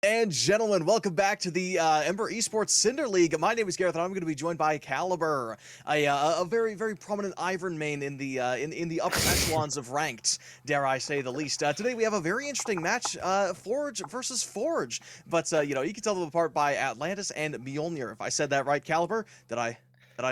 And gentlemen, welcome back to the Ember Esports Cinder League. My name is Gareth, and I'm going to be joined by Caliber, a very, very prominent Ivern main in the in the upper echelons of ranked, dare I say the least. Today we have a very interesting match, Forge versus Forge. But you can tell them apart by Atlantis and Mjolnir. If I said that right, Caliber, did I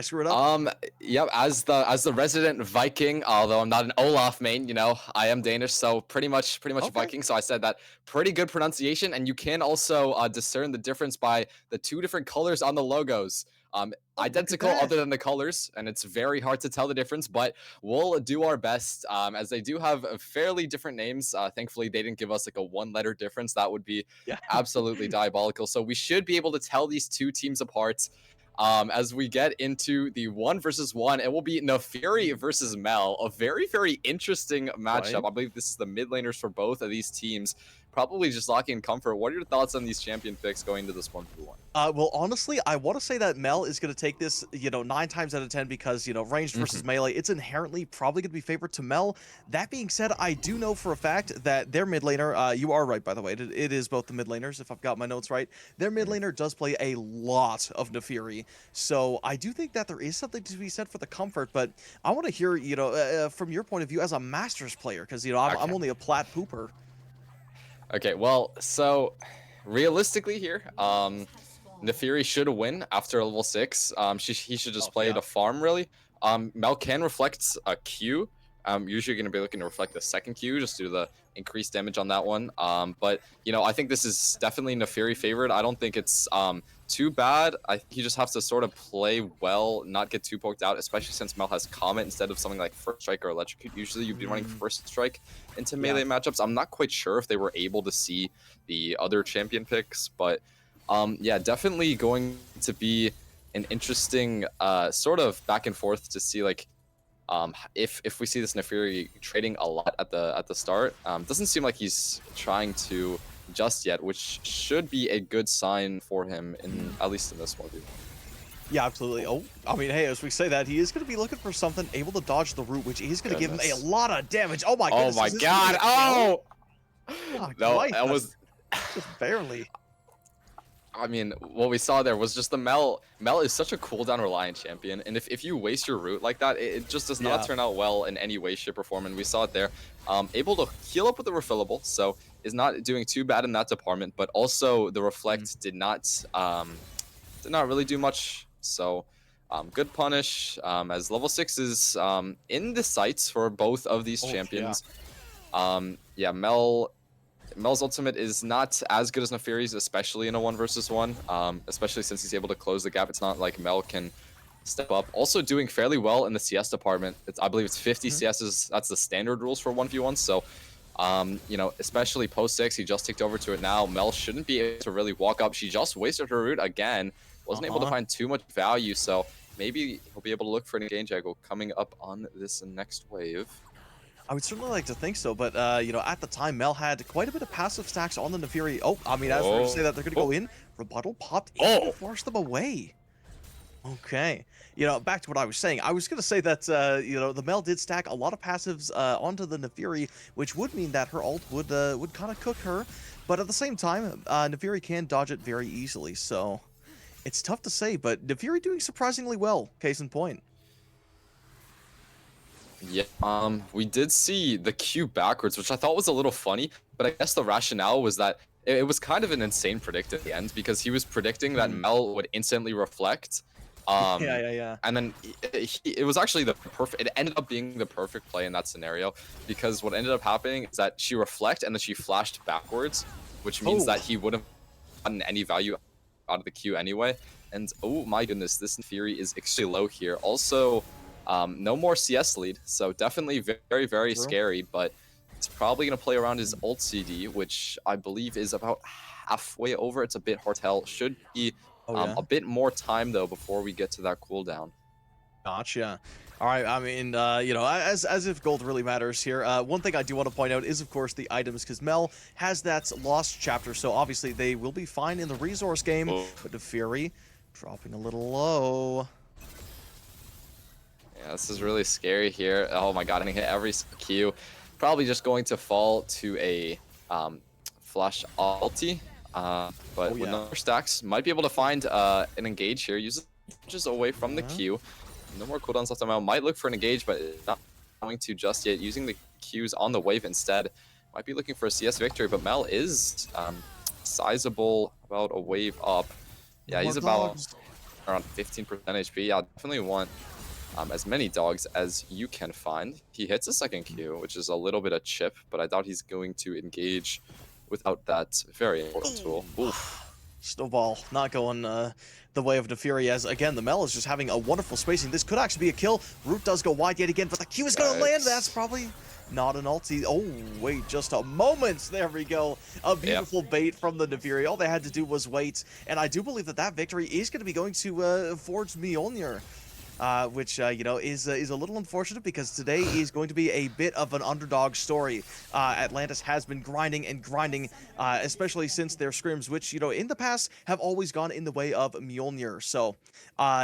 screw it up? Yep, as the resident Viking, although I'm not an Olaf main, I am Danish, so pretty much Okay. Viking. So I said that pretty good pronunciation, and you can also discern the difference by the two different colors on the logos. Oh, look at Identical that. other than the colors, and it's very hard to tell the difference, but we'll do our best, as they do have fairly different names. Thankfully, they didn't give us like a one-letter difference. That would be Yeah. absolutely diabolical. So we should be able to tell these two teams apart. As we get into the 1 versus 1, it will be Nefiri versus Mel, a very, very interesting matchup. Right. I believe this is the mid laners for both of these teams, probably just locking in comfort. What are your thoughts on these champion picks going into this 1v1? Well, honestly, I want to say that Mel is going to take this, 9 times out of 10 because, ranged versus melee, it's inherently probably going to be favored to Mel. That being said, I do know for a fact that their mid laner, you are right, by the way, it is both the mid laners, if I've got my notes right. Their mid laner does play a lot of Nefiri, so I do think that there is something to be said for the comfort, but I want to hear, from your point of view as a Masters player, because, I'm Okay. only a plat pooper. Okay, well, so realistically here, Nefiri should win after level 6. He should just play Yeah. to farm, really. Mel can reflect a Q. Usually going to be looking to reflect the second Q just due to the increased damage on that one. But, I think this is definitely Nefiri favored. I don't think it's too bad. He just has to sort of play well, not get too poked out, especially since Mel has Comet instead of something like First Strike or Electrocute. Usually you'd be running First Strike into melee matchups. I'm not quite sure if they were able to see the other champion picks, but yeah, definitely going to be an interesting sort of back and forth to see like if we see this Nefiri trading a lot at the start. Doesn't seem like he's trying to just yet, which should be a good sign for him in at least in this 1v1. Yeah, absolutely. Oh, I mean, hey, as we say that, he is going to be looking for something, able to dodge the root, which is going to give him a lot of damage. Oh my goodness. Oh my is this god! gonna be a kill? Oh Oh, no, right, that was. just barely. I mean, what we saw there was just the Mel. Mel is such a cooldown reliant champion, and if you waste your root like that, it just does not turn out well in any way, shape, or form. And we saw it there. Able to heal up with the refillable, so is not doing too bad in that department. But also the reflect did not really do much. So good punish. As level 6 is in the sights for both of these champions. Yeah, Mel's ultimate is not as good as Nefiri's, especially in a 1v1, especially since he's able to close the gap. It's not like Mel can step up. Also doing fairly well in the CS department. I believe it's 50 CSs. That's the standard rules for 1v1. So, especially post 6, he just ticked over to it now. Mel shouldn't be able to really walk up. She just wasted her root again. Wasn't able to find too much value. So maybe he'll be able to look for an engage angle coming up on this next wave. I would certainly like to think so, but, at the time, Mel had quite a bit of passive stacks on the Nefiri. Oh, I mean, as we say that, they're going to go in. Rebuttal popped in to force them away. Okay. Back to what I was saying. I was going to say that, the Mel did stack a lot of passives onto the Nefiri, which would mean that her ult would kind of cook her. But at the same time, Nefiri can dodge it very easily, so it's tough to say. But Nefiri doing surprisingly well, case in point. Yeah, we did see the Q backwards, which I thought was a little funny, but I guess the rationale was that it was kind of an insane predict at the end because he was predicting that Mel would instantly reflect. Yeah. And then it was actually it ended up being the perfect play in that scenario because what ended up happening is that she reflected and then she flashed backwards, which means that he wouldn't have gotten any value out of the Q anyway. And oh my goodness, this Nefiri is extremely low here. Also, no more CS lead, so definitely very, very scary, but it's probably going to play around his ult CD, which I believe is about halfway over. It's a bit hard to tell. Should be a bit more time, though, before we get to that cooldown. Gotcha. All right, I mean, as if gold really matters here. One thing I do want to point out is, of course, the items, because Mel has that lost chapter, so obviously they will be fine in the resource game, but Nefiri dropping a little low. Yeah, this is really scary here. Oh my god, I hit every Q. Probably just going to fall to a flash ulti. But Oh with yeah. no more stacks, might be able to find an engage here. Uses just away from the Yeah. Q. No more cooldowns left on Mel. Might look for an engage, but not going to just yet. Using the Qs on the wave instead. Might be looking for a CS victory, but Mel is sizable, about a wave up. No Yeah, more he's about dogs. around 15% HP. Yeah, definitely want as many dogs as you can find. He hits a second Q, which is a little bit of chip, but I doubt he's going to engage without that very important tool. Oof. Snowball not going the way of the Fury, as again the Mel is just having a wonderful spacing. This could actually be a kill. Root does go wide yet again, but the Q is going to land. That's Yikes. probably not an ulti. Oh wait, just a moment. There we go. A Yep. beautiful bait from the Naviri. All they had to do was wait, and I do believe that that victory is going to be going to Forge Mjolnir. Which you know is a little unfortunate because today is going to be a bit of an underdog story. Atlantis has been grinding and grinding, especially since their scrims, which you know in the past have always gone in the way of Mjolnir. So,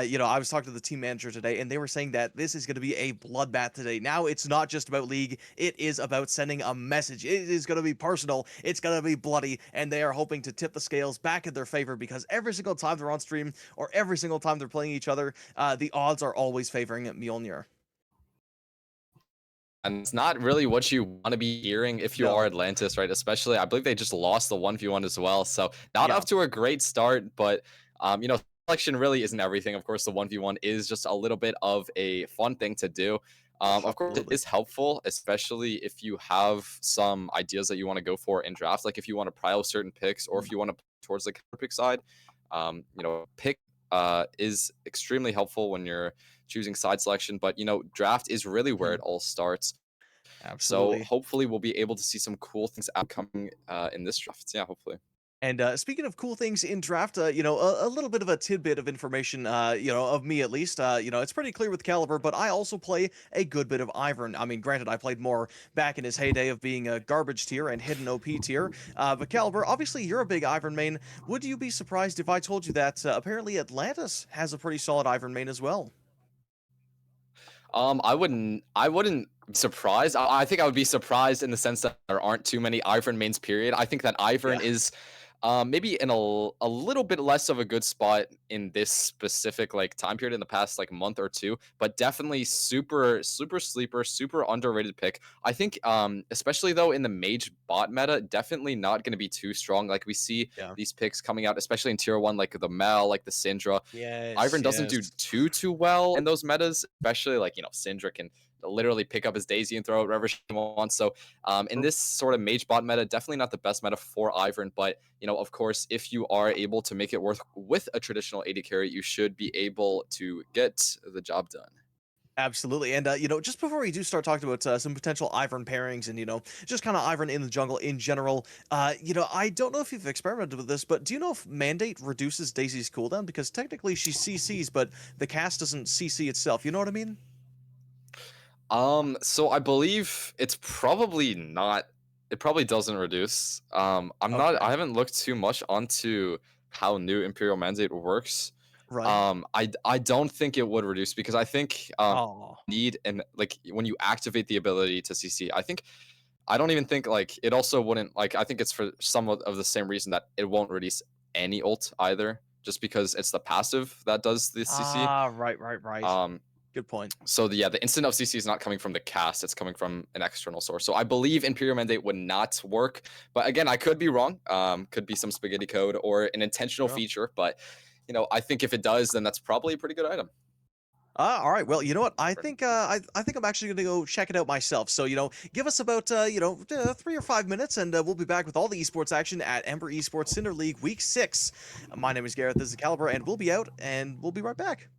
you know, I was talking to the team manager today, and they were saying that this is going to be a bloodbath today. Now it's not just about League; it is about sending a message. It is going to be personal. It's going to be bloody, and they are hoping to tip the scales back in their favor because every single time they're on stream or every single time they're playing each other, the odds are always favoring Mjolnir. And it's not really what you want to be hearing if you are No. Atlantis, right? Especially, I believe they just lost the 1v1 as well. So not Yeah. off to a great start, but you know, selection really isn't everything. Of course, the 1v1 is just a little bit of a fun thing to do. Of course, it Absolutely. is helpful, especially if you have some ideas that you want to go for in drafts. Like if you want to prio certain picks, or if you want to towards the counter pick side, you know, pick is extremely helpful when you're choosing side selection. But you know, draft is really where Mhm. it all starts. So Absolutely. hopefully we'll be able to see some cool things outcoming in this draft. Yeah, hopefully. And speaking of cool things in draft, you know, a little bit of a tidbit of information, you know, of me at least. You know, it's pretty clear with Caliber, but I also play a good bit of Ivern. I mean, granted, I played more back in his heyday of being a garbage tier and hidden OP tier. But Caliber, obviously, you're a big Ivern main. Would you be surprised if I told you that apparently Atlantis has a pretty solid Ivern main as well? I wouldn't be surprised. I think I would be surprised in the sense that there aren't too many Ivern mains, period. I think that Ivern Yeah. is maybe in a little bit less of a good spot in this specific like time period in the past like month or two, but definitely super sleeper, super underrated pick. I think especially though in the mage bot meta, definitely not going to be too strong. Like we see Yeah. these picks coming out, especially in tier 1, like the Mel, like the Syndra. Yes. Ivern doesn't do Yes. too well in those metas, especially like, you know, Syndra can literally pick up his Daisy and throw it wherever she wants. So in True. this sort of mage bot meta, definitely not the best meta for Ivern. But, you know, of course, if you are able to make it work with a traditional AD carry, you should be able to get the job done. Absolutely. And, you know, just before we do start talking about some potential Ivern pairings and, you know, just kind of Ivern in the jungle in general, you know, I don't know if you've experimented with this, but do you know if Mandate reduces Daisy's cooldown? Because technically she CCs, but the cast doesn't CC itself. You know what I mean? So I believe it's probably not. It probably doesn't reduce. I'm not. Okay. I haven't looked too much onto how new Imperial Mandate works. Right. I don't think it would reduce because I think Oh. need and like when you activate the ability to CC, I don't even think like it also wouldn't like I think it's for somewhat of the same reason that it won't release any ult either, just because it's the passive that does the CC. Ah, right, right, right. Um, Good point. so yeah, the instant of CC is not coming from the cast; it's coming from an external source. So I believe Imperial Mandate would not work, but again, I could be wrong. Could be some spaghetti code or an intentional Yeah. feature, but you know, I think if it does, then that's probably a pretty good item. All right. Well, you know what? I Right. think I think I'm actually going to go check it out myself. So, you know, give us about you know 3 or 5 minutes, and we'll be back with all the esports action at Ember Esports Cinder League Week 6. My name is Gareth. This is Caliber, and we'll be out, and we'll be right back.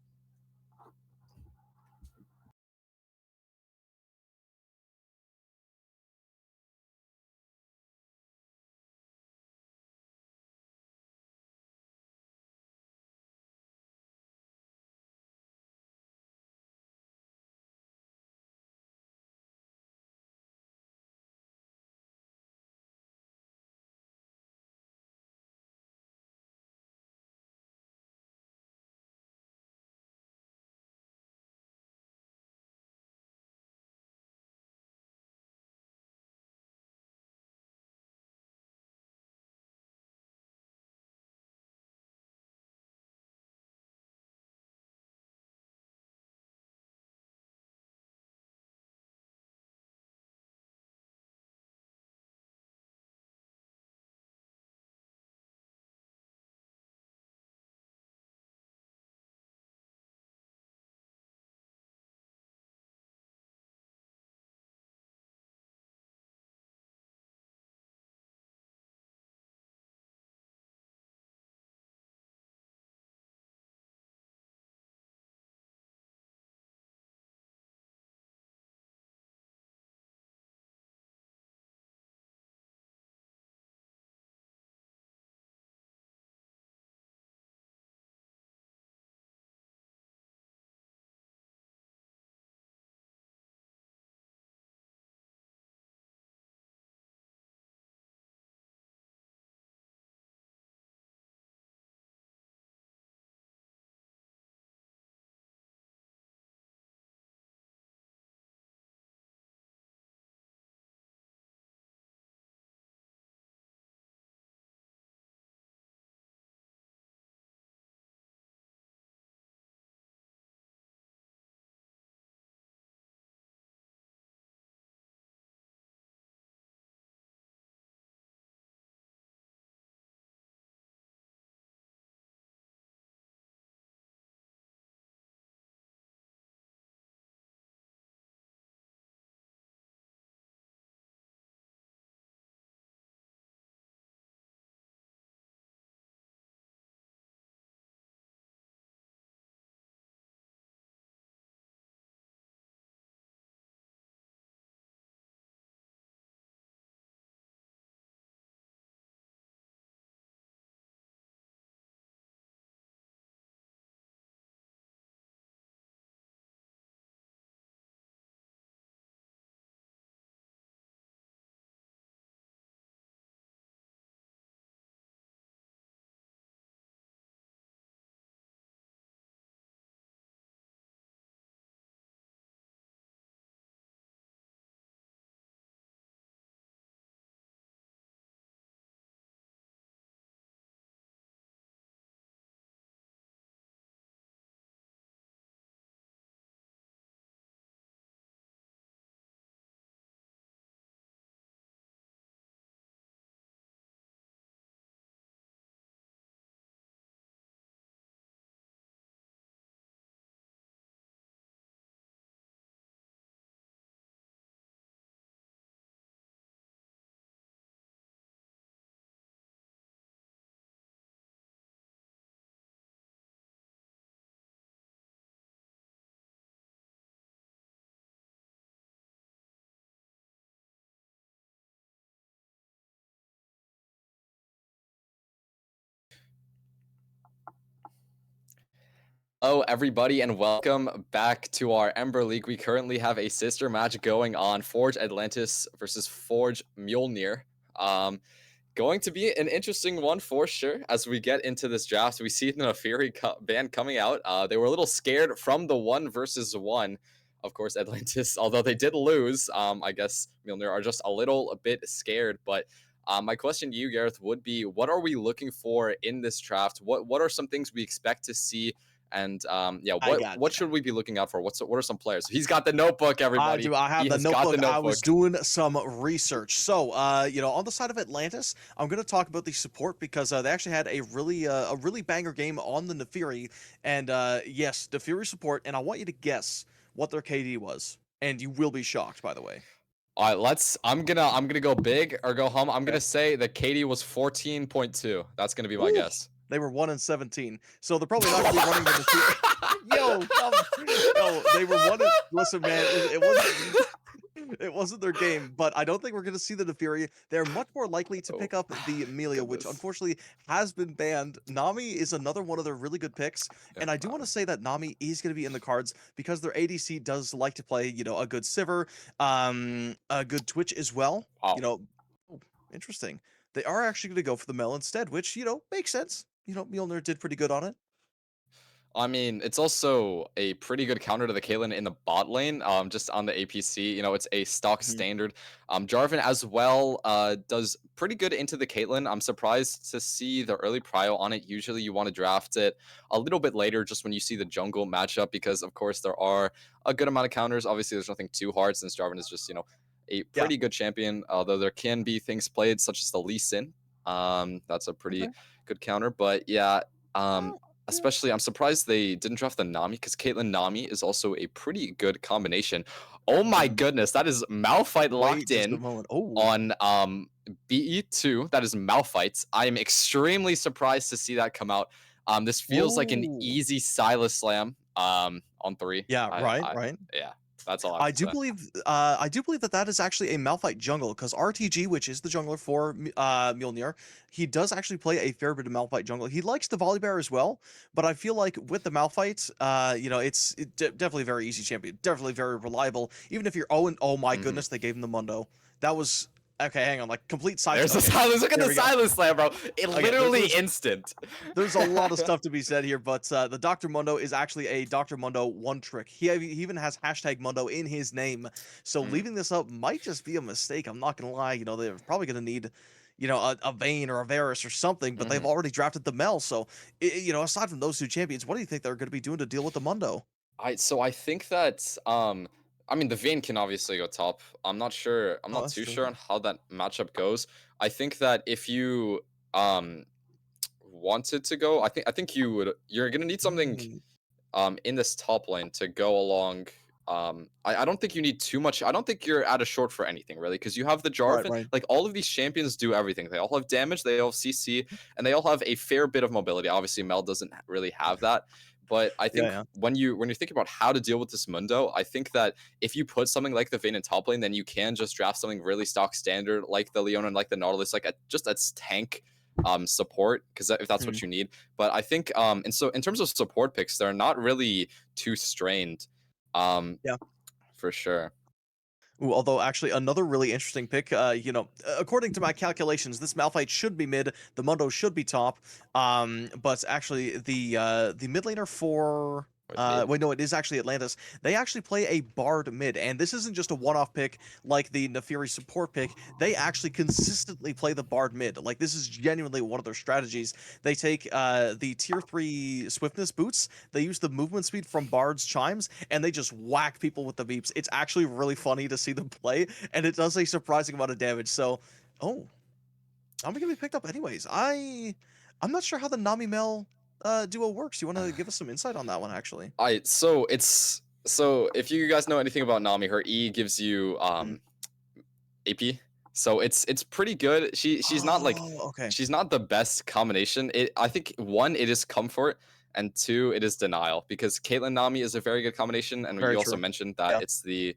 Hello, everybody, and welcome back to our Ember League. We currently have a sister match going on, Forge Atlantis versus Forge Mjolnir. Um, Going to be an interesting one for sure. As we get into this draft, we see the Neferi band coming out. They were a little scared from the 1v1. Of course, Atlantis, although they did lose, I guess Mjolnir are just a little a bit scared. But my question to you, Gareth, would be: what are we looking for in this draft? What are some things we expect to see? And yeah, I what gotcha. should we be looking out for? What are some players? He's got the notebook, I everybody. do. I have He the has got the notebook. I was notebook. doing some research. So, on the side of Atlantis, I'm going to talk about the support because they actually had a really banger game on the Neferi, and yes, Neferi support. And I want you to guess what their KD was, and you will be shocked, by the way. All right, I'm gonna go big or go home. I'm Okay. gonna say the KD was 14.2. That's gonna be my Ooh, guess. they were 1-17, so they're probably not going to be running the Neferi. Yo, yo, they were one. Listen, man, it wasn't. It wasn't their game, but I don't think we're going to see the Neferi. They're much more likely to Oh pick up the Amelia, which goodness. unfortunately has been banned. Nami is another one of their really good picks, Yeah, and I do want to say that Nami is going to be in the cards because their ADC does like to play, a good Sivir, a good Twitch as well. wow. You know, oh, interesting. They are actually going to go for the Mel instead, which makes sense. Mjolnir did pretty good on it. I mean, it's also a pretty good counter to the Caitlyn in the bot lane. Just on the APC, it's a stock Mhm. standard. Jarvan as well does pretty good into the Caitlyn. I'm surprised to see the early prio on it. Usually, you want to draft it a little bit later, just when you see the jungle matchup, because of course there are a good amount of counters. Obviously, there's nothing too hard since Jarvan is just a Yeah. pretty good champion. Although there can be things played such as the Lee Sin. That's a pretty Okay. good counter, but yeah. Um, Yeah. Especially, I'm surprised they didn't draft the Nami because Caitlyn Nami is also a pretty good combination. Oh my Mhm. goodness, that is Malphite Wait locked just a in moment. Oh, on BE2. That is Malphites. I am extremely surprised to see that come out. This feels like an oh. easy Silas slam on 3. Yeah. Right. Right. Yeah, that's all I have to say. I do believe that that is actually a Malphite jungle because RTG, which is the jungler for Mjolnir, he does actually play a fair bit of Malphite jungle. He likes the Volibear as well, but I feel like with the Malphite, definitely a very easy champion, definitely very reliable. Even if you're oh my Mhm. goodness, they gave him the Mundo. That was okay. Hang on, like complete side. There's the Okay, Silas. Look at there the we go. Silas slam, bro. It Okay, literally instant. there's a lot of stuff to be said here, but the Dr. Mundo is actually a Dr. Mundo one trick. He even has hashtag Mundo in his name, so Mm, leaving this up might just be a mistake. I'm not gonna lie. They're probably gonna need, a Vayne or a Varus or something, but they've mhm. already drafted the Mel. So, aside from those two champions, what do you think they're gonna be doing to deal with the Mundo? I think that I mean the Vayne can obviously go top. I'm Oh, not that's too true. sure on how that matchup goes. I think that if you um wanted to go, I think you're gonna need something Mm, in this top lane to go along. I don't think you need too much. I don't think you're at a short for anything really, because you have the right, Jarvan. right. Like all of these champions do everything. They all have damage, they all have CC, and they all have a fair bit of mobility. Obviously, Mel doesn't really have that. But I Yeah, think yeah. when you think about how to deal with this Mundo, I think that if you put something like the Vayne in top lane, then you can just draft something really stock standard like the Leona and like the Nautilus, like just a tank support, because if that's Mhm. what you need. But I think and so in terms of support picks, they're not really too strained, um, Yeah. for sure. Ooh, although actually another really interesting pick, according to my calculations, this Malphite should be mid, the Mundo should be top. But actually the mid laner for Wait, mid? wait, no, it is actually Atlantis. They actually play a Bard mid, and this isn't just a one-off pick like the Neferi support pick. They actually consistently play the Bard mid. Like this is genuinely one of their strategies. They take the tier 3 swiftness boots, they use the movement speed from Bard's chimes, and they just whack people with the beeps. It's actually really funny to see them play, and it does a surprising amount of damage. So, oh, I'm gonna be picked up anyways. I'm not sure how the Nami Mel duo works. You want to give us some insight on that one, actually? I so it's so if you guys know anything about Nami, her E gives you Mhm. AP. So it's pretty good. She's not like Oh, okay. she's not the best combination. I think one, it is comfort, and two, it is denial, because Caitlyn Nami is a very good combination, and Very you also true. mentioned that Yeah. it's the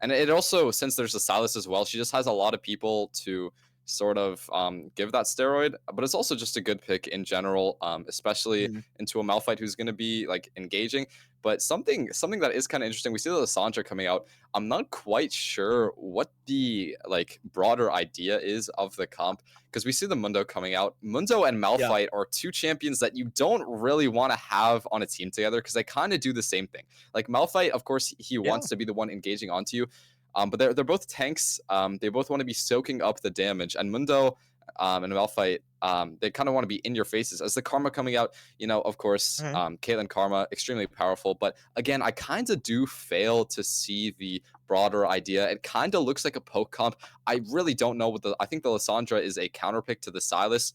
and it also, since there's a Silas as well, she just has a lot of people to sort of give that steroid, but it's also just a good pick in general, especially Mhm. into a Malphite who's going to be like engaging. But something that is kind of interesting, we see the Lysandra coming out. I'm not quite sure what the like broader idea is of the comp because we see the Mundo coming out. Mundo and Yeah. Malphite are two champions that you don't really want to have on a team together because they kind of do the same thing. Like Malphite, of course, he Yeah. wants to be the one engaging onto you, but they're both tanks. They both want to be soaking up the damage, and Mundo and Malphite, they kind of want to be in your faces. As the Karma coming out, of course, Mhm. Caitlyn Karma, extremely powerful. But again, I kind of do fail to see the broader idea. It kind of looks like a poke comp. I really don't know what I think the Lysandra is a counter pick to the Silas,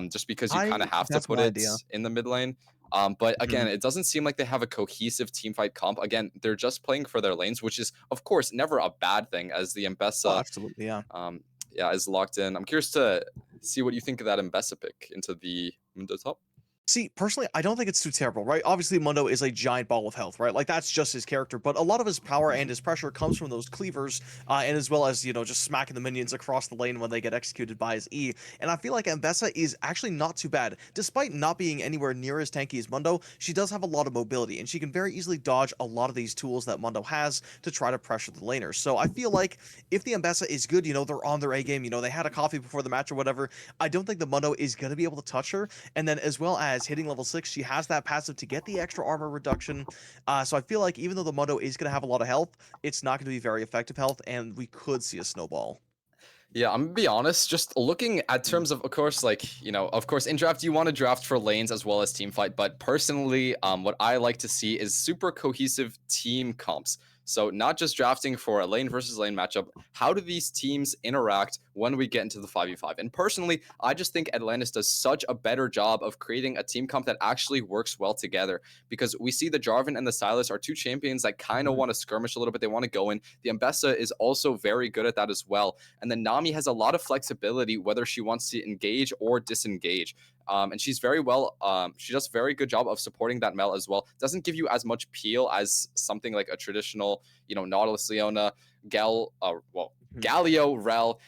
just because you kind of have to That's put my it idea. in the mid lane. But again, Mhm. it doesn't seem like they have a cohesive team fight comp. Again, they're just playing for their lanes, which is, of course, never a bad thing as the Oh, Mbessa, absolutely, yeah. um, yeah, is locked in. I'm curious to see what you think of that Mbessa pick into the Mundo top. See, personally, I don't think it's too terrible, right? Obviously, Mundo is a giant ball of health, right? Like that's just his character, but a lot of his power and his pressure comes from those cleavers, and as well as just smacking the minions across the lane when they get executed by his E. And I feel like Ambessa is actually not too bad, despite not being anywhere near as tanky as Mundo. She does have a lot of mobility, and she can very easily dodge a lot of these tools that Mundo has to try to pressure the laners. So I feel like if the Ambessa is good, they're on their A game. They had a coffee before the match or whatever. I don't think the Mundo is going to be able to touch her. And then as well as hitting level 6, she has that passive to get the extra armor reduction. So I feel like even though the Mundo is going to have a lot of health, it's not going to be very effective health, and we could see a snowball. Yeah, I'm gonna be honest. Just looking at Mm. terms of course, like of course, in draft you want to draft for lanes as well as team fight. But personally, what I like to see is super cohesive team comps. So not just drafting for a lane versus lane matchup. How do these teams interact when we get into the 5v5? And personally, I just think Atlantis does such a better job of creating a team comp that actually works well together. Because we see the Jarvan and the Silas are two champions that kind of Mhm. want to skirmish a little bit. They want to go in. The Ambessa is also very good at that as well. And then Nami has a lot of flexibility whether she wants to engage or disengage. And she's very well, she does a very good job of supporting that Mel as well. Doesn't give you as much peel as something like a traditional, Nautilus Leona, Mhm. Galio, Rel,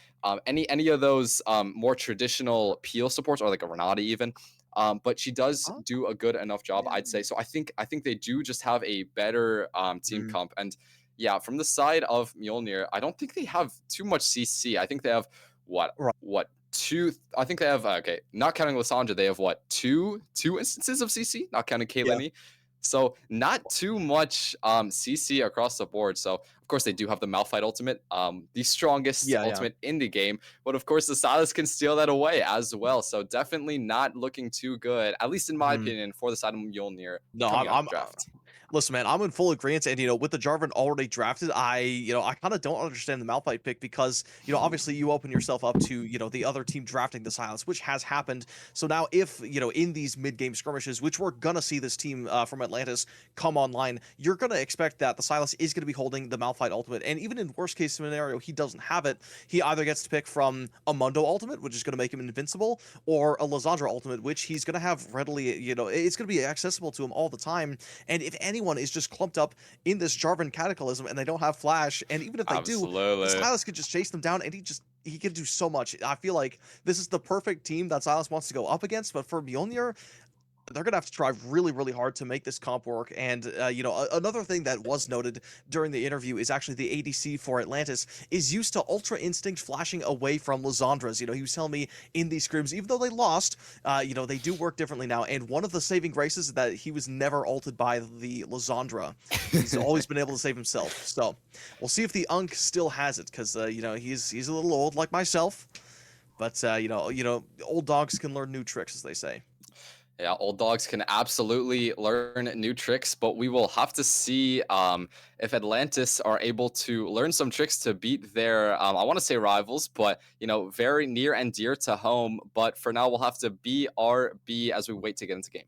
any of those more traditional peel supports or like a Renata even. But she does Oh, do a good enough job, yeah. I'd say. So I think they do just have a better team Mhm. comp. And yeah, from the side of Mjolnir, I don't think they have too much CC. I think they have Right. what two? I think they have okay, not counting Lysandra, they have what two instances of CC, not counting Yeah. Caitlyn. So not too much CC across the board. So of course they do have the Malphite ultimate, the strongest Yeah. Yeah. ultimate in the game. But of course the Silas can steal that away as well. So definitely not looking too good, at least in my Mhm. opinion, for the side of Mjolnir No, coming I'm, out of I'm the draft. listen, man, I'm in full agreement. And with the Jarvan already drafted, I kind of don't understand the Malphite pick because obviously you open yourself up to the other team drafting the Silence, which has happened. So now, if in these mid-game skirmishes, which we're gonna see this team from Atlantis come online, you're gonna expect that the Silas is gonna be holding the Malphite ultimate, and even in worst case scenario, he doesn't have it. He either gets to pick from a Mundo ultimate, which is gonna make him invincible, or a Lysandra ultimate, which he's gonna have readily. It's gonna be accessible to him all the time. And if anyone is just clumped up in this Jarvan Cataclysm and they don't have Flash, and even if they do, the Absolutely. Silas could just chase them down, and he can do so much. I feel like this is the perfect team that Silas wants to go up against. But for Mjolnir, they're gonna have to try really, really hard to make this comp work. And another thing that was noted during the interview is actually the ADC for Atlantis is used to Ultra Instinct flashing away from Lysandra's. He was telling me in these scrims, even though they lost, they do work differently now. And one of the saving graces is that he was never ulted by the Lysandra. He's always been able to save himself. So we'll see if the Unk still has it, because he's a little old like myself. But old dogs can learn new tricks, as they say. Yeah, old dogs can absolutely learn new tricks, but we will have to see if Atlantis are able to learn some tricks to beat their, I want to say rivals, but very near and dear to home. But for now, we'll have to BRB as we wait to get into game.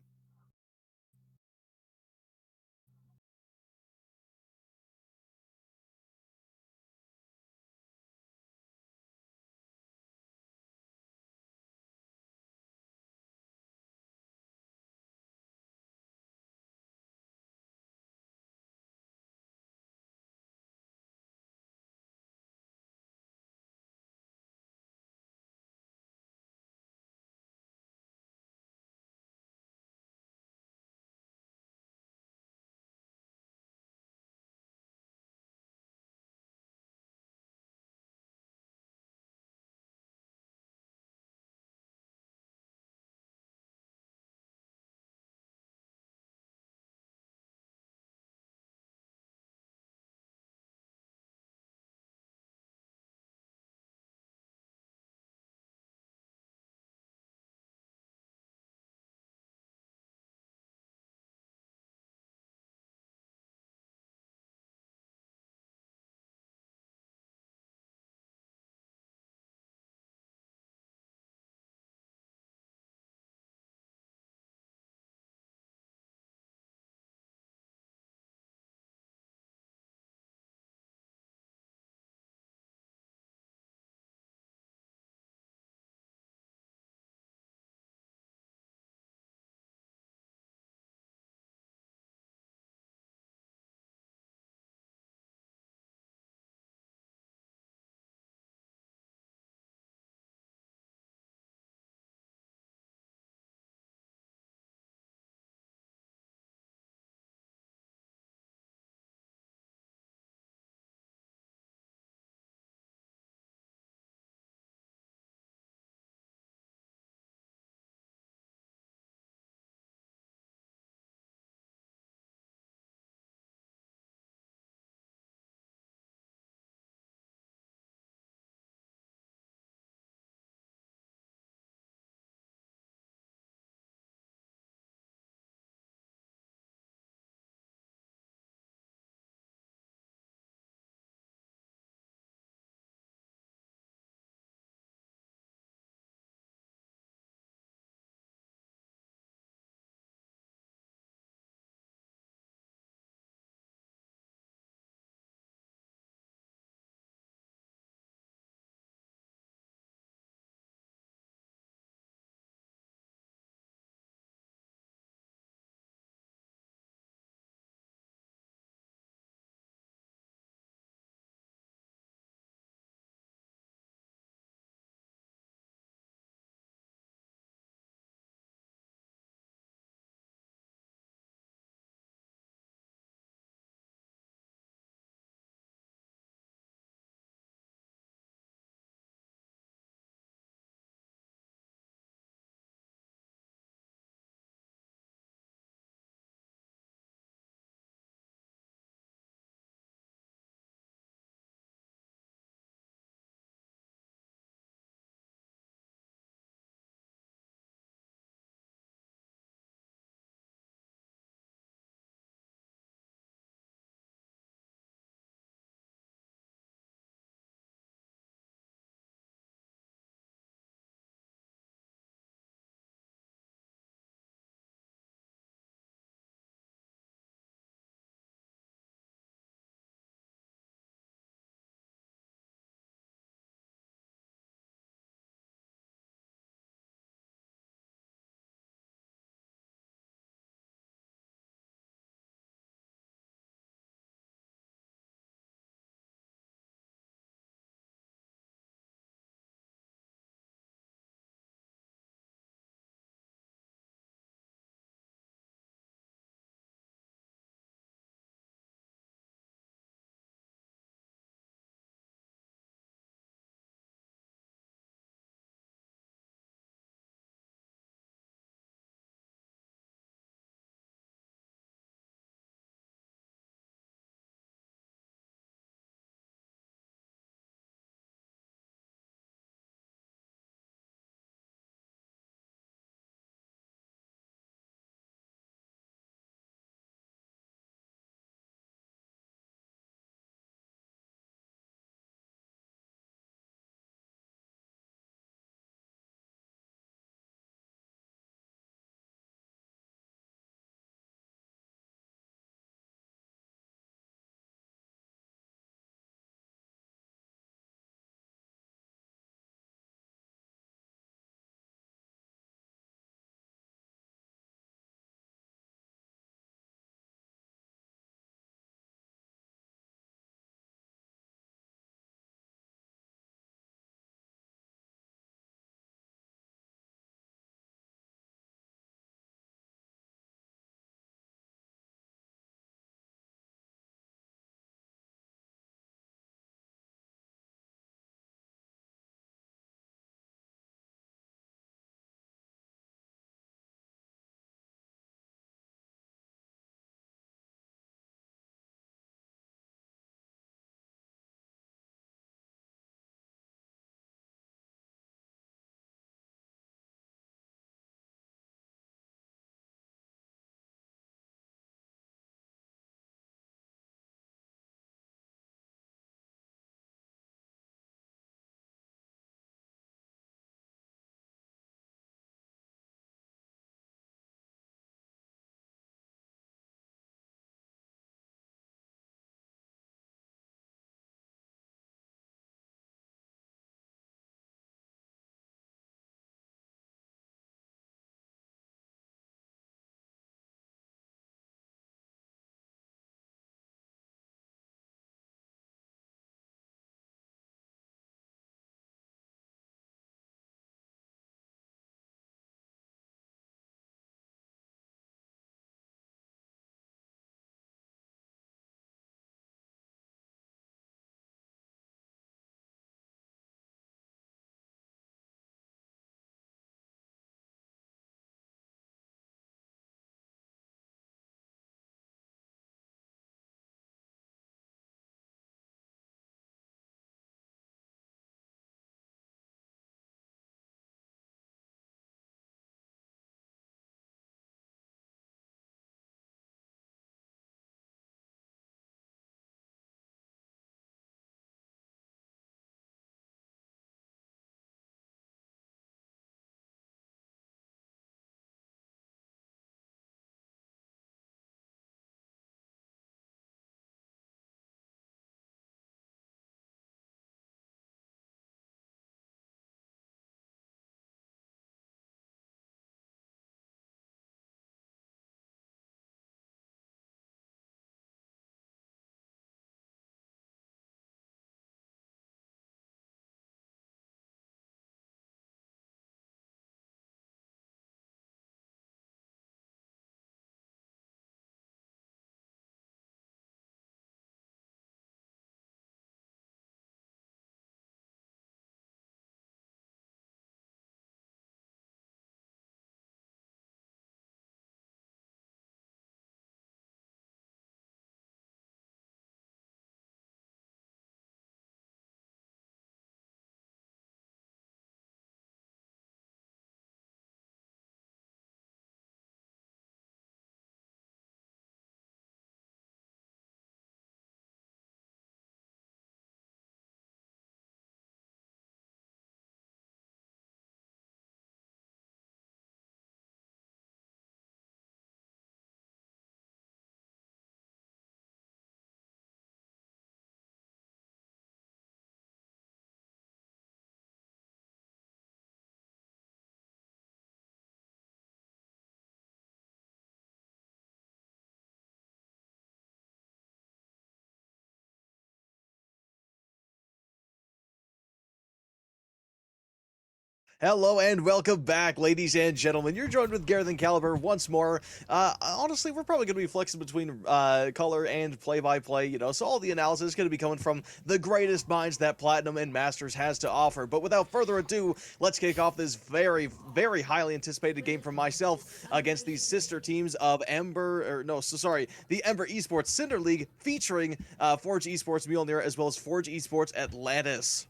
Hello and welcome back, ladies and gentlemen. You're joined with Gareth and Caliber once more. Honestly, we're probably going to be flexing between color and play-by-play, so all the analysis is going to be coming from the greatest minds that Platinum and Masters has to offer. But without further ado, let's kick off this very, very highly anticipated game from myself against these sister teams of the Ember Esports Cinder League featuring Forge Esports Mjolnir as well as Forge Esports Atlantis.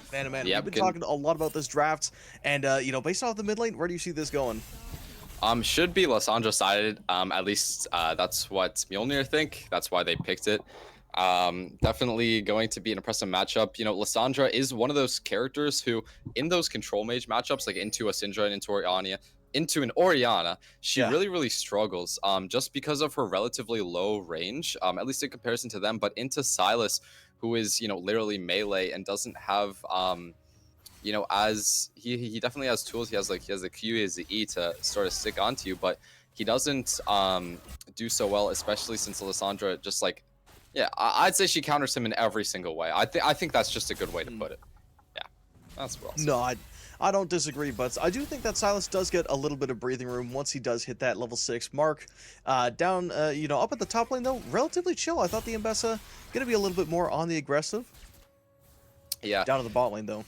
Man, Yeah, we've been talking a lot about this draft, and based off the mid lane, where do you see this going? Should be Lissandra sided. At least that's what Mjolnir think. That's why they picked it. Definitely going to be an impressive matchup. Lissandra is one of those characters who, in those control mage matchups, like into a Syndra and into an Orianna, she really struggles. Just because of her relatively low range, at least in comparison to them. But into Silas, who is literally melee and doesn't have as he definitely has tools. He has the Q, he has the E to sort of stick onto you, but he doesn't do so well, especially since Lissandra just I'd say she counters him in every single way. I think that's just a good way to put it. Yeah, that's what I'll say. No, I don't disagree, but I do think that Silas does get a little bit of breathing room once he does hit that level 6 mark. Down, up at the top lane though, relatively chill. I thought the Mbessa gonna be a little bit more on the aggressive. Yeah. Down to the bot lane though.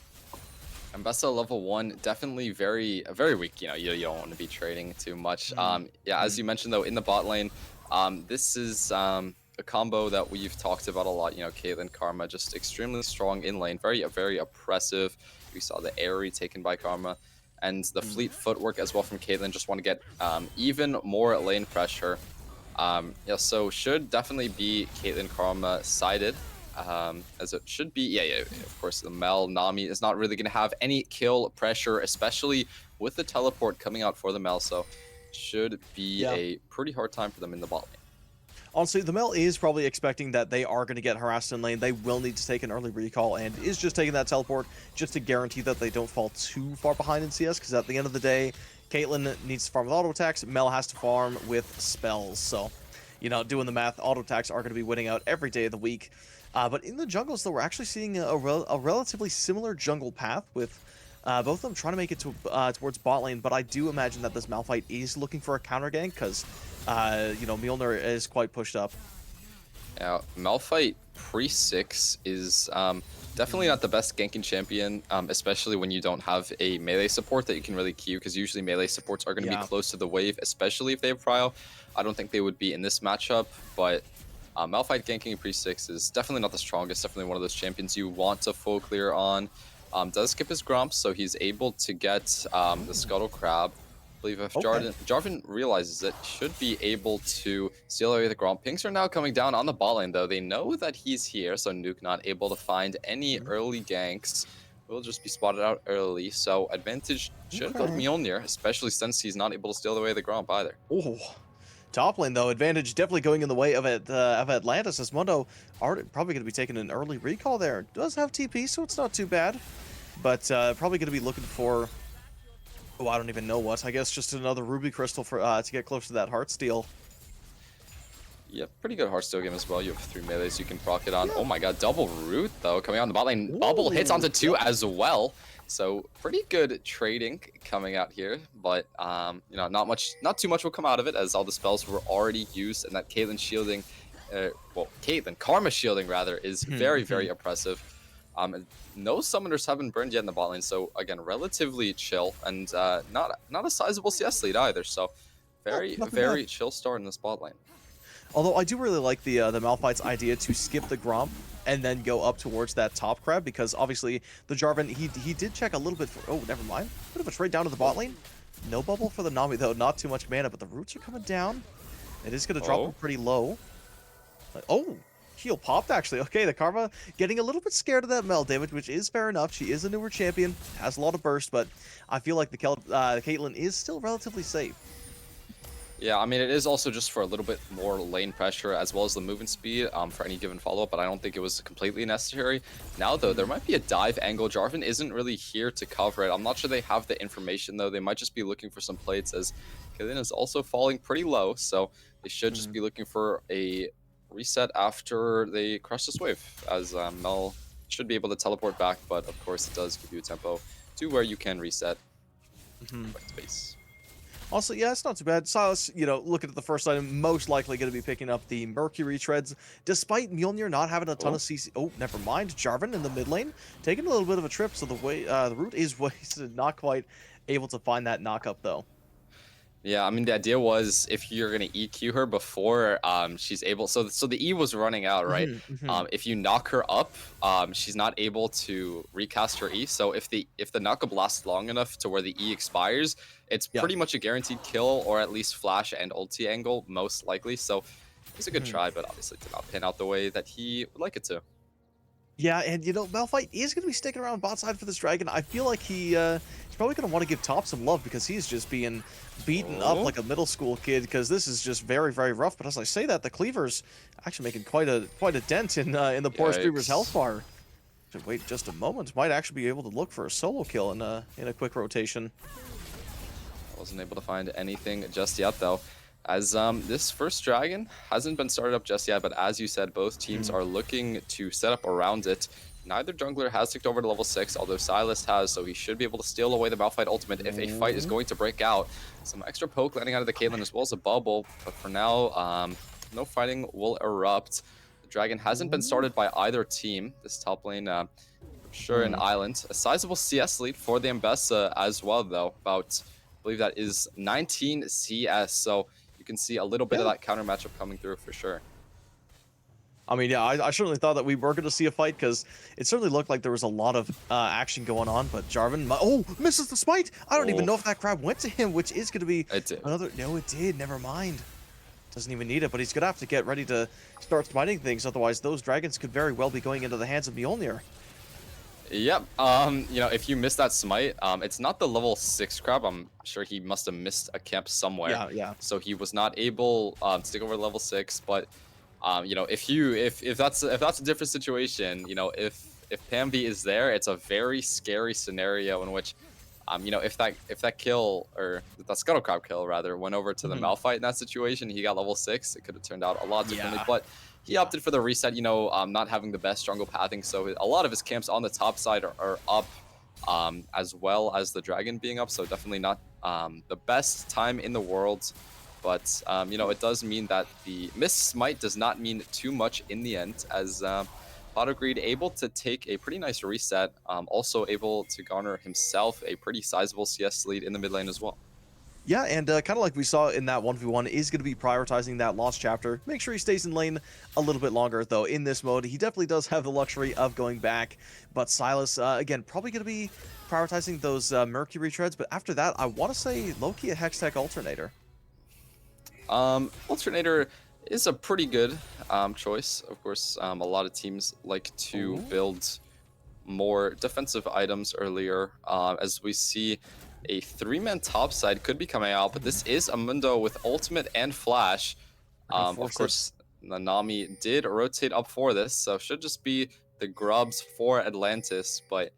Mbessa level 1, definitely very weak. You don't want to be trading too much. As you mentioned though, in the bot lane, this is a combo that we've talked about a lot. Caitlyn, Karma, just extremely strong in lane, very oppressive. We saw the Aerie taken by Karma, and the fleet footwork as well from Caitlyn. Just want to get even more lane pressure. So should definitely be Caitlyn Karma sided. As it should be. Of course, the Nami is not really going to have any kill pressure, especially with the teleport coming out for the Mel, so should be a pretty hard time for them in the bot lane. Honestly, the Mel is probably expecting that they are going to get harassed in lane. They will need to take an early recall, and is just taking that teleport just to guarantee that they don't fall too far behind in CS, because at the end of the day, Caitlyn needs to farm with auto attacks, Mel has to farm with spells, so, doing the math, auto attacks are going to be winning out every day of the week. But in the jungles, though, we're actually seeing a relatively similar jungle path with both of them trying to make it towards bot lane. But I do imagine that this Malphite is looking for a counter gank because, Mjolnir is quite pushed up. Yeah, Malphite pre-6 is definitely not the best ganking champion, especially when you don't have a melee support that you can really queue, because usually melee supports are going to be close to the wave, especially if they have prio. I don't think they would be in this matchup, but Malphite ganking pre-6 is definitely not the strongest, definitely one of those champions you want to full clear on. Does skip his Grumps, so he's able to get the Scuttle Crab. I believe if Jarvan realizes it, should be able to steal away the Grump. Pinks are now coming down on the bot lane, though. They know that he's here, so Nuke not able to find any early ganks. Will just be spotted out early, so advantage should go to Mjolnir, especially since he's not able to steal away the Grump either. Oh. Top lane, though, advantage definitely going in the way of Atlantis, as Mundo probably going to be taking an early recall there. Does have TP, so it's not too bad. But probably going to be looking for, I don't even know what. I guess just another Ruby Crystal for to get close to that Heartsteel. Yeah, pretty good Heartsteel game as well. You have 3 melees you can proc it on. Oh my god, double root, though, coming out in the bot lane. Bubble hits onto 2 as well. So pretty good trading coming out here, but not too much will come out of it, as all the spells were already used, and that Caitlyn shielding, Karma shielding rather, is very oppressive. No summoners haven't burned yet in the bot lane, so again, relatively chill, and not a sizable CS lead either. So very chill start in this bot lane. Although I do really like the Malphite's idea to skip the Gromp and then go up towards that top crab, because obviously the Jarvan, he did check a little bit for, oh, never mind. Bit of a trade down to the bot lane. No bubble for the Nami, though. Not too much mana, but the roots are coming down. It is going to drop them pretty low. Oh, heal popped, actually. Okay, the Karma getting a little bit scared of that Mel damage, which is fair enough. She is a newer champion, has a lot of burst, but I feel like the Caitlyn is still relatively safe. Yeah, I mean, it is also just for a little bit more lane pressure as well as the movement speed for any given follow-up, but I don't think it was completely necessary. Now, though, there might be a dive angle. Jarvan isn't really here to cover it. I'm not sure they have the information, though. They might just be looking for some plates, as Caitlyn is also falling pretty low, so they should just be looking for a reset after they crush this wave, as Mel should be able to teleport back, but of course it does give you a tempo to where you can reset Mhm. space. Also, yeah, it's not too bad. Silas, you know, looking at the first item, most likely going to be picking up the Mercury Treads, despite Mjolnir not having a ton of CC. Oh, never mind. Jarvan in the mid lane, taking a little bit of a trip, so the route is wasted. Not quite able to find that knockup, though. Yeah, I mean the idea was if you're gonna EQ her before she's able, so the E was running out, right? Mhm, mhm. If you knock her up, she's not able to recast her E. So if the knockup lasts long enough to where the E expires, it's Yeah. pretty much a guaranteed kill, or at least flash and ulti angle most likely. So it was a good Mhm. try, but obviously did not pan out the way that he would like it to. Yeah, and you know, Malphite is going to be sticking around bot side for this dragon. I feel like he's probably going to want to give top some love because he's just being beaten up like a middle school kid. Because this is just very, very rough. But as I say that, the cleaver's actually making quite a dent in the poor streamer's health Yikes. bar. Should wait just a moment. Might actually be able to look for a solo kill in a quick rotation. Wasn't able to find anything just yet though. As this first dragon hasn't been started up just yet, but as you said, both teams are looking to set up around it. Neither jungler has ticked over to level 6, although Silas has, so he should be able to steal away the Malphite ultimate if a fight is going to break out. Some extra poke landing out of the Caitlyn as well as a bubble, but for now, no fighting will erupt. The dragon hasn't been started by either team. This top lane, for sure, an island. A sizable CS lead for the Ambessa as well, though. About, I believe that is 19 CS, so you can see a little bit of that counter matchup coming through for sure. I mean, yeah, I certainly thought that we were going to see a fight because it certainly looked like there was a lot of action going on. But Jarvan, misses the smite. I don't even know if that grab went to him, which is going to be It did. another. No, it did. Never mind. Doesn't even need it, but he's going to have to get ready to start smiting things. Otherwise, those dragons could very well be going into the hands of Mjolnir. Yep. You know, if you miss that smite, it's not the level 6 crab. I'm sure he must have missed a camp somewhere. Yeah, yeah. So he was not able to stick over level 6. But you know, if that's a different situation, you know, if Pamvi is there, it's a very scary scenario in which, you know, if that kill, or that scuttle crab kill rather, went over to the Malphite in that situation, he got level 6. It could have turned out a lot differently. But he opted for the reset, you know, not having the best jungle pathing, so a lot of his camps on the top side are up, as well as the dragon being up, so definitely not the best time in the world. But, you know, it does mean that the miss smite does not mean too much in the end, as Pot of Greed able to take a pretty nice reset, also able to garner himself a pretty sizable CS lead in the mid lane as well. Yeah, and kind of like we saw in that 1v1, is going to be prioritizing that lost chapter. Make sure he stays in lane a little bit longer, though, in this mode. He definitely does have the luxury of going back. But Silas, again, probably going to be prioritizing those Mercury Treads. But after that, I want to say low-key a Hextech Alternator. Alternator is a pretty good choice. Of course, a lot of teams like to build more defensive items earlier, as we see a 3-man top side could be coming out, but this is a Mundo with ultimate and flash. Of course, Nanami did rotate up for this, so should just be the grubs for Atlantis, but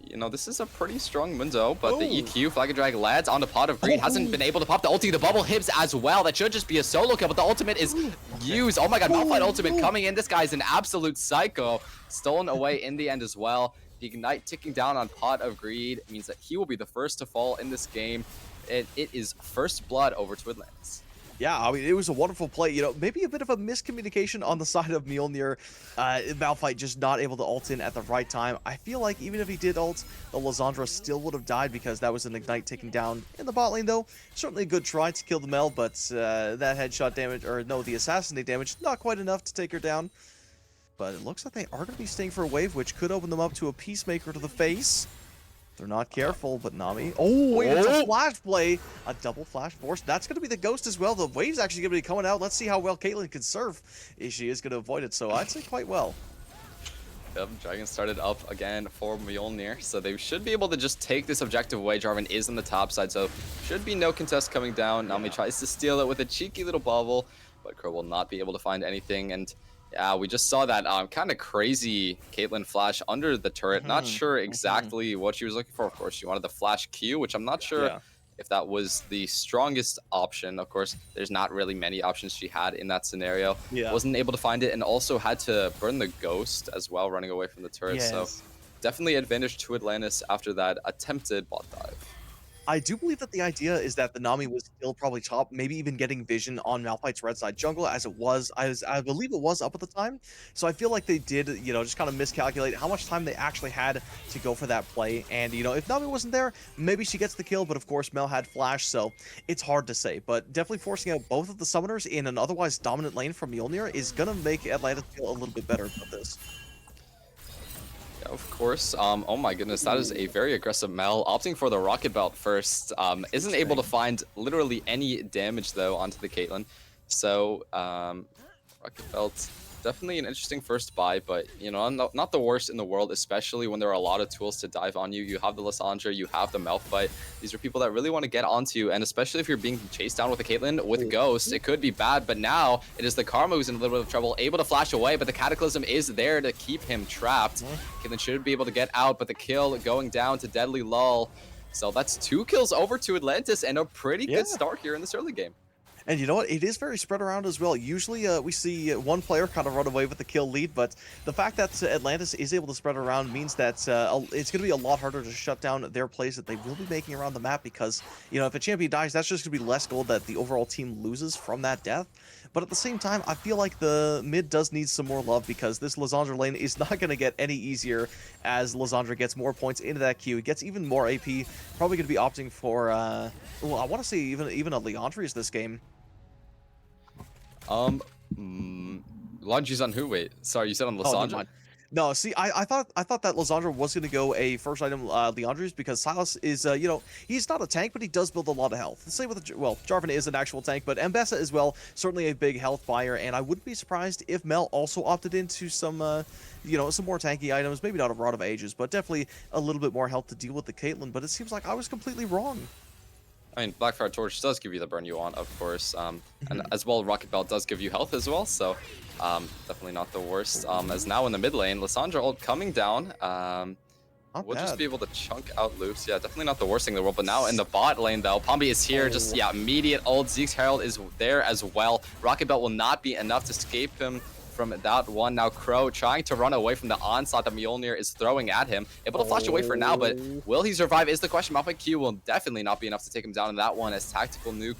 you know, this is a pretty strong Mundo, but the EQ, Flag and Drag lands on the Pot of Greed, hasn't been able to pop the ulti, the bubble hits as well. That should just be a solo kill, but the ultimate is used. Oh my god, Malphite ultimate coming in. This guy's an absolute psycho. Stolen away in the end as well. The Ignite ticking down on Pot of Greed means that he will be the first to fall in this game. It is first blood over to Atlantis. Yeah, I mean, it was a wonderful play. You know, maybe a bit of a miscommunication on the side of Mjolnir. Malphite just not able to ult in at the right time. I feel like even if he did ult, the Lysandra still would have died because that was an Ignite taking down in the bot lane, though. Certainly a good try to kill the Mel, but that headshot damage, or no, the assassinate damage, not quite enough to take her down. But it looks like they are going to be staying for a wave, which could open them up to a Peacemaker to the face. They're not careful, but Nami. Oh, wait, it's a flash play. A double flash force. That's going to be the ghost as well. The wave's actually going to be coming out. Let's see how well Caitlyn can surf. She is going to avoid it, so I'd say quite well. Yep, Dragon started up again for Mjolnir, so they should be able to just take this objective away. Jarvan is on the top side, so should be no contest coming down. Nami tries to steal it with a cheeky little bubble, but Crow will not be able to find anything, and yeah, we just saw that kind of crazy Caitlyn flash under the turret. Not sure exactly what she was looking for. Of course, she wanted the flash Q, which I'm not sure if that was the strongest option. Of course, there's not really many options she had in that scenario. Wasn't able to find it, and also had to burn the ghost as well, running away from the turret. So definitely advantage to Atlantis after that attempted bot dive. I do believe that the idea is that the Nami was still probably top, maybe even getting vision on Malphite's red side jungle as it was. I believe it was up at the time. So I feel like they did, just kind of miscalculate how much time they actually had to go for that play. And, if Nami wasn't there, maybe she gets the kill. But of course, Mel had flash, so it's hard to say. But definitely forcing out both of the summoners in an otherwise dominant lane from Mjolnir is going to make Atlantis feel a little bit better about this. Of course. Oh my goodness, that is a very aggressive Mel. Opting for the Rocket Belt first. Isn't able to find literally any damage though onto the Caitlyn. So Rocket Belt, definitely an interesting first buy, but not the worst in the world, especially when there are a lot of tools to dive on you. You have the Lysandra, you have the Malphite. These are people that really want to get onto you, and especially if you're being chased down with a Caitlyn with Ghost, it could be bad, but now it is the Karma who's in a little bit of trouble, able to flash away, but the Cataclysm is there to keep him trapped. Caitlyn should be able to get out, but the kill going down to Deadly Lull. So that's 2 kills over to Atlantis and a pretty good start here in this early game. And you know what? It is very spread around as well. Usually we see one player kind of run away with the kill lead, but the fact that Atlantis is able to spread around means that it's going to be a lot harder to shut down their plays that they will be making around the map because, if a champion dies, that's just going to be less gold that the overall team loses from that death. But at the same time, I feel like the mid does need some more love because this Lysandra lane is not going to get any easier as Lysandra gets more points into that queue. It gets even more AP. Probably going to be opting for, well, I want to say even a Leandri's this game. Laundry's on who? Wait, sorry, you said on Lysandra? No, see, I thought that Lysandra was going to go a first item Leandri's because Silas is, he's not a tank, but he does build a lot of health. Same with, Jarvan is an actual tank, but Mbessa as well, certainly a big health buyer, and I wouldn't be surprised if Mel also opted into some, some more tanky items, maybe not a Rod of Ages, but definitely a little bit more health to deal with the Caitlyn, but it seems like I was completely wrong. I mean, Blackfire Torch does give you the burn you want, of course, and as well, Rocket Belt does give you health as well, so definitely not the worst. As now in the mid lane, Lysandra ult coming down, we'll just be able to chunk out loops. Yeah, definitely not the worst thing in the world, but now in the bot lane, though, Pombi is here, just, immediate ult. Zeke's Herald is there as well. Rocket Belt will not be enough to escape him from that one. Now Crow trying to run away from the onslaught that Mjolnir is throwing at him. Able to flash away for now, but will he survive is the question. Malphite Q will definitely not be enough to take him down in that one as Tactical Nuke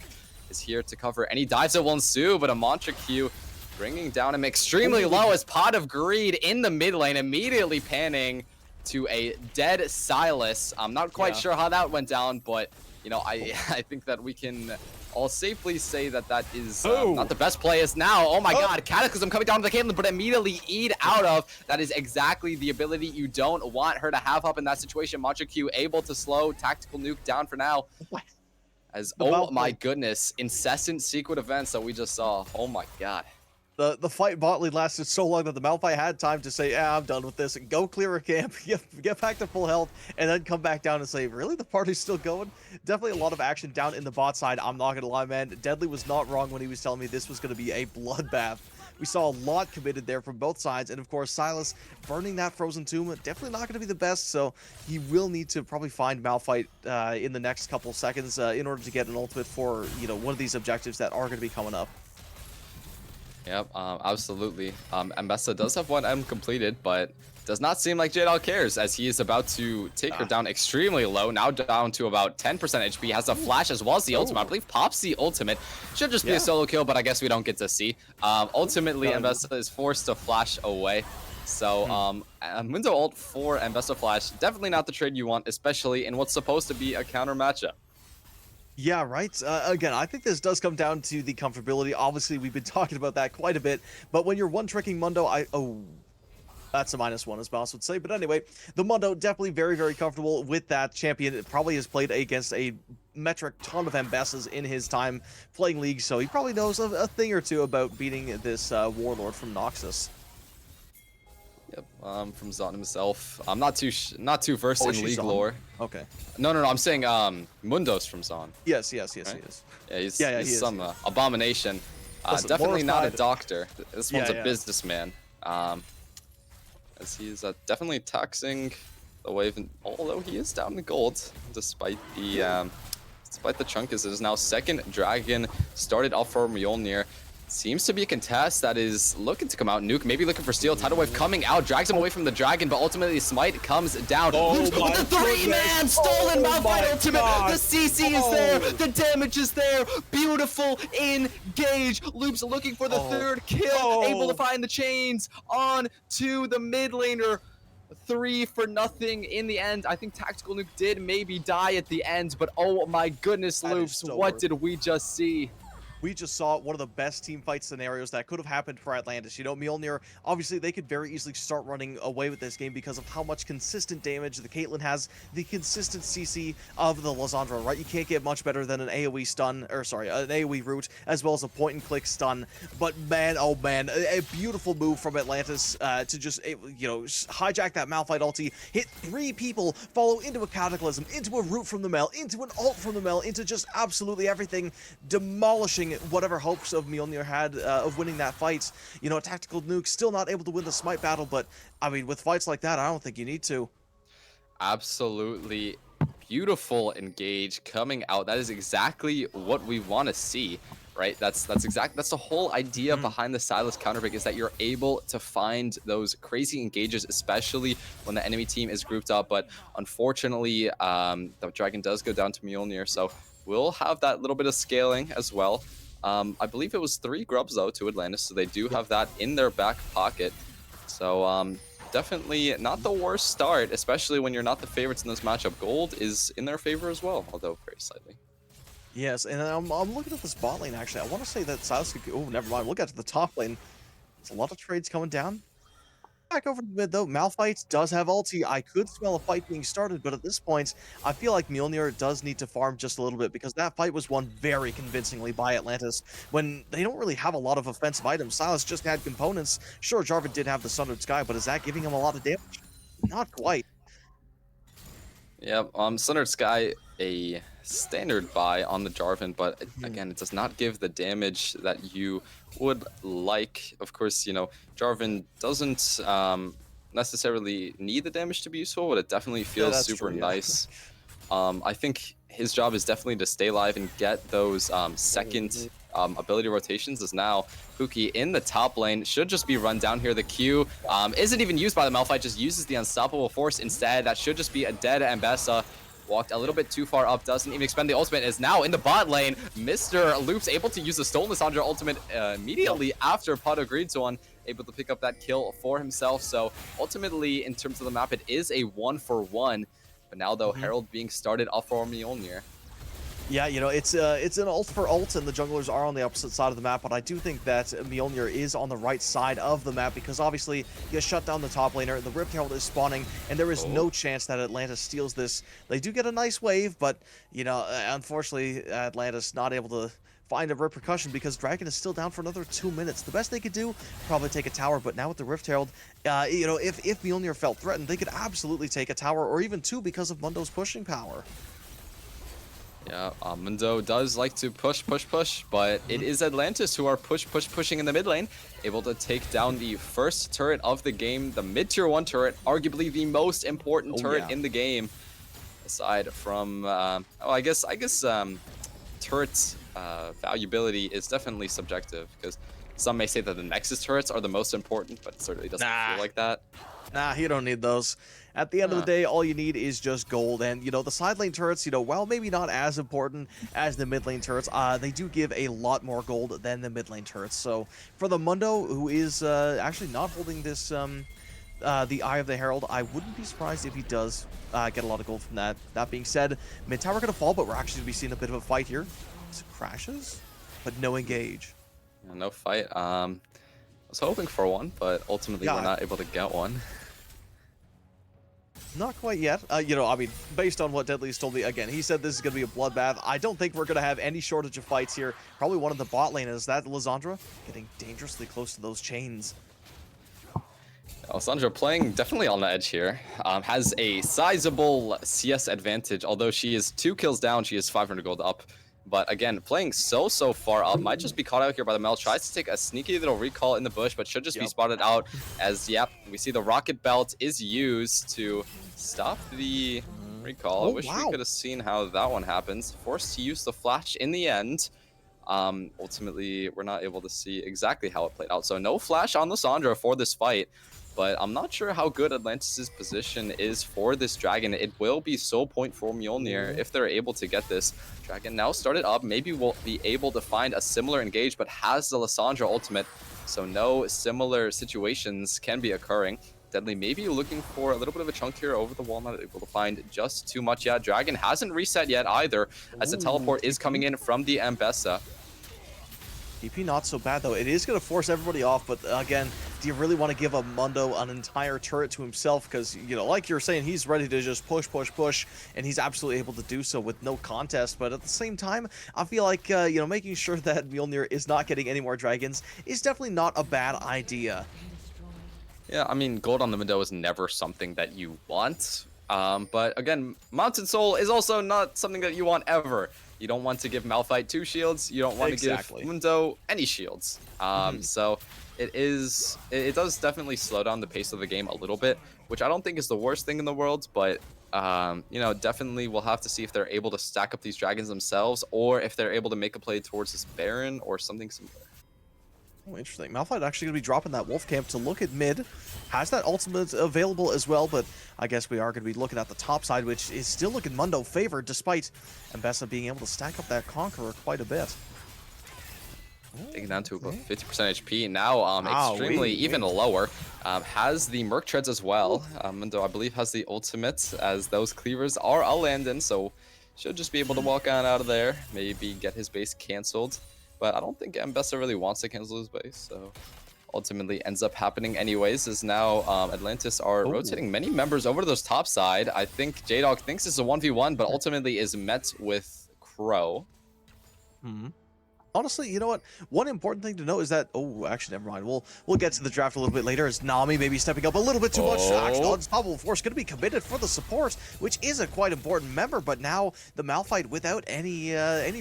is here to cover any dives that will ensue, but a Mantra Q bringing down him extremely low as Pot of Greed in the mid lane, immediately panning to a dead Silas. I'm not quite sure how that went down, but I think that we can all safely say that that is not the best play as now. Oh my god, Cataclysm coming down to the Caitlyn, but immediately eat out of. That is exactly the ability you don't want her to have up in that situation. Mantra Q able to slow Tactical Nuke down for now. As, oh my goodness, incessant secret events that we just saw. Oh my god. The fight bot lane lasted so long that the Malphite had time to say, I'm done with this, and go clear a camp, get back to full health, and then come back down and say, really, the party's still going? Definitely a lot of action down in the bot side, I'm not going to lie, man. Deadly was not wrong when he was telling me this was going to be a bloodbath. We saw a lot committed there from both sides, and of course, Silas burning that Frozen Tomb, definitely not going to be the best, so he will need to probably find Malphite in the next couple seconds in order to get an ultimate for, one of these objectives that are going to be coming up. Yep, absolutely. Mbessa does have one M completed, but does not seem like JDL cares as he is about to take her down extremely low, now down to about 10% HP, has a flash as well as the ultimate. I believe pops the ultimate. Should just be a solo kill, but I guess we don't get to see. Ultimately, Mbessa is forced to flash away. So, Mundo ult for Mbessa flash, definitely not the trade you want, especially in what's supposed to be a counter matchup. Yeah, right. Again, I think this does come down to the comfortability. Obviously, we've been talking about that quite a bit. But when you're one-tricking Mundo, that's a -1, as Boss would say. But anyway, the Mundo definitely very, very comfortable with that champion. It probably has played against a metric ton of Mbessas in his time playing League, so he probably knows a thing or two about beating this Warlord from Noxus. Yep, from Zon himself. I'm not too versed in League lore. Okay. No, I'm saying Mundo's from Zon. Yes, right? he is. Yeah, he's some abomination. Listen, definitely not a doctor. This one's yeah. a businessman. As he's definitely taxing the wave, although he is down to gold, despite the chunk. As it is now second dragon started off for Mjolnir. Seems to be a contest that is looking to come out. Nuke maybe looking for steal. Tidal Wave coming out, drags him away from the dragon, but ultimately Smite comes down. Oh Loops my with the 3-man stolen Malphite ultimate. God. The CC is there, the damage is there. Beautiful engage. Loops looking for the third kill, able to find the chains on to the mid laner. 3 for nothing in the end. I think Tactical Nuke did maybe die at the end, but oh my goodness, Loops, what did we just see? We just saw one of the best team fight scenarios that could have happened for Atlantis. You know, Mjolnir, obviously, they could very easily start running away with this game because of how much consistent damage the Caitlyn has, the consistent CC of the Lysandra, right? You can't get much better than an AoE stun, or sorry, an AoE root, as well as a point-and-click stun. But man, oh man, a beautiful move from Atlantis to just, you know, hijack that Malphite ulti, hit 3 people, follow into a Cataclysm, into a root from the Mel, into an ult from the Mel, into just absolutely everything, demolishing whatever hopes of Mjolnir had of winning that fight. You know, Tactical Nuke still not able to win the Smite battle, but I mean, with fights like that, I don't think you need to. Absolutely beautiful engage coming out. That is exactly what we want to see, right? That's the whole idea behind the Silas counterpick, is that you're able to find those crazy engages, especially when the enemy team is grouped up. But unfortunately, the dragon does go down to Mjolnir, so we'll have that little bit of scaling as well. I believe it was 3 grubs though to Atlantis, so they do have that in their back pocket. So definitely not the worst start, especially when you're not the favorites in this matchup. Gold is in their favor as well, although very slightly. Yes, and I'm looking at this bot lane, actually. I want to say that Silas could... Oh, never mind. We'll get to the top lane. There's a lot of trades coming down. Back over to mid, though. Malphite does have ulti. I could smell a fight being started, but at this point, I feel like Mjolnir does need to farm just a little bit, because that fight was won very convincingly by Atlantis when they don't really have a lot of offensive items. Silas just had components. Sure, Jarvan did have the Sundered Sky, but is that giving him a lot of damage? Not quite. Yeah, Sundered Sky, a standard buy on the Jarvan, but again, it does not give the damage that you would like. Of course, you know, Jarvan doesn't necessarily need the damage to be useful, but it definitely feels super nice. I think his job is definitely to stay alive and get those second ability rotations, as now Pookie in the top lane should just be run down here. The Q isn't even used by the Malphite, just uses the Unstoppable Force instead. That should just be a dead Ambessa. Walked a little bit too far up, doesn't even expend the ultimate, is now in the bot lane. Mr. Loop's able to use the Stolen Lysandra ultimate immediately after Pod agreed to one, able to pick up that kill for himself. So ultimately, in terms of the map, it is a 1-for-1. But now, though, Herald being started off for Mjolnir. Yeah, you know, it's an ult for ult, and the junglers are on the opposite side of the map, but I do think that Mjolnir is on the right side of the map, because obviously you shut down the top laner, the Rift Herald is spawning, and there is no chance that Atlantis steals this. They do get a nice wave, but, you know, unfortunately, Atlantis not able to find a repercussion, because Dragon is still down for another 2 minutes. The best they could do, probably take a tower, but now with the Rift Herald, you know, if Mjolnir felt threatened, they could absolutely take a tower, or even 2, because of Mundo's pushing power. Yeah, Mundo does like to push, but it is Atlantis who are pushing in the mid lane, able to take down the first turret of the game, the mid-tier 1 turret, arguably the most important turret in the game, aside from, I guess turret valuability is definitely subjective, because some may say that the Nexus turrets are the most important, but it certainly doesn't feel like that. Nah, you don't need those. At the end of the day, all you need is just gold. And, you know, the side lane turrets, you know, while maybe not as important as the mid lane turrets, they do give a lot more gold than the mid lane turrets. So for the Mundo, who is actually not holding this, the Eye of the Herald, I wouldn't be surprised if he does get a lot of gold from that. That being said, mid tower going to fall, but we're actually going to be seeing a bit of a fight here. It crashes, but no engage. Yeah, no fight. I was hoping for one, but ultimately we're not able to get one. Not quite yet. You know, I mean, based on what Deadly's told me, again, he said this is going to be a bloodbath. I don't think we're going to have any shortage of fights here. Probably one of the bot lane is that Lysandra getting dangerously close to those chains. Lysandra playing definitely on the edge here. Has a sizable CS advantage, although she is 2 kills down, she is 500 gold up. But again, playing so far up, might just be caught out here by the Mel. Tries to take a sneaky little recall in the bush, but should just be spotted out as, we see the rocket belt is used to stop the recall. I wish we could have seen how that one happens. Forced to use the flash in the end. Ultimately, we're not able to see exactly how it played out. So no flash on Lissandra for this fight. But I'm not sure how good Atlantis' position is for this dragon. It will be soul point for Mjolnir if they're able to get this. Dragon now started up. Maybe we'll be able to find a similar engage, but has the Lissandra ultimate. So no similar situations can be occurring. Deadly maybe looking for a little bit of a chunk here over the wall, not able to find just too much yet. Dragon hasn't reset yet either, as the teleport is coming in from the Ambessa. TP not so bad though. It is going to force everybody off, but again, do you really want to give a Mundo an entire turret to himself? Because, you know, like you're saying, he's ready to just push, and he's absolutely able to do so with no contest. But at the same time, I feel like, you know, making sure that Mjolnir is not getting any more dragons is definitely not a bad idea. Yeah, I mean, gold on the window is never something that you want. But again, Mountain Soul is also not something that you want ever. You don't want to give Malphite 2 shields. You don't want to give Mundo any shields. So it does definitely slow down the pace of the game a little bit, which I don't think is the worst thing in the world. But, you know, definitely we'll have to see if they're able to stack up these dragons themselves or if they're able to make a play towards this Baron or something similar. Oh, interesting. Malphite actually going to be dropping that Wolf Camp to look at mid. Has that ultimate available as well, but I guess we are going to be looking at the top side, which is still looking Mundo favored, despite Ambessa being able to stack up that Conqueror quite a bit. Taking down to about 50% HP. Now extremely even lower. Has the Merc Treads as well. Mundo, I believe, has the ultimate, as those cleavers are a landing, so should just be able to walk on out of there. Maybe get his base canceled. But I don't think Ambessa really wants to cancel his base, so ultimately ends up happening anyways, as now Atlantis are rotating many members over to those top side. I think J-Dog thinks it's a 1v1, but ultimately is met with Crow. Honestly, you know what? One important thing to note is that... Oh, actually, never mind. We'll get to the draft a little bit later, as Nami maybe stepping up a little bit too much. Actually, Unstoppable Force going to be committed for the support, which is a quite important member. But now the Malphite, without any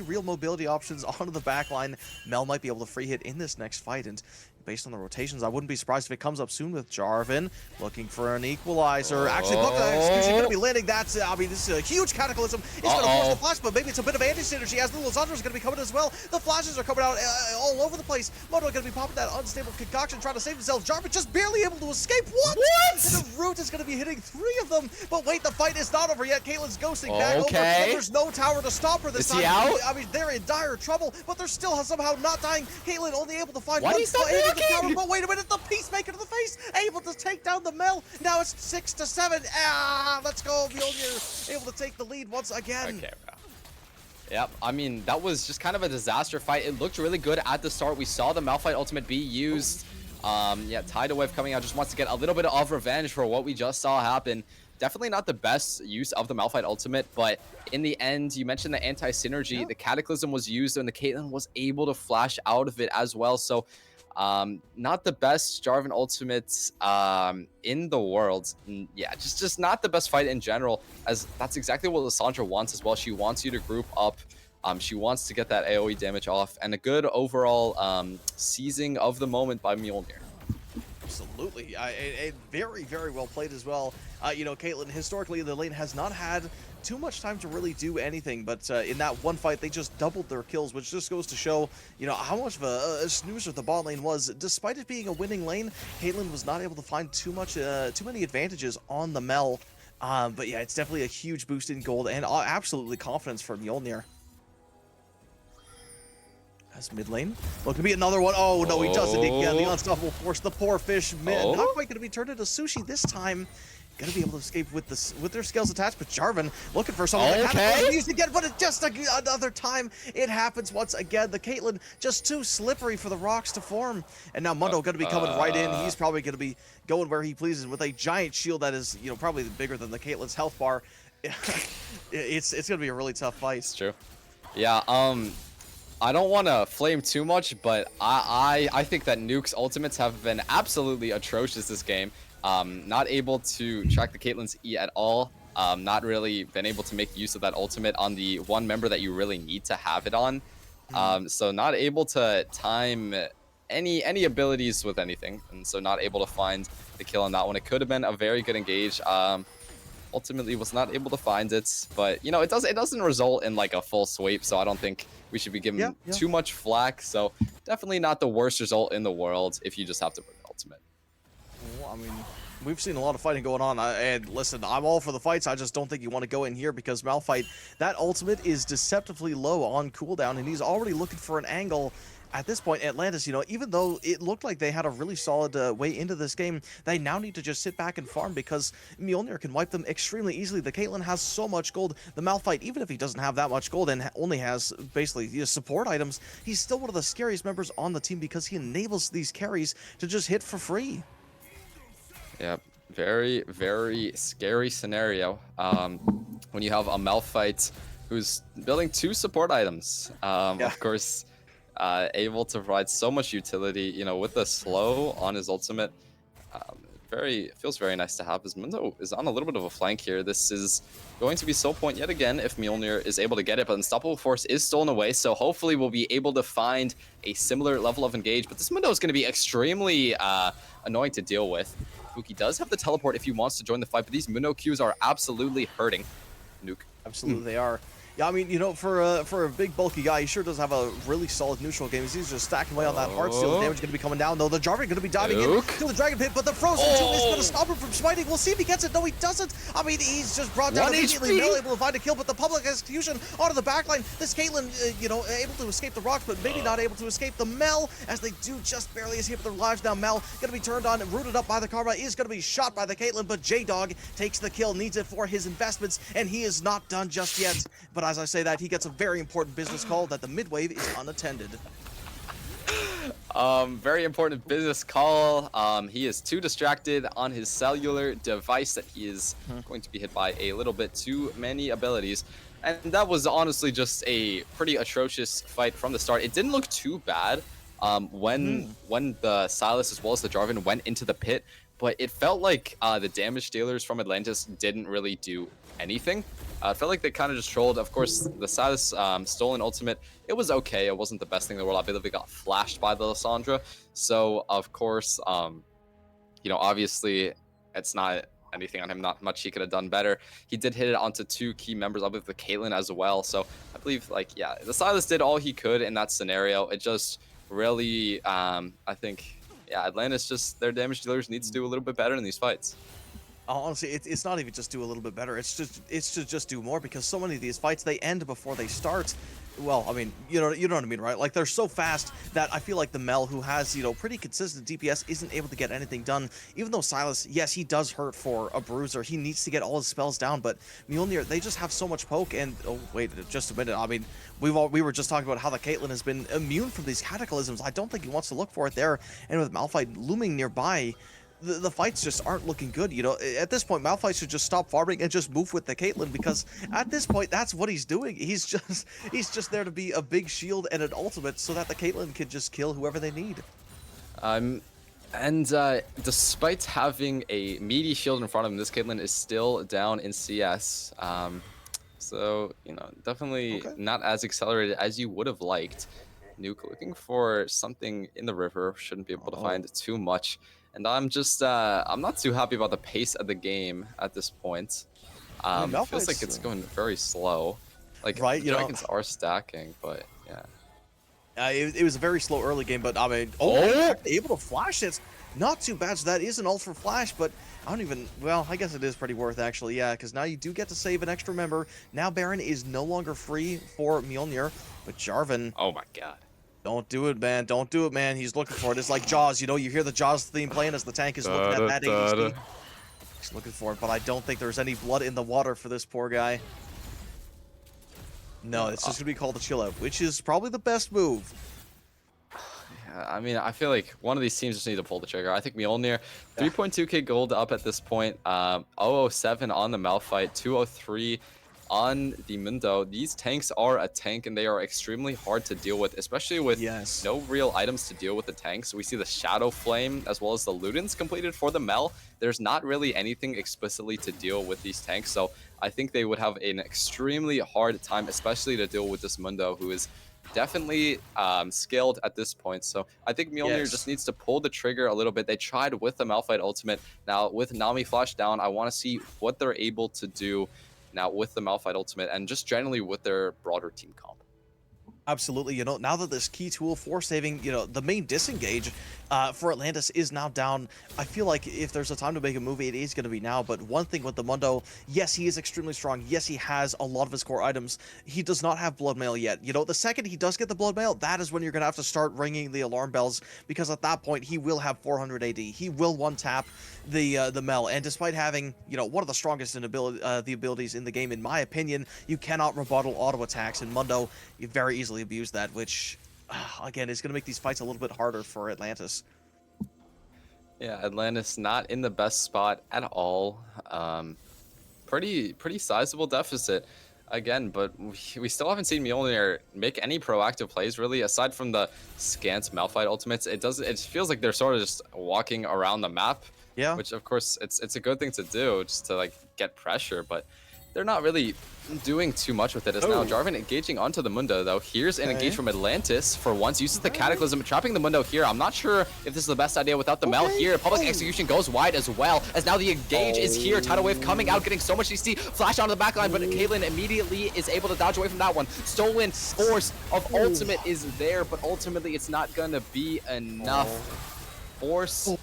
real mobility options onto the backline, Mel might be able to free hit in this next fight. And based on the rotations, I wouldn't be surprised if it comes up soon with Jarvan looking for an equalizer. Actually, look, Execution going to be landing that. I mean, this is a huge Cataclysm. It's going to force the flash, but maybe it's a bit of anti-synergy as the Lisandro's going to be coming as well. The flashes are coming out all over the place. Mundo going to be popping that unstable concoction, trying to save himself. Jarvan just barely able to escape. What? And the Root is going to be hitting 3 of them. But wait, the fight is not over yet. Caitlyn's ghosting back over. There's no tower to stop her this time. I mean, they're in dire trouble, but they're still somehow not dying. Caitlyn only able to find one the tower, but wait a minute, the Peacemaker to the face, able to take down the Mel. Now it's 6-7. Let's go, Mjolnir, able to take the lead once again. Okay, bro. Yep, I mean, that was just kind of a disaster fight. It looked really good at the start. We saw the Malphite ultimate be used. Yeah, Tidal Wave coming out, just wants to get a little bit of revenge for what we just saw happen. Definitely not the best use of the Malphite ultimate, but in the end, you mentioned the anti-synergy. The Cataclysm was used, and the Caitlyn was able to flash out of it as well. So, not the best Jarvan ultimates in the world. Yeah, just not the best fight in general, as that's exactly what Lissandra wants as well. She wants you to group up. She wants to get that AoE damage off, and a good overall seizing of the moment by Mjolnir. Absolutely. Very, very well played as well. You know, Caitlyn, historically, the lane has not had too much time to really do anything, but in that one fight, they just doubled their kills, which just goes to show, you know, how much of a snoozer the bot lane was. Despite it being a winning lane, Caitlyn was not able to find too many advantages on the Mel. But yeah, it's definitely a huge boost in gold and absolutely confidence for Mjolnir. As mid lane. Look, to be another one. Oh, no, he doesn't. Again, the Unstoppable Force, the poor fish. Not quite going to be turned into sushi this time. Going to be able to escape with their scales attached, but Jarvan looking for someone that used again, but it just another time it happens once again. The Caitlyn just too slippery for the rocks to form. And now Mundo going to be coming right in. He's probably going to be going where he pleases with a giant shield that is, you know, probably bigger than the Caitlyn's health bar. It's going to be a really tough fight. It's true. Yeah, I don't want to flame too much, but I think that Nuke's ultimates have been absolutely atrocious this game. Not able to track the Caitlyn's E at all. Not really been able to make use of that ultimate on the one member that you really need to have it on. So not able to time any abilities with anything, and so not able to find the kill on that one. It could have been a very good engage. ultimately was not able to find it. But you know, it doesn't result in like a full sweep, so I don't think we should be given too much flack. So definitely not the worst result in the world if you just have to bring the ultimate. Well, I mean, we've seen a lot of fighting going on, and listen, I'm all for the fights. I just don't think you want to go in here because Malphite, that ultimate is deceptively low on cooldown, and he's already looking for an angle. At this point, Atlantis, you know, even though it looked like they had a really solid way into this game, they now need to just sit back and farm because Mjolnir can wipe them extremely easily. The Caitlyn has so much gold. The Malphite, even if he doesn't have that much gold and only has basically support items, he's still one of the scariest members on the team because he enables these carries to just hit for free. Yeah, very, very scary scenario. When you have a Malphite who's building 2 support items, of course, able to provide so much utility, you know, with the slow on his ultimate. Feels very nice to have. His Mundo is on a little bit of a flank here. This is going to be soul point yet again if Mjolnir is able to get it, but Unstoppable Force is stolen away, so hopefully we'll be able to find a similar level of engage, but this Mundo is going to be extremely annoying to deal with. Nuke does have the teleport if he wants to join the fight, but these Mundo Qs are absolutely hurting Nuke. Absolutely, they are. Yeah, I mean, you know, for a big bulky guy, he sure does have a really solid neutral game. He's just stacking away on that heart steal. The damage going to be coming down, though. The Jarvan going to be diving in to the Dragon Pit, but the Frozen Tomb is going to stop him from smiting. We'll see if he gets it. No, he doesn't. I mean, he's just brought down immediately. Mill able to find a kill, but the public execution onto the backline. This Caitlyn, you know, able to escape the rocks, but maybe not able to escape the Mel, as they do just barely escape their lives. Now Mel going to be turned on and rooted up by the Karma, is going to be shot by the Caitlyn, but J-Dog takes the kill, needs it for his investments, and he is not done just yet. But as I say that, he gets a very important business call that the mid-wave is unattended. Very important business call. He is too distracted on his cellular device that he is going to be hit by a little bit too many abilities. And that was honestly just a pretty atrocious fight from the start. It didn't look too bad when the Silas as well as the Jarvan went into the pit, but it felt like the damage dealers from Atlantis didn't really do anything. I felt like they kind of just trolled. Of course, the Silas stolen ultimate, it was okay. It wasn't the best thing in the world. I believe it got flashed by the Lissandra. So, of course, you know, obviously, it's not anything on him. Not much he could have done better. He did hit it onto 2 key members, I believe the Caitlyn as well. So, I believe, like, yeah, the Silas did all he could in that scenario. It just really, I think, yeah, Atlantis just, their damage dealers needs to do a little bit better in these fights. Honestly, it's not even just do a little bit better. It's to just do more because so many of these fights they end before they start. Well, I mean, you know what I mean, right? Like they're so fast that I feel like the Mel, who has pretty consistent DPS, isn't able to get anything done. Even though Silas, yes, he does hurt for a bruiser. He needs to get all his spells down, but Mjolnir, they just have so much poke. And oh wait, just a minute. I mean, we were just talking about how the Caitlyn has been immune from these cataclysms. I don't think he wants to look for it there. And with Malphite looming nearby, the fights just aren't looking good. You know, at this point, Malphite should just stop farming and just move with the Caitlyn because at this point, that's what he's doing. He's just there to be a big shield and an ultimate so that the Caitlyn can just kill whoever they need. Despite having a meaty shield in front of him, this Caitlyn is still down in CS. So, you know, definitely not as accelerated as you would have liked. Nuke looking for something in the river, shouldn't be able to find too much. And I'm just, I'm not too happy about the pace of the game at this point. It feels like it's going very slow. Like, the Dragons are stacking, but yeah. It was a very slow early game, but I mean, able to flash it. Not too bad. So that is an ult for flash, but I don't even, well, I guess it is pretty worth actually, yeah, because now you do get to save an extra member. Now Baron is no longer free for Mjolnir, but Jarvan. Oh my god. Don't do it, man. Don't do it, man. He's looking for it. It's like Jaws, you know, you hear the Jaws theme playing as the tank is looking at that ADC. He's looking for it, but I don't think there's any blood in the water for this poor guy. No, it's just going to be called a chill out, which is probably the best move. Yeah, I mean, I feel like one of these teams just need to pull the trigger. I think Mjolnir, 3.2k gold up at this point. 007 on the Malphite, 203 on the Mundo. These tanks are a tank and they are extremely hard to deal with, especially with no real items to deal with the tanks. We see the Shadow Flame as well as the Ludens completed for the Mel. There's not really anything explicitly to deal with these tanks, so I think they would have an extremely hard time, especially to deal with this Mundo, who is definitely skilled at this point. So I think Mjolnir just needs to pull the trigger a little bit. They tried with the Malphite ultimate. Now with Nami flash down, I want to see what they're able to do now with the Malphite ultimate and just generally with their broader team comp. Absolutely. Now that this key tool for saving, the main disengage for Atlantis is now down, I feel like if there's a time to make a movie, it is going to be now. But one thing with the Mundo, yes, he is extremely strong. Yes, he has a lot of his core items. He does not have Blood Mail yet. The second he does get the Blood Mail, that is when you're going to have to start ringing the alarm bells, because at that point, he will have 400 AD. He will one-tap the Mel. And despite having, one of the strongest the abilities in the game, in my opinion, you cannot rebuttal auto attacks. And Mundo, you very easily abuse that, which again is going to make these fights a little bit harder for Atlantis. Yeah, Atlantis not in the best spot at all. Pretty sizable deficit again, but we still haven't seen Mjolnir make any proactive plays really, aside from the scant Malphite ultimates. It feels like they're sort of just walking around the map. Yeah, which of course it's a good thing to do, just to like get pressure, but they're not really doing too much with it. As now Jarvan engaging onto the Mundo, though. Here's an engage from Atlantis for once. Uses the Cataclysm, trapping the Mundo here. I'm not sure if this is the best idea without the Mel here. Public Execution goes wide as well, as now the engage is here. Tidal Wave coming out, getting so much CC. Flash onto the backline, but Caitlyn immediately is able to dodge away from that one. Stolen Force of Ultimate is there, but ultimately it's not gonna be enough. Force.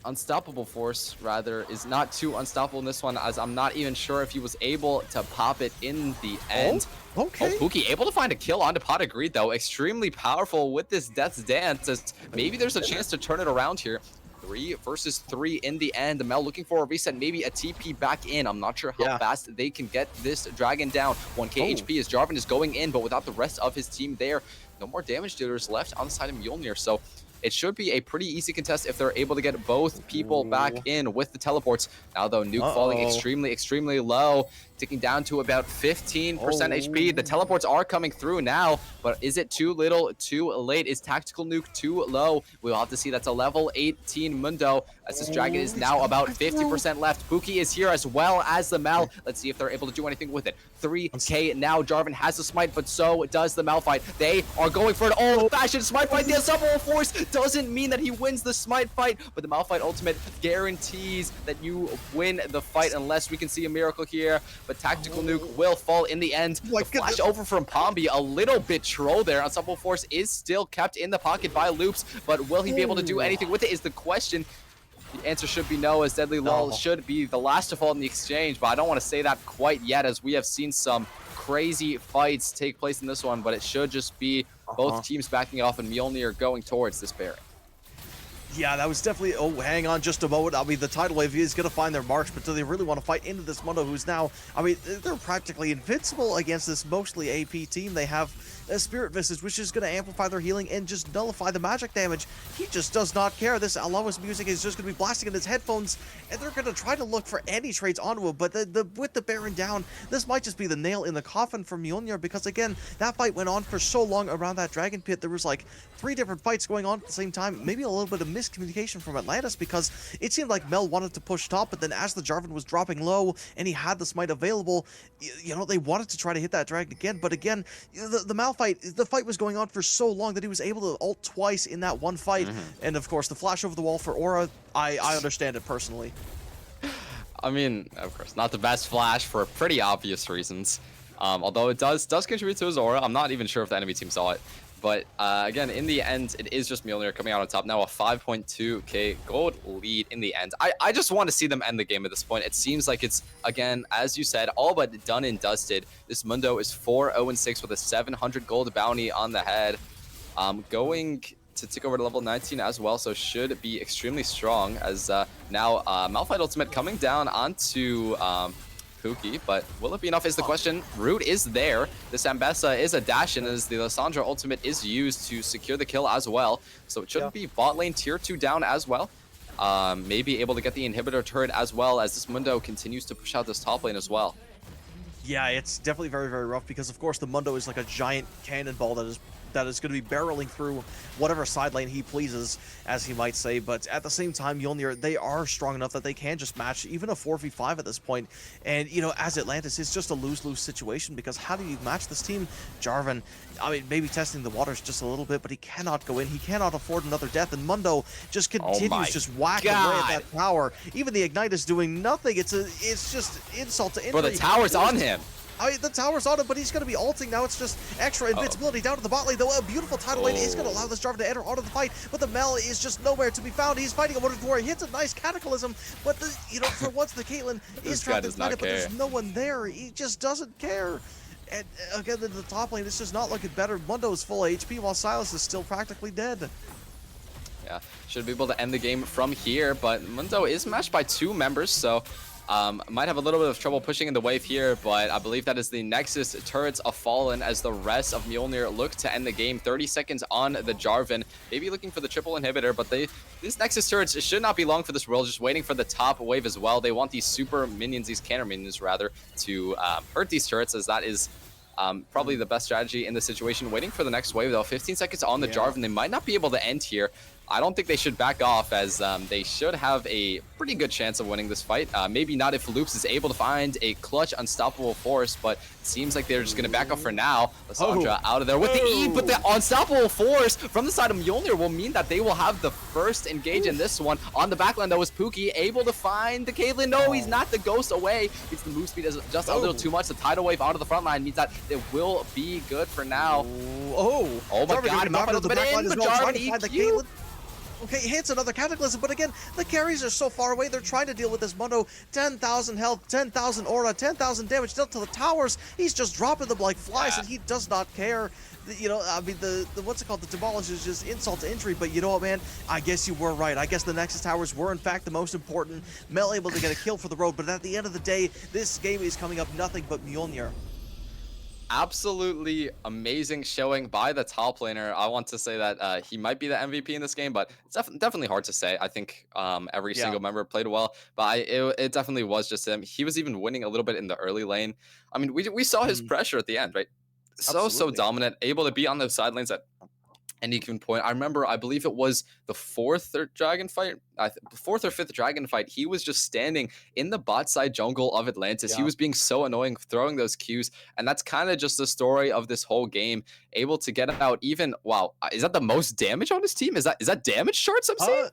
Unstoppable Force, rather, is not too unstoppable in this one, as I'm not even sure if he was able to pop it in the end. Okay. Pookie able to find a kill onto Pot of Greed, though. Extremely powerful with this Death's Dance, as maybe there's a chance to turn it around here. 3 versus 3 in the end. The Mel looking for a reset, maybe a TP back in. I'm not sure how fast they can get this dragon down. 1k HP as Jarvan is going in, but without the rest of his team there. No more damage dealers left on the side of Mjolnir, so it should be a pretty easy contest if they're able to get both people back in with the teleports. Now, though, Nuke falling extremely low, ticking down to about 15% HP. The teleports are coming through now, but is it too little, too late? Is Tactical Nuke too low? We'll have to see. That's a level 18 Mundo, as this dragon is now about 50% left. Pookie is here as well as the Mal. Let's see if they're able to do anything with it. 3k now. Jarvan has the smite, but so does the Malphite. They are going for an old-fashioned smite fight. The Unstoppable Force doesn't mean that he wins the smite fight, but the Malphite ultimate guarantees that you win the fight unless we can see a miracle here. But Tactical Nuke will fall in the end. The flash over from Pombi, a little bit troll there. Unstoppable Force is still kept in the pocket by Loops, but will he be able to do anything with it is the question. The answer should be no, as Deadly Lull should be the last to fall in the exchange, but I don't want to say that quite yet, as we have seen some crazy fights take place in this one, but it should just be both teams backing off and Mjolnir going towards this pairing. Yeah, that was definitely... Oh, hang on just a moment. I mean, the Tidal Wave is going to find their marks, but do they really want to fight into this Mundo, who's now... I mean, they're practically invincible against this mostly AP team. They have a Spirit Visage, which is going to amplify their healing and just nullify the magic damage. He just does not care. This Alois music is just going to be blasting in his headphones, and they're going to try to look for any trades onto him, but with the Baron down, this might just be the nail in the coffin for Mjolnir, because, again, that fight went on for so long around that Dragon Pit. There was, like, 3 different fights going on at the same time. Maybe a little bit of miscommunication from Atlantis, because it seemed like Mel wanted to push top, but then as the Jarvan was dropping low and he had the smite available, they wanted to try to hit that dragon again. But again, the Malphite, the fight was going on for so long that he was able to ult twice in that one fight. And of course, the flash over the wall for Aura, I understand it personally. I mean, of course, not the best flash for pretty obvious reasons. Although it does contribute to his aura. I'm not even sure if the enemy team saw it. But again, in the end, it is just Mjolnir coming out on top. Now a 5.2k gold lead in the end. I just want to see them end the game at this point. It seems like it's, again, as you said, all but done and dusted. This Mundo is 4-0-6 with a 700 gold bounty on the head. Going to tick over to level 19 as well, so should be extremely strong, as now Malphite ultimate coming down onto... Pookie, but will it be enough is the question. Root is there. This Ambessa is a dash in, as the Lissandra ultimate is used to secure the kill as well. So it should be bot lane tier 2 down as well. Maybe able to get the inhibitor turret as well, as this Mundo continues to push out this top lane as well. Yeah, it's definitely very, very rough, because of course the Mundo is like a giant cannonball that is that is going to be barreling through whatever side lane he pleases, as he might say. But at the same time, Mjolnir, they are strong enough that they can just match even a 4v5 at this point. And, you know, as Atlantis, it's just a lose-lose situation, because how do you match this team? Jarvan, I mean, maybe testing the waters just a little bit, but he cannot go in. He cannot afford another death, and Mundo just continues just whacking away at that tower. Even the Ignite is doing nothing. It's just insult to injury. Bro, the tower's on him. I mean, the tower's on him, but he's going to be ulting now. It's just extra invincibility down to the bot lane, though. A beautiful tidal lane is going to allow this Jarvan to enter onto the fight, but the Mel is just nowhere to be found. He's fighting a Wonder Warrior. He hits a nice Cataclysm, but, you know, for once, the Caitlyn is trapped inside it, but there's no one there. He just doesn't care. And again, in the top lane, it's just not looking better. Mundo is full HP, while Silas is still practically dead. Yeah, should be able to end the game from here, but Mundo is matched by 2 members, so might have a little bit of trouble pushing in the wave here, but I believe that is the Nexus turrets are fallen as the rest of Mjolnir look to end the game. 30 seconds on the Jarvan, maybe looking for the triple inhibitor, but these Nexus turrets should not be long for this world, just waiting for the top wave as well. They want these super minions, these counter minions rather, to hurt these turrets, as that is probably the best strategy in the situation. Waiting for the next wave though. 15 seconds on the Jarvan. They might not be able to end here. I don't think they should back off, as they should have a pretty good chance of winning this fight. Maybe not if Loops is able to find a clutch unstoppable force, but it seems like they're just going to back off for now. Lissandra out of there with the E, but the unstoppable force from the side of Mjolnir will mean that they will have the first engage in this one. On the backline, though, is Pookie able to find the Caitlyn. No, he's not. The ghost away. It's the move speed is just a little too much. The tidal wave onto the front line means that it will be good for now. Oh my God, Malphite the backline as well, trying to find the Caitlyn. Okay, hits another Cataclysm, but again, the carries are so far away. They're trying to deal with this Mundo. 10,000 health, 10,000 aura, 10,000 damage dealt to the towers. He's just dropping them like flies, and he does not care. You know, I mean, the what's it called? The demolish is just insult to injury. But you know what, man? I guess you were right. I guess the Nexus towers were in fact the most important. Mel able to get a kill for the road, but at the end of the day, this game is coming up nothing but Mjolnir. Absolutely amazing showing by the top laner. I want to say that he might be the MVP in this game, but it's definitely hard to say. I think every single member played well, but it definitely was just him. He was even winning a little bit in the early lane. I mean, we saw his pressure at the end, right? So dominant, able to be on the side lanes at any given point. I remember, I believe it was the 4th dragon fight, 4th or 5th dragon fight. He was just standing in the bot side jungle of Atlantis. He was being so annoying, throwing those Qs, and that's kind of just the story of this whole game. Able to get out even, wow, is that the most damage on his team? Is that damage charts I'm seeing?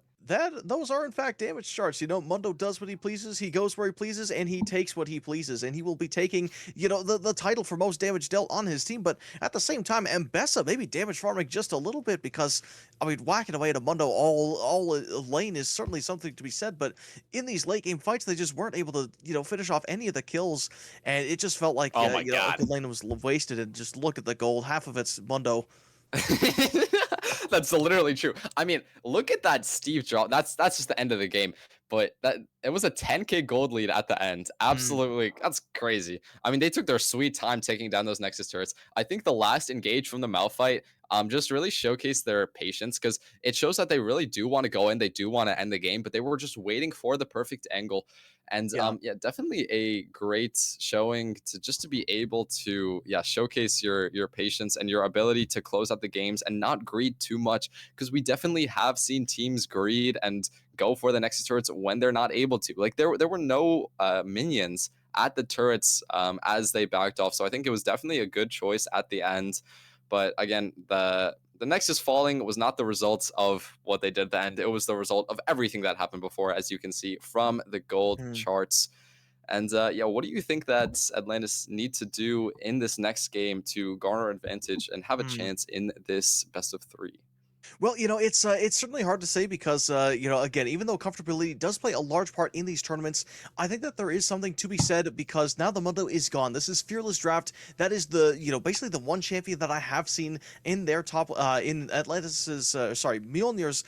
Those are in fact damage charts. You know, Mundo does what he pleases, he goes where he pleases, and he takes what he pleases, and he will be taking, you know, the title for most damage dealt on his team. But at the same time, Mbessa maybe damage farming just a little bit, because I mean, whacking away at a Mundo all lane is certainly something to be said. But in these late game fights, they just weren't able to, you know, finish off any of the kills, and it just felt like you know, the lane was wasted. And just look at the gold, half of it's Mundo. That's literally true. I mean, look at that Steve drop. That's just the end of the game. But it was a 10k gold lead at the end. Absolutely, that's crazy. I mean, they took their sweet time taking down those Nexus turrets. I think the last engage from the Malphite just really showcased their patience, because it shows that they really do want to go in. They do want to end the game, but they were just waiting for the perfect angle. And yeah, definitely a great showing to be able to showcase your patience and your ability to close out the games and not greed too much, because we definitely have seen teams greed and go for the Nexus turrets when they're not able to. Like there were no minions at the turrets as they backed off, so I think it was definitely a good choice at the end. But again, the Nexus falling was not the result of what they did at the end. It was the result of everything that happened before, as you can see from the gold charts. And yeah, what do you think that Atlantis need to do in this next game to garner advantage and have a chance in this best of 3? Well, you know, it's certainly hard to say, because you know, again, even though comfortability does play a large part in these tournaments, I think that there is something to be said, because now the Mundo is gone. This is Fearless Draft. That is the, you know, basically the one champion that I have seen in their top in Atlantis's Mjolnir's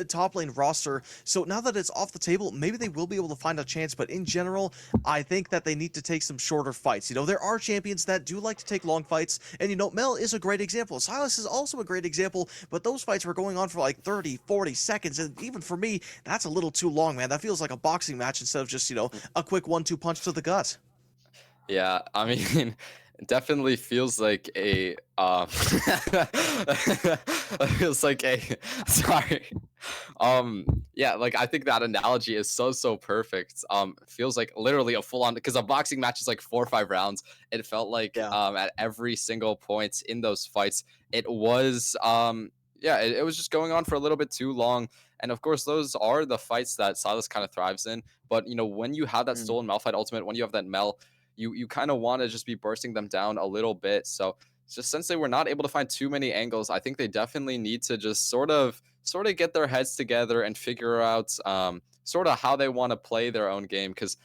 top lane roster. So now that it's off the table, maybe they will be able to find a chance. But in general, I think that they need to take some shorter fights. You know, there are champions that do like to take long fights, and you know, Mel is a great example. Silas is also a great example, but those fights were going on for like 30, 40 seconds, and even for me, that's a little too long, man. That feels like a boxing match instead of just, you know, a quick 1-2 punch to the gut. Yeah, I mean, Definitely feels like a feels like a sorry. Yeah, like I think that analogy is so perfect. Feels like literally a full on because a boxing match is like 4 or 5 rounds. It felt like Yeah. at every single point in those fights, it was yeah, it was just going on for a little bit too long. And of course, those are the fights that Silas kind of thrives in. But when you have that Mm. stolen Malphite ultimate, when you have that Mel, you kind of want to just be bursting them down a little bit. So just since they were not able to find too many angles, I think they definitely need to just sort of get their heads together and figure out sort of how they want to play their own game. Because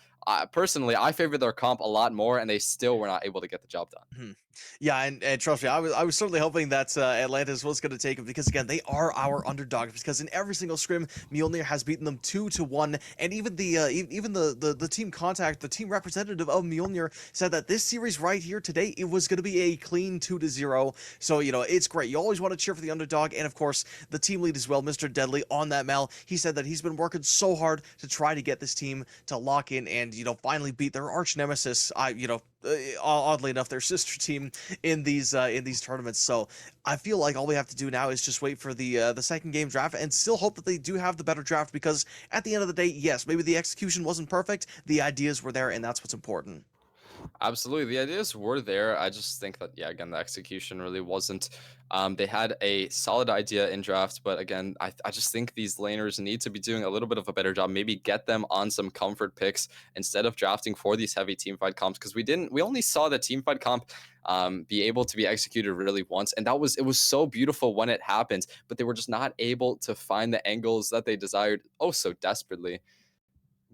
personally, I favor their comp a lot more, and they still were not able to get the job done. Mhm. Yeah, and trust me, I was certainly hoping that Atlantis was going to take it because again, they are our underdog. Because in every single scrim, Mjolnir has beaten them 2-1, and even the team contact, the team representative of Mjolnir said that this series right here today it was going to be a clean 2-0. So it's great. You always want to cheer for the underdog, and of course the team lead as well, Mr. Deadly on that Mel. He said that he's been working so hard to try to get this team to lock in and finally beat their arch nemesis. Oddly enough, their sister team in these tournaments. So I feel like all we have to do now is just wait for the second game draft and still hope that they do have the better draft because at the end of the day, yes, maybe the execution wasn't perfect, the ideas were there, and that's what's important. Absolutely. The ideas were there. I just think that, yeah, again, the execution really wasn't. They had a solid idea in draft, but again, I just think these laners need to be doing a little bit of a better job. Maybe get them on some comfort picks instead of drafting for these heavy team fight comps because we only saw the team fight comp be able to be executed really once. And it was so beautiful when it happened, but they were just not able to find the angles that they desired oh so desperately.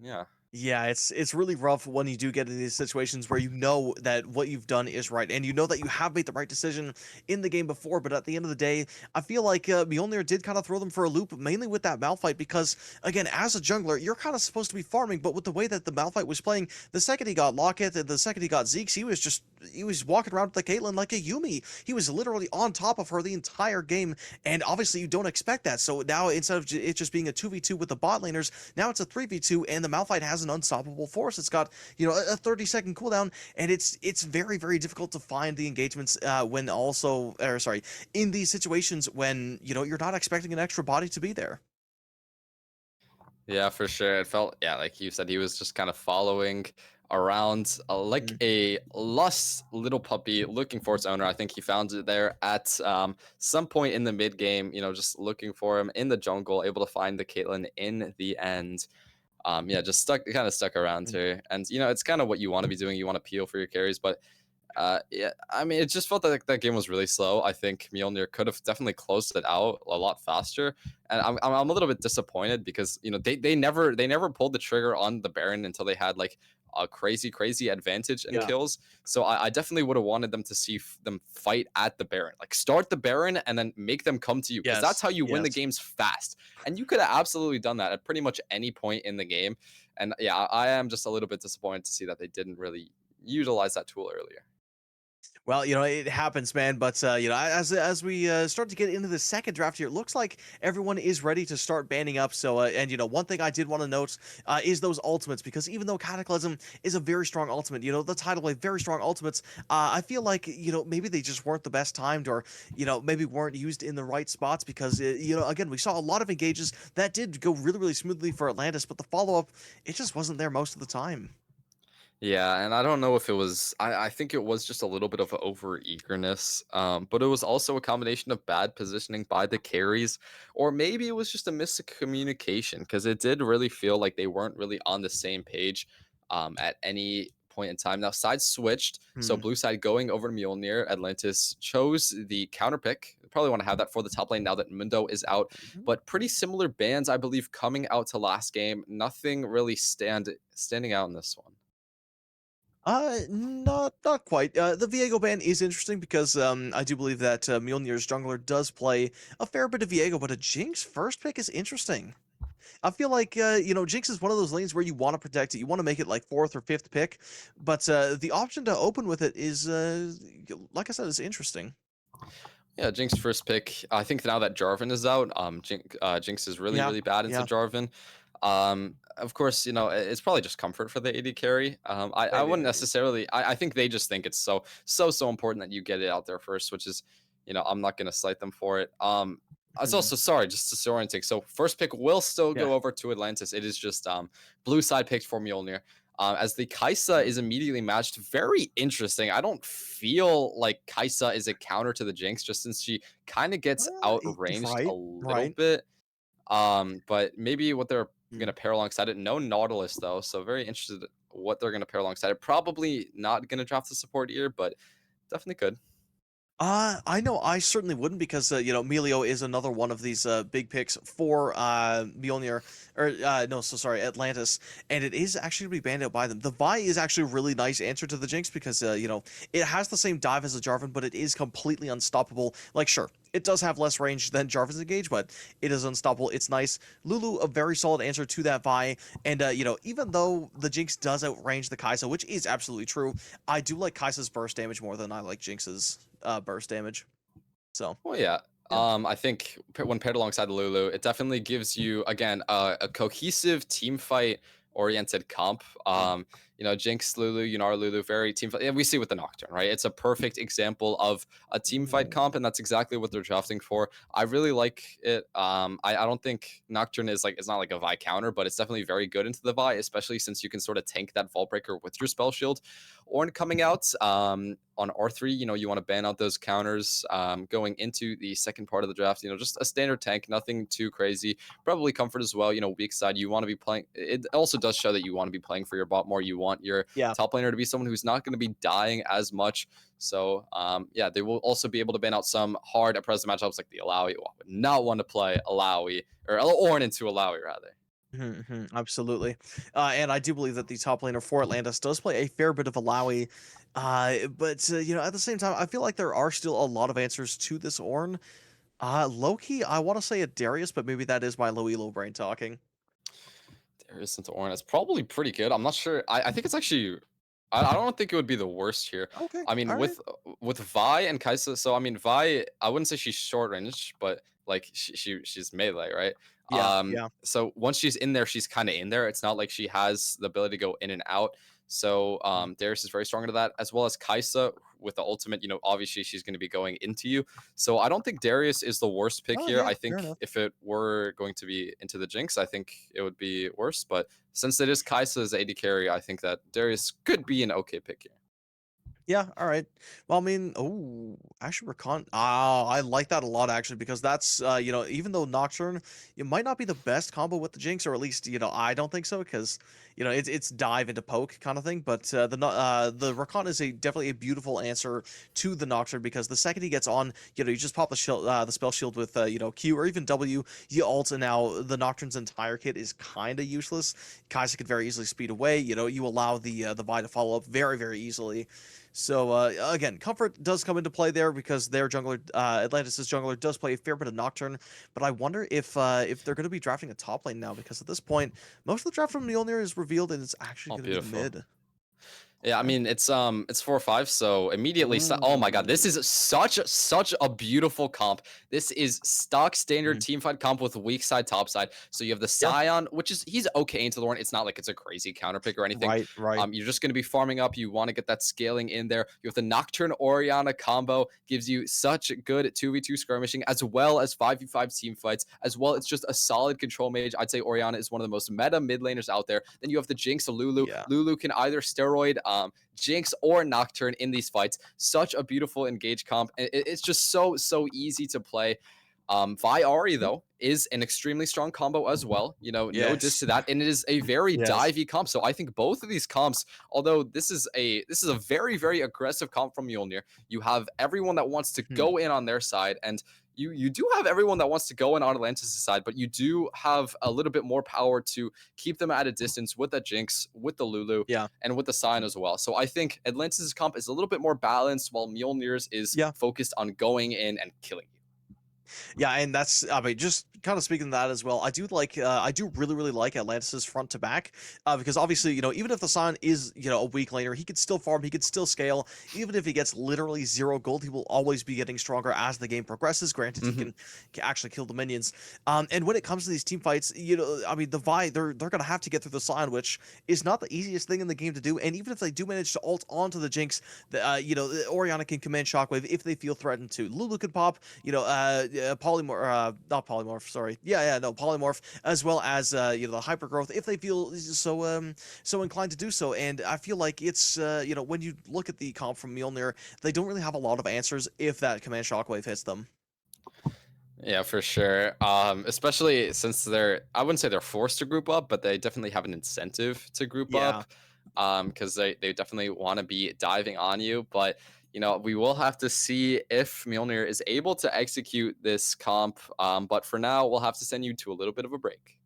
Yeah. Yeah, it's really rough when you do get in these situations where you know that what you've done is right, and you know that you have made the right decision in the game before. But at the end of the day, I feel like Mjolnir did kind of throw them for a loop, mainly with that Malphite, because again, as a jungler, you're kind of supposed to be farming, but with the way that the Malphite was playing, the second he got Locket, the second he got Zeke's, he was walking around with the Caitlyn like a Yumi. He was literally on top of her the entire game, and obviously you don't expect that. So now instead of it just being a 2v2 with the bot laners, now it's a 3v2, and the Malphite has an unstoppable force. It's got a 30-second cooldown, and it's very difficult to find the engagements when also or sorry in these situations when you're not expecting an extra body to be there. Yeah, for sure. It felt, yeah, like you said, he was just kind of following around like Mm. a lost little puppy looking for its owner. I think he found it there at some point in the mid game, just looking for him in the jungle, able to find the Caitlyn in the end. Yeah, just kind of stuck around Mm. her. And, it's kind of what you want to be doing. You want to peel for your carries, but yeah, I mean, it just felt like that game was really slow. I think Mjolnir could have definitely closed it out a lot faster, and I'm a little bit disappointed because they never pulled the trigger on the Baron until they had like a crazy advantage in Yeah. kills. So I definitely would have wanted them to see them fight at the Baron, like start the Baron and then make them come to you because that's Yes. how you win the Yes. games fast. And you could have absolutely done that at pretty much any point in the game. And yeah, I am just a little bit disappointed to see that they didn't really utilize that tool earlier. Well, it happens, man. But as we start to get into the second draft here, it looks like everyone is ready to start banding up. So, and one thing I did want to note is those ultimates, because even though Cataclysm is a very strong ultimate, the Tidal Wave very strong ultimates, I feel like maybe they just weren't the best timed, or maybe weren't used in the right spots, because again, we saw a lot of engages that did go really smoothly for Atlantis, but the follow up it just wasn't there most of the time. Yeah, and I don't know if it was. I think it was just a little bit of over eagerness, but it was also a combination of bad positioning by the carries, or maybe it was just a miscommunication because it did really feel like they weren't really on the same page at any point in time. Now, sides switched, so Hmm. blue side going over to Mjolnir. Atlantis chose the counter pick. Probably want to have that for the top lane now that Mundo is out, but pretty similar bans, I believe, coming out to last game. Nothing really standing out in this one. Not quite. The Viego ban is interesting because I do believe that Mjolnir's jungler does play a fair bit of Viego, but a Jinx first pick is interesting. I feel like Jinx is one of those lanes where you want to protect it, you want to make it like fourth or fifth pick, but the option to open with it is, like I said, is interesting. Yeah, Jinx first pick. I think now that Jarvan is out, Jinx is really Yeah, really bad into yeah. Jarvan. of course, you know, it's probably just comfort for the AD carry. I Maybe, wouldn't maybe. necessarily. I think they just think it's so important that you get it out there first, which is, you know, I'm not gonna cite them for it. I was Mhm. also sorry, just disorienting. So first pick will still Yeah. go over to Atlantis. It is just blue side picked for Mjolnir. As the Kaisa Mhm. is immediately matched, very interesting. I don't feel like Kaisa is a counter to the Jinx, just since she kind of gets outranged a Right, little right. bit. But maybe what they're Mm. gonna pair alongside it. No Nautilus though, so very interested what they're gonna pair alongside it. Probably not gonna draft the support here, but definitely could. I know I certainly wouldn't because you know Melio is another one of these big picks for Mjolnir or no, so sorry, Atlantis, and it is actually to be banned out by them. The Vi is actually a really nice answer to the Jinx because you know it has the same dive as a Jarvan, but it is completely unstoppable. Like sure, it does have less range than Jarvan's Engage, but it is unstoppable. It's nice. Lulu, a very solid answer to that Vi, and you know even though the Jinx does outrange the Kai'Sa, which is absolutely true, I do like Kai'Sa's burst damage more than I like Jinx's burst damage. So Well, yeah. yeah. I think when paired alongside Lulu, it definitely gives you again a cohesive team fight oriented comp. Mm. You know, Jinx Lulu, Yunara Lulu, very team fight. And we see with the Nocturne, right? It's a perfect example of a team fight Ooh. comp, and that's exactly what they're drafting for. I really like it. I don't think Nocturne is like it's not like a Vi counter, but it's definitely very good into the Vi, especially since you can sort of tank that Vault Breaker with your spell shield. Ornn coming out on R3, you know, you want to ban out those counters going into the second part of the draft. You know, just a standard tank, nothing too crazy. Probably comfort as well. You know, weak side, you want to be playing. It also does show that you want to be playing for your bot more. You want your Yeah. top laner to be someone who's not going to be dying as much. So, yeah, they will also be able to ban out some hard at present matchups like the Alawi. Well, I would not want to play Alawi or Ornn into Alawi, rather. Mhm, mhm, absolutely. And I do believe that the top laner for Atlantis does play a fair bit of Alawi. But you know, at the same time, I feel like there are still a lot of answers to this Ornn. Loki, I want to say a Darius, but maybe that is my low elo brain talking. There isn't Ornn. It's probably pretty good. I'm not sure. I think it's actually. I don't think it would be the worst here. Okay, I mean, all right. with Vi and Kaisa. So I mean, Vi. I wouldn't say she's short range, but like she's melee, right? Yeah, yeah. So once she's in there, she's kind of in there. It's not like she has the ability to go in and out. So Mm. Darius is very strong into that, as well as Kaisa with the ultimate. You know, obviously she's going to be going into you. So I don't think Darius is the worst pick Oh here. yeah, I fair think enough. if it were going to be into the Jinx, I think it would be worse. But since it is Kaisa's AD carry, I think that Darius could be an okay pick here. Yeah, all right. Well, I mean, oh, actually, Recon. Ah, I like that a lot actually because that's you know, even though Nocturne, it might not be the best combo with the Jinx, or at least you know, I don't think so because you know it's dive into poke kind of thing. But the Recon is a definitely a beautiful answer to the Nocturne because the second he gets on, you know, you just pop the shield, the spell shield with you know Q or even W, you ult, and now the Nocturne's entire kit is kind of useless. Kai'Sa could very easily speed away. You know, you allow the Vi to follow up very easily. So again, comfort does come into play there because their jungler, Atlantis' jungler, does play a fair bit of Nocturne. But I wonder if they're going to be drafting a top lane now because at this point, most of the draft from Mjolnir is revealed and it's actually Oh, going to be the beautiful. mid. Yeah, I Okay. mean it's 4 or 5, so immediately. Oh my God, this Ooh. is such a beautiful comp. This is stock standard Mhm. team fight comp with weak side top side. So you have the Yeah. Scion, which is he's okay into the Lorn. It's not like it's a crazy counter pick or anything. Right. Right. You're just gonna be farming up. You want to get that scaling in there. You have the Nocturne Oriana combo, gives you such good 2v2 skirmishing as well as 5v5 team fights. As well, it's just a solid control mage. I'd say Oriana is one of the most meta mid laners out there. Then you have the Jinx Lulu. Yeah. Lulu can either steroid Jinx or Nocturne in these fights. Such a beautiful engage comp. It's just so easy to play. Vi Ari, Yeah. though, is an extremely strong combo as well. You know, no diss Yes. to that. And it is a very Yes. divey comp. So I think both of these comps, although this is a very aggressive comp from Mjolnir, you have everyone that wants to Hmm. go in on their side, and you do have everyone that wants to go in on Atlantis' side, but you do have a little bit more power to keep them at a distance with the Jinx, with the Lulu, Yeah. and with the Sign as well. So I think Atlantis' comp is a little bit more balanced, while Mjolnir's is Yeah. focused on going in and killing you. Yeah, and that's I mean just kind of speaking to that as well, I do really like Atlantis's front to back, because obviously, even if the Sion is, a weak laner, he could still farm, he could still scale. Even if he gets literally 0 gold, he will always be getting stronger as the game progresses. Granted, he Hmm. can actually kill the minions. And when it comes to these team fights, I mean, the Vi, they're gonna have to get through the Sion, which is not the easiest thing in the game to do. And even if they do manage to ult onto the Jinx, Oriana can command Shockwave if they feel threatened to. Lulu could pop, polymorph, not polymorph, sorry. No, polymorph, as well as, the hypergrowth if they feel so inclined to do so. And I feel like it's, when you look at the comp from Mjolnir, they don't really have a lot of answers if that command Shockwave hits them. Yeah, for sure. Especially since I wouldn't say they're forced to group up, but they definitely have an incentive to group Yeah. up. Because they definitely want to be diving on you. But we will have to see if Mjolnir is able to execute this comp. But for now, we'll have to send you to a little bit of a break.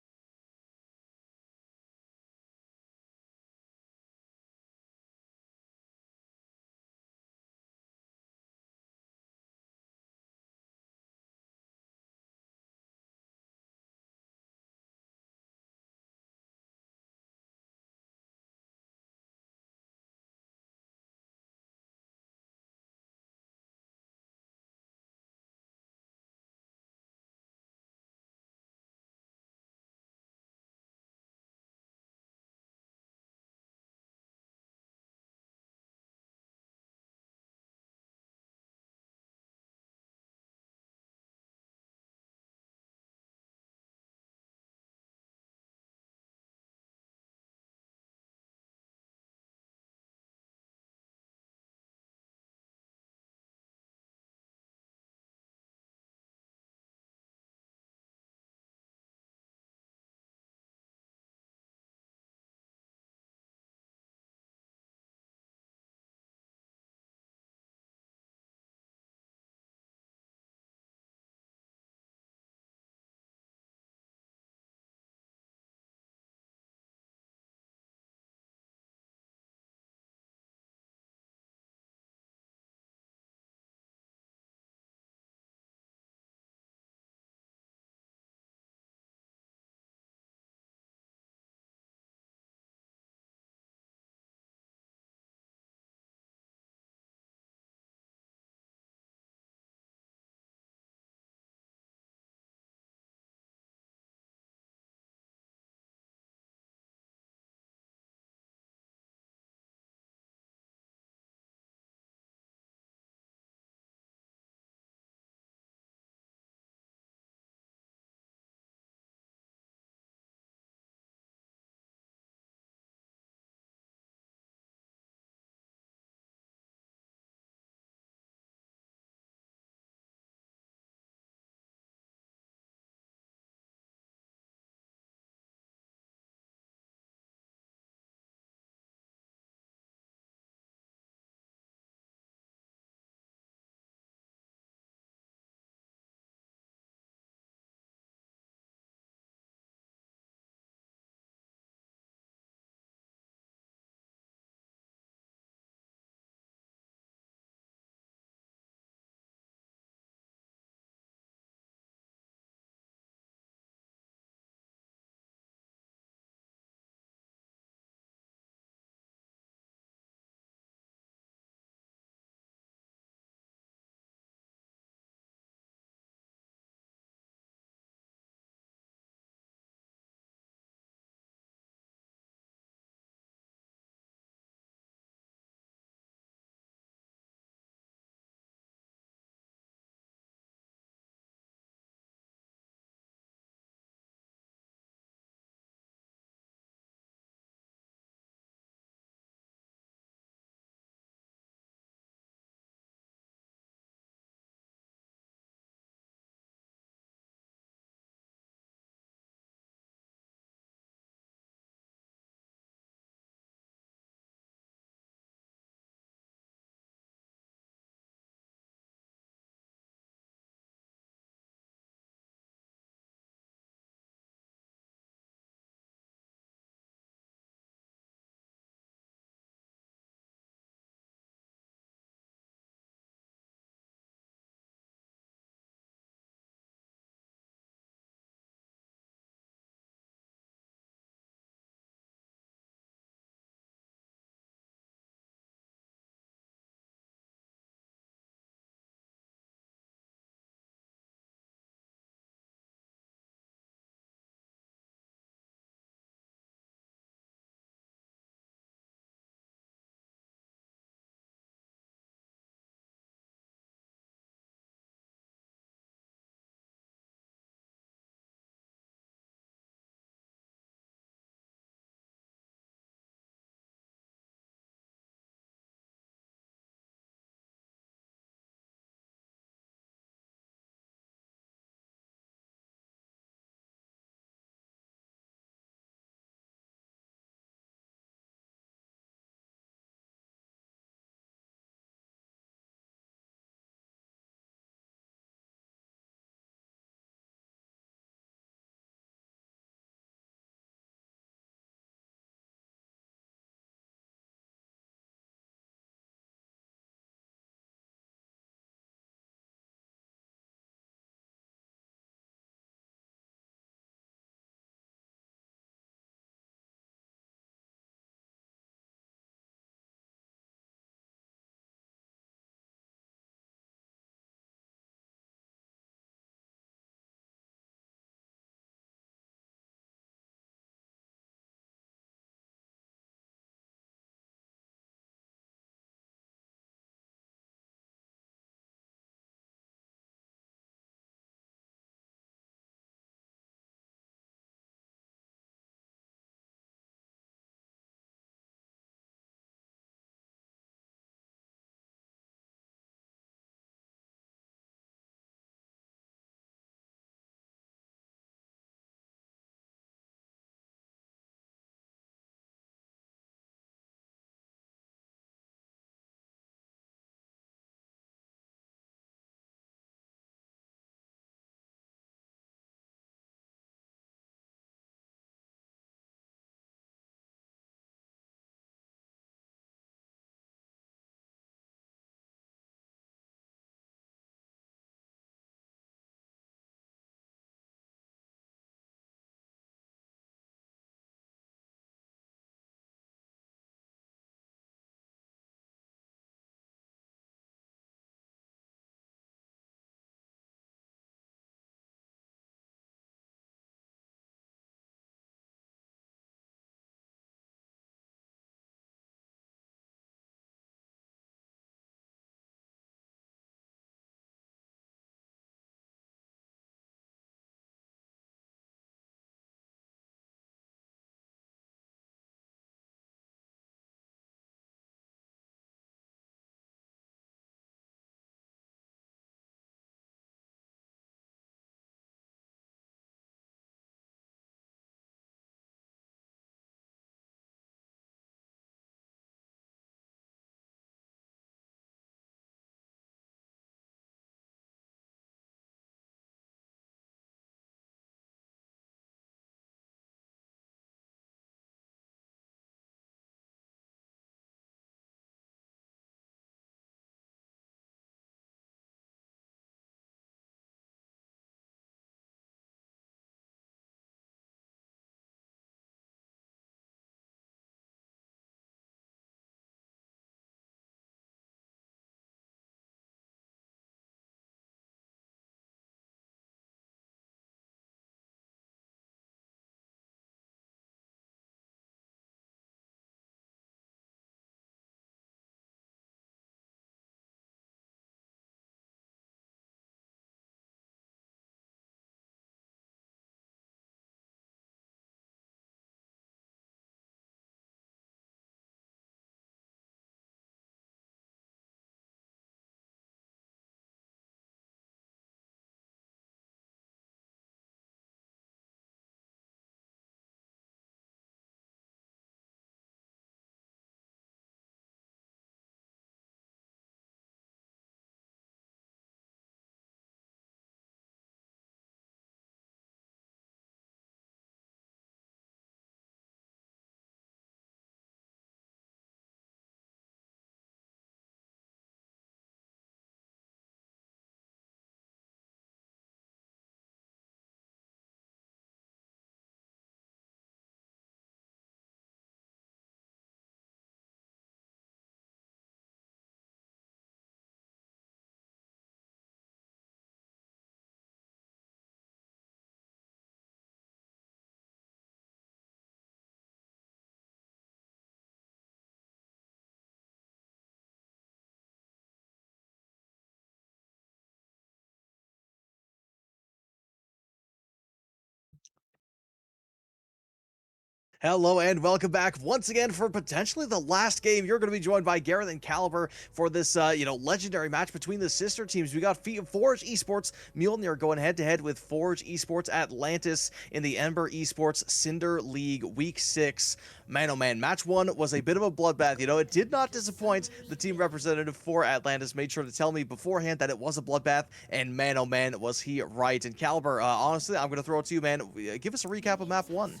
Hello and welcome back once again for potentially the last game. You're going to be joined by Gareth and Caliber for this, legendary match between the sister teams. We got Forge Esports Mjolnir going head-to-head with Forge Esports Atlantis in the Ember Esports Cinder League Week 6. Man, oh man, match 1 was a bit of a bloodbath. It did not disappoint. The team representative for Atlantis made sure to tell me beforehand that it was a bloodbath, and man, oh man, was he right. And Caliber, honestly, I'm going to throw it to you, man. Give us a recap of map 1.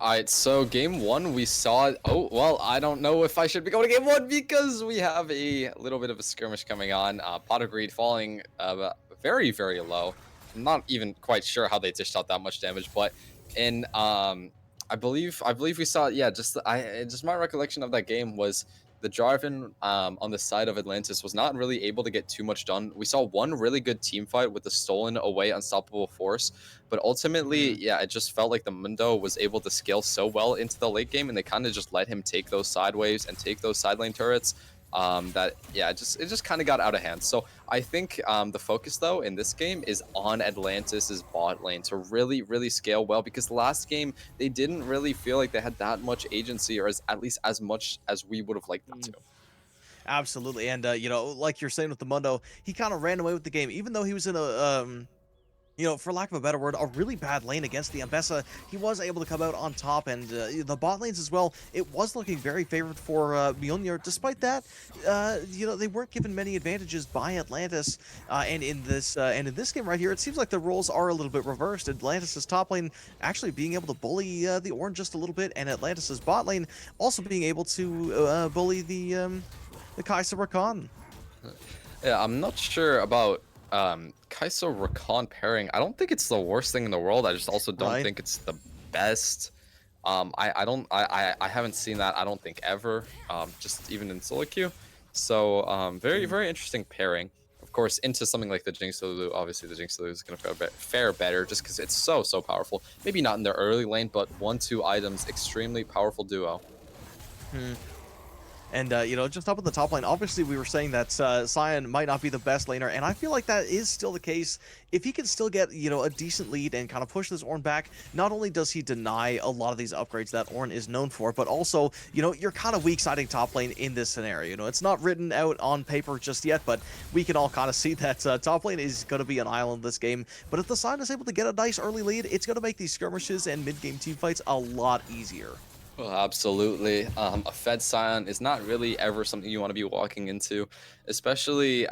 All right, so game 1 we saw. Oh well, I don't know if I should be going to game 1 because we have a little bit of a skirmish coming on. Pot of Greed falling very, very low. I'm not even quite sure how they dished out that much damage, but in I believe we saw, yeah, just my recollection of that game was the Jarvan on the side of Atlantis was not really able to get too much done. We saw one really good team fight with the stolen away unstoppable force, but ultimately, yeah, it just felt like the Mundo was able to scale so well into the late game, and they kind of just let him take those sideways and take those side lane turrets. That, yeah, it just kind of got out of hand. So I think the focus though in this game is on Atlantis's bot lane to really scale well, because last game they didn't really feel like they had that much agency, or at least as much as we would have liked them to. Absolutely, and like you're saying with the Mundo, he kind of ran away with the game, even though he was in a for lack of a better word, a really bad lane against the Ambessa. He was able to come out on top, and the bot lanes as well. It was looking very favored for Mjolnir. Despite that, they weren't given many advantages by Atlantis. And in this game right here, it seems like the roles are a little bit reversed. Atlantis's top lane actually being able to bully the Ornn just a little bit, and Atlantis's bot lane also being able to bully the Kai'Sa Rakan. Yeah, I'm not sure about Kai'Sa Rakan pairing. I don't think it's the worst thing in the world. I just also don't think it's the best. I haven't seen that, I don't think, ever, just even in solo queue. So very interesting pairing. Of course, into something like the Jinx Lulu, obviously the Jinx Lulu is going to fare better just because it's so powerful. Maybe not in their early lane, but 1-2 items, extremely powerful duo. And, just up in the top lane, obviously we were saying that Sion might not be the best laner, and I feel like that is still the case. If he can still get, a decent lead and kind of push this Ornn back, not only does he deny a lot of these upgrades that Ornn is known for, but also, you're kind of weak-siding top lane in this scenario. It's not written out on paper just yet, but we can all kind of see that top lane is going to be an island this game. But if the Sion is able to get a nice early lead, it's going to make these skirmishes and mid-game teamfights a lot easier. Well, absolutely. A Fed Scion is not really ever something you want to be walking into, especially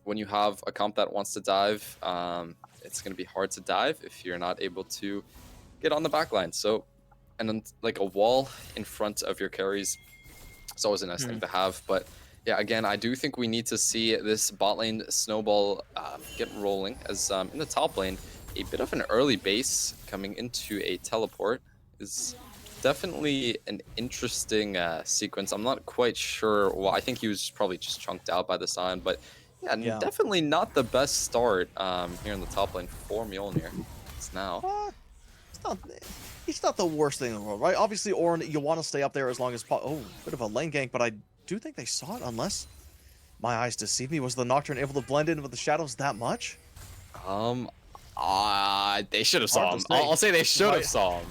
when you have a comp that wants to dive. It's going to be hard to dive if you're not able to get on the backline. So, and then like a wall in front of your carries is always a nice thing to have. But yeah, again, I do think we need to see this bot lane snowball get rolling, as in the top lane, a bit of an early base coming into a teleport is definitely an interesting sequence. I'm not quite sure. Well, I think he was probably just chunked out by the Sion, but yeah, definitely not the best start here in the top lane for Mjolnir. It's now. It's not the worst thing in the world, right? Obviously, Ornn, you want to stay up there as long as possible. Oh, bit of a lane gank, but I do think they saw it, unless my eyes deceive me. Was the Nocturne able to blend in with the shadows that much? They should have saw him. I'll say they should have saw him.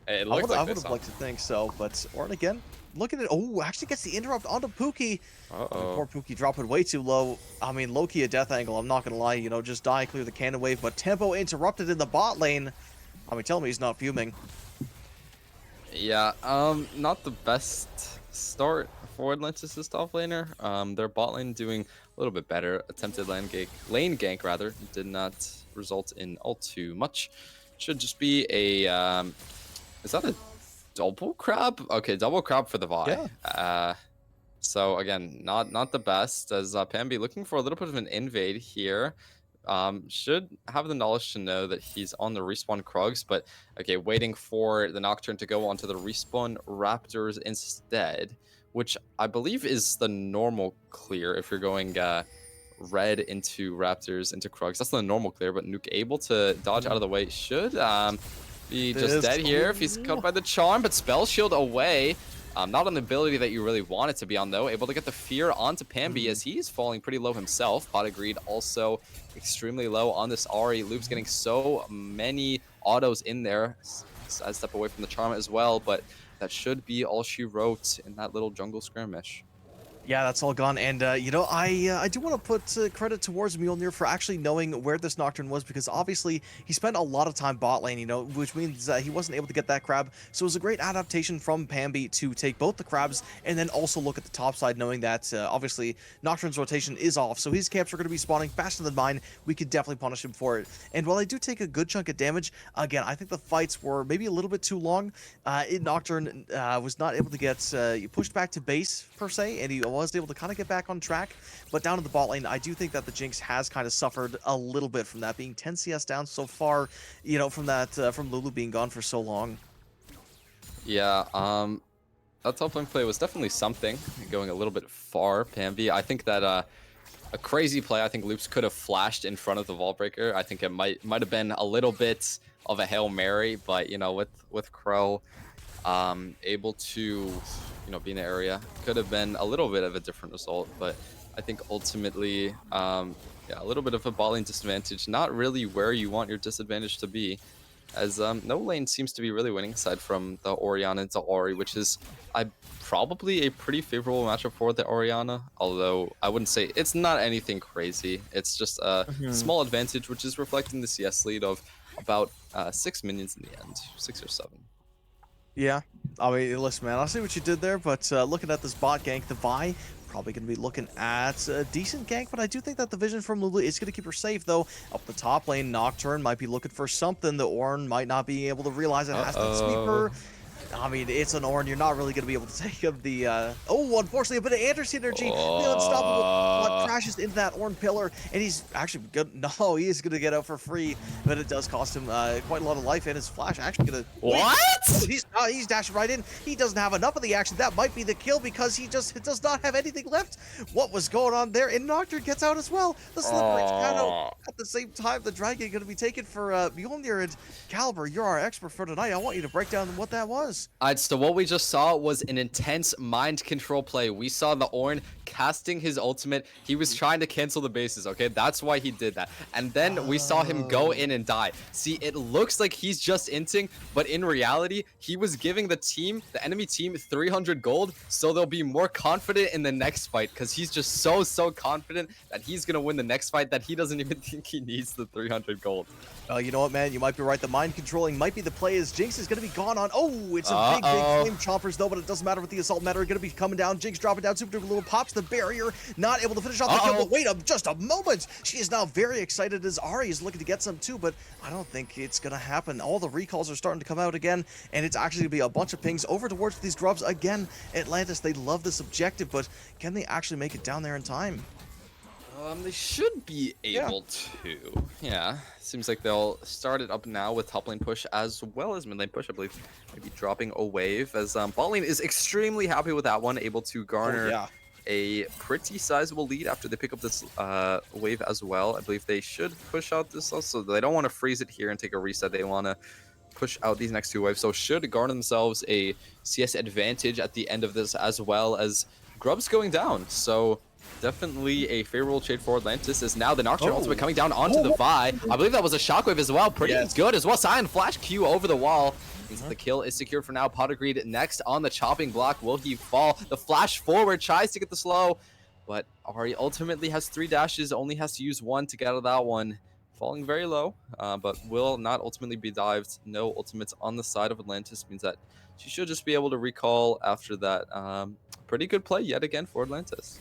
I would have liked to think so, but Ornn again, look at it. Oh, actually gets the interrupt onto Pookie. Poor Pookie dropping way too low. I mean, low-key a death angle, I'm not going to lie. Just die, clear the cannon wave, but tempo interrupted in the bot lane. I mean, tell me he's not fuming. Yeah, not the best start for Atlantis' top laner. Their bot lane doing a little bit better. Attempted lane gank rather, did not result in all too much. Should just be a... is that a double crab? Okay, double crab for the Vi. Yeah. So again, not the best, as Pambi looking for a little bit of an invade here. Should have the knowledge to know that he's on the respawn Krugs, but okay, waiting for the Nocturne to go onto the respawn Raptors instead, which I believe is the normal clear if you're going red into Raptors into Krugs. That's the normal clear, but Nuke able to dodge out of the way should be just dead here if he's caught by the charm, but spell shield away. Not on the ability that you really want it to be on, though. Able to get the fear onto Pambi as he's falling pretty low himself. Pot of Greed also extremely low on this Ahri. Loop's getting so many autos in there. sidestep away from the charm as well, but that should be all she wrote in that little jungle skirmish. Yeah, that's all gone. And, you know, I do want to put credit towards Mjolnir for actually knowing where this Nocturne was, because obviously he spent a lot of time bot lane, you know, which means he wasn't able to get that crab. So it was a great adaptation from Pambi to take both the crabs and then also look at the top side, knowing that obviously Nocturne's rotation is off. So his camps are going to be spawning faster than mine. We could definitely punish him for it. And while I do take a good chunk of damage, again, I think the fights were maybe a little bit too long. Nocturne was not able to get pushed back to base, per se, and he was able to kind of get back on track. But down in the bot lane, I do think that the Jinx has kind of suffered a little bit from that, being 10 CS down so far, you know, from that from Lulu being gone for so long. Yeah, that top lane play was definitely something, going a little bit far, Pambi. I think that a crazy play, I think Loops could have flashed in front of the Vault Breaker. I think it might have been a little bit of a Hail Mary, but, you know, with Crow able to, you know, be in the area, could have been a little bit of a different result. But I think ultimately, yeah, a little bit of a bot lane disadvantage, not really where you want your disadvantage to be, as no lane seems to be really winning aside from the Orianna into Ori, which is probably a pretty favorable matchup for the Orianna, although I wouldn't say it's not anything crazy. It's just a small advantage, which is reflecting the CS lead of about 6 minions in the end, 6 or 7. Yeah, I mean, listen, man, I see what you did there, but looking at this bot gank, the Vi probably going to be looking at a decent gank, but I do think that the vision from Lulu is going to keep her safe, though. Up the top lane, Nocturne might be looking for something. The Ornn might not be able to realize it has that sweeper. I mean, it's an Ornn. You're not really going to be able to take him the... Oh, unfortunately, a bit of anti-synergy. The unstoppable bot crashes into that Ornn pillar, and he's actually good. No, he is going to get out for free, but it does cost him quite a lot of life, and his flash actually going to... What? He's dashing right in. He doesn't have enough of the action. That might be the kill, because he just does not have anything left. What was going on there? And Nocturne gets out as well. The slippery shadow. At the same time, the dragon going to be taken for Mjolnir. And Caliber, you're our expert for tonight. I want you to break down what that was. So what we just saw was an intense mind control play. We saw the Ornn casting his ultimate. He was trying to cancel the bases, okay? That's why he did that. And then we saw him go in and die. See, it looks like he's just inting, but in reality, he was giving the enemy team 300 gold, so they'll be more confident in the next fight, because he's just so confident that he's going to win the next fight that he doesn't even think he needs the 300 gold. You know what, man? You might be right. The mind controlling might be the play, as Jinx is going to be gone on. Oh, it's a big flame chompers, though, but it doesn't matter with the assault matter. Going to be coming down. Jinx dropping down. Super duper little pops the barrier. Not able to finish off the kill, but wait just a moment. She is now very excited as Ahri is looking to get some too, but I don't think it's going to happen. All the recalls are starting to come out again, and it's actually going to be a bunch of pings over towards these grubs. Again, Atlantis, they love this objective, but can they actually make it down there in time? They should be able to. Yeah, seems like they'll start it up now with top lane push as well as mid lane push, I believe. Maybe dropping a wave, as bot lane is extremely happy with that one, able to garner a pretty sizable lead after they pick up this wave as well. I believe they should push out this also. They don't want to freeze it here and take a reset. They want to push out these next 2 waves, so should garner themselves a CS advantage at the end of this, as well as grubs going down. So definitely a favorable trade for Atlantis, is now the Nocturne ultimate coming down onto the Vi. I believe that was a shockwave as well. Pretty good as well. Cyan flash Q over the wall. Means the kill is secured for now. Potagreed next on the chopping block. Will he fall? The flash forward tries to get the slow, but Ahri ultimately has 3 dashes, only has to use 1 to get out of that one. Falling very low, but will not ultimately be dived. No ultimates on the side of Atlantis, means that she should just be able to recall after that. Pretty good play yet again for Atlantis.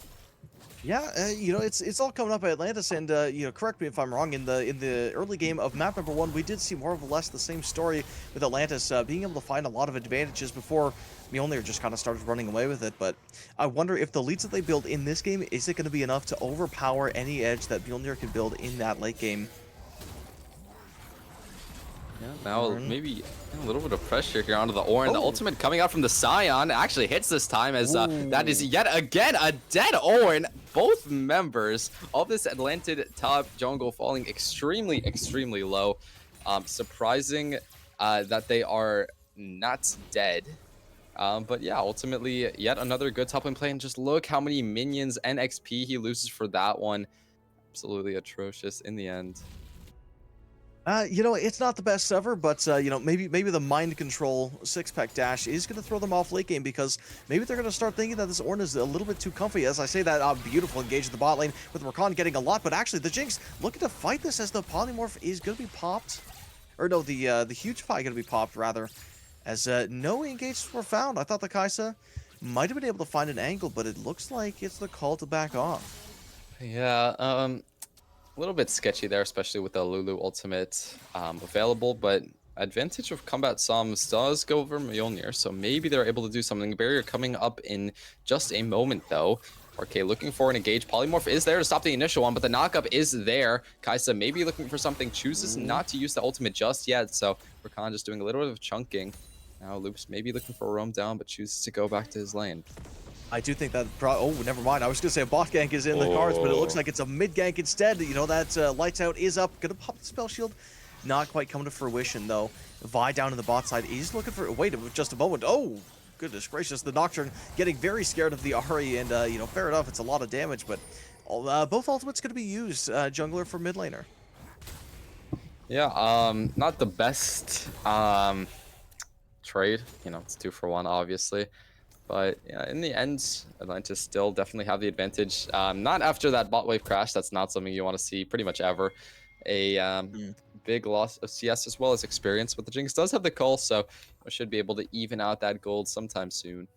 Yeah, you know, it's all coming up at Atlantis, and you know, correct me if I'm wrong. In the early game of map number 1, we did see more or less the same story with Atlantis being able to find a lot of advantages before Mjolnir just kind of started running away with it. But I wonder if the leads that they build in this game, is it going to be enough to overpower any edge that Mjolnir can build in that late game? Yeah, now maybe a little bit of pressure here onto the Ornn. The ultimate coming out from the Scion actually hits this time, as that is yet again a dead Ornn. Both members of this Atlantis top jungle falling extremely low. Surprising that they are not dead. But yeah, ultimately yet another good top lane play, and just look how many minions and XP he loses for that one. Absolutely atrocious in the end. You know, it's not the best ever, but you know, maybe the mind control six-pack dash is going to throw them off late game because maybe they're going to start thinking that this Ornn is a little bit too comfy. As I say that, beautiful engage in the bot lane with Rakan getting a lot, but actually the Jinx looking to fight this as the polymorph is going to be popped, or no, the huge fight going to be popped rather, as no engagements were found. I thought the Kai'Sa might have been able to find an angle, but it looks like it's the call to back off. Yeah, a little bit sketchy there, especially with the Lulu ultimate available, but advantage of combat Psalms does go over Mjolnir, so maybe they're able to do something. Barrier coming up in just a moment, though. Okay, looking for an engage. Polymorph is there to stop the initial one, but the knockup is there. Kai'Sa maybe looking for something, chooses not to use the ultimate just yet, so Rakan just doing a little bit of chunking. Now Loops maybe looking for a roam down, but chooses to go back to his lane. I do think that oh, never mind. I was going to say a bot gank is in the cards, but it looks like it's a mid gank instead. You know, that lights out is up. Going to pop the spell shield. Not quite coming to fruition, though. Vi down in the bot side is looking for... Wait just a moment. Oh, goodness gracious. The Nocturne getting very scared of the Ahri, and, you know, fair enough. It's a lot of damage, but both ultimates going to be used, jungler for mid laner. Yeah, not the best trade. You know, it's 2-for-1, obviously. But yeah, in the end, Atlantis still definitely have the advantage. Not after that bot wave crash. That's not something you want to see pretty much ever. A big loss of CS as well as experience. But the Jinx does have the cull, so we should be able to even out that gold sometime soon.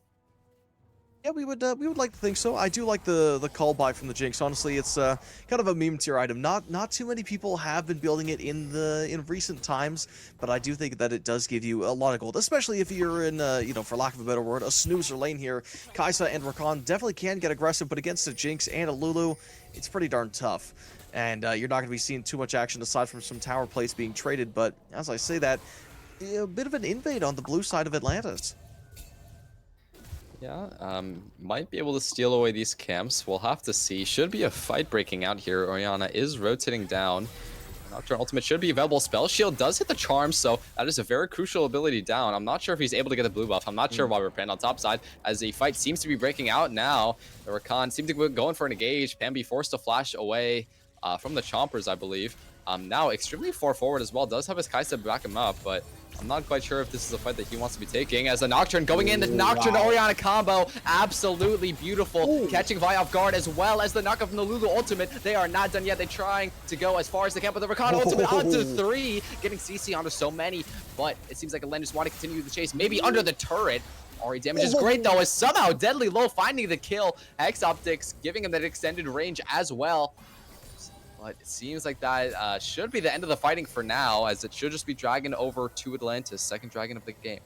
Yeah, we would like to think so. I do like the call buy from the Jinx. Honestly, it's kind of a meme tier item. Not too many people have been building it in recent times, but I do think that it does give you a lot of gold, especially if you're in you know, for lack of a better word, a snoozer lane here. Kai'Sa and Rakan definitely can get aggressive, but against a Jinx and a Lulu, it's pretty darn tough. And you're not going to be seeing too much action aside from some tower plates being traded. But as I say that, a bit of an invade on the blue side of Atlantis. Yeah, might be able to steal away these camps. We'll have to see. Should be a fight breaking out here. Orianna is rotating down. Nocturne ultimate should be available. Spell shield does hit the charm, so that is a very crucial ability down. I'm not sure if he's able to get the blue buff. I'm not sure why we're panned on top side, as the fight seems to be breaking out now. The Rakan seems to be going for an engage. Pam be forced to flash away from the chompers, I believe. Now extremely far forward as well. Does have his Kai'Sa back him up, but I'm not quite sure if this is a fight that he wants to be taking. As the Nocturne going in, the Nocturne Orianna combo, absolutely beautiful. Catching Vi off guard as well as the knockup from the Lulu ultimate. They are not done yet. They're trying to go as far as they can, but the Rakan ultimate onto 3, getting CC onto so many. But it seems like Atlantis want to continue the chase, maybe under the turret. Ahri damage is great though, is somehow deadly low, finding the kill. Hex Optics giving him that extended range as well. But it seems like that should be the end of the fighting for now, as it should just be Dragon over to Atlantis, second Dragon of the game.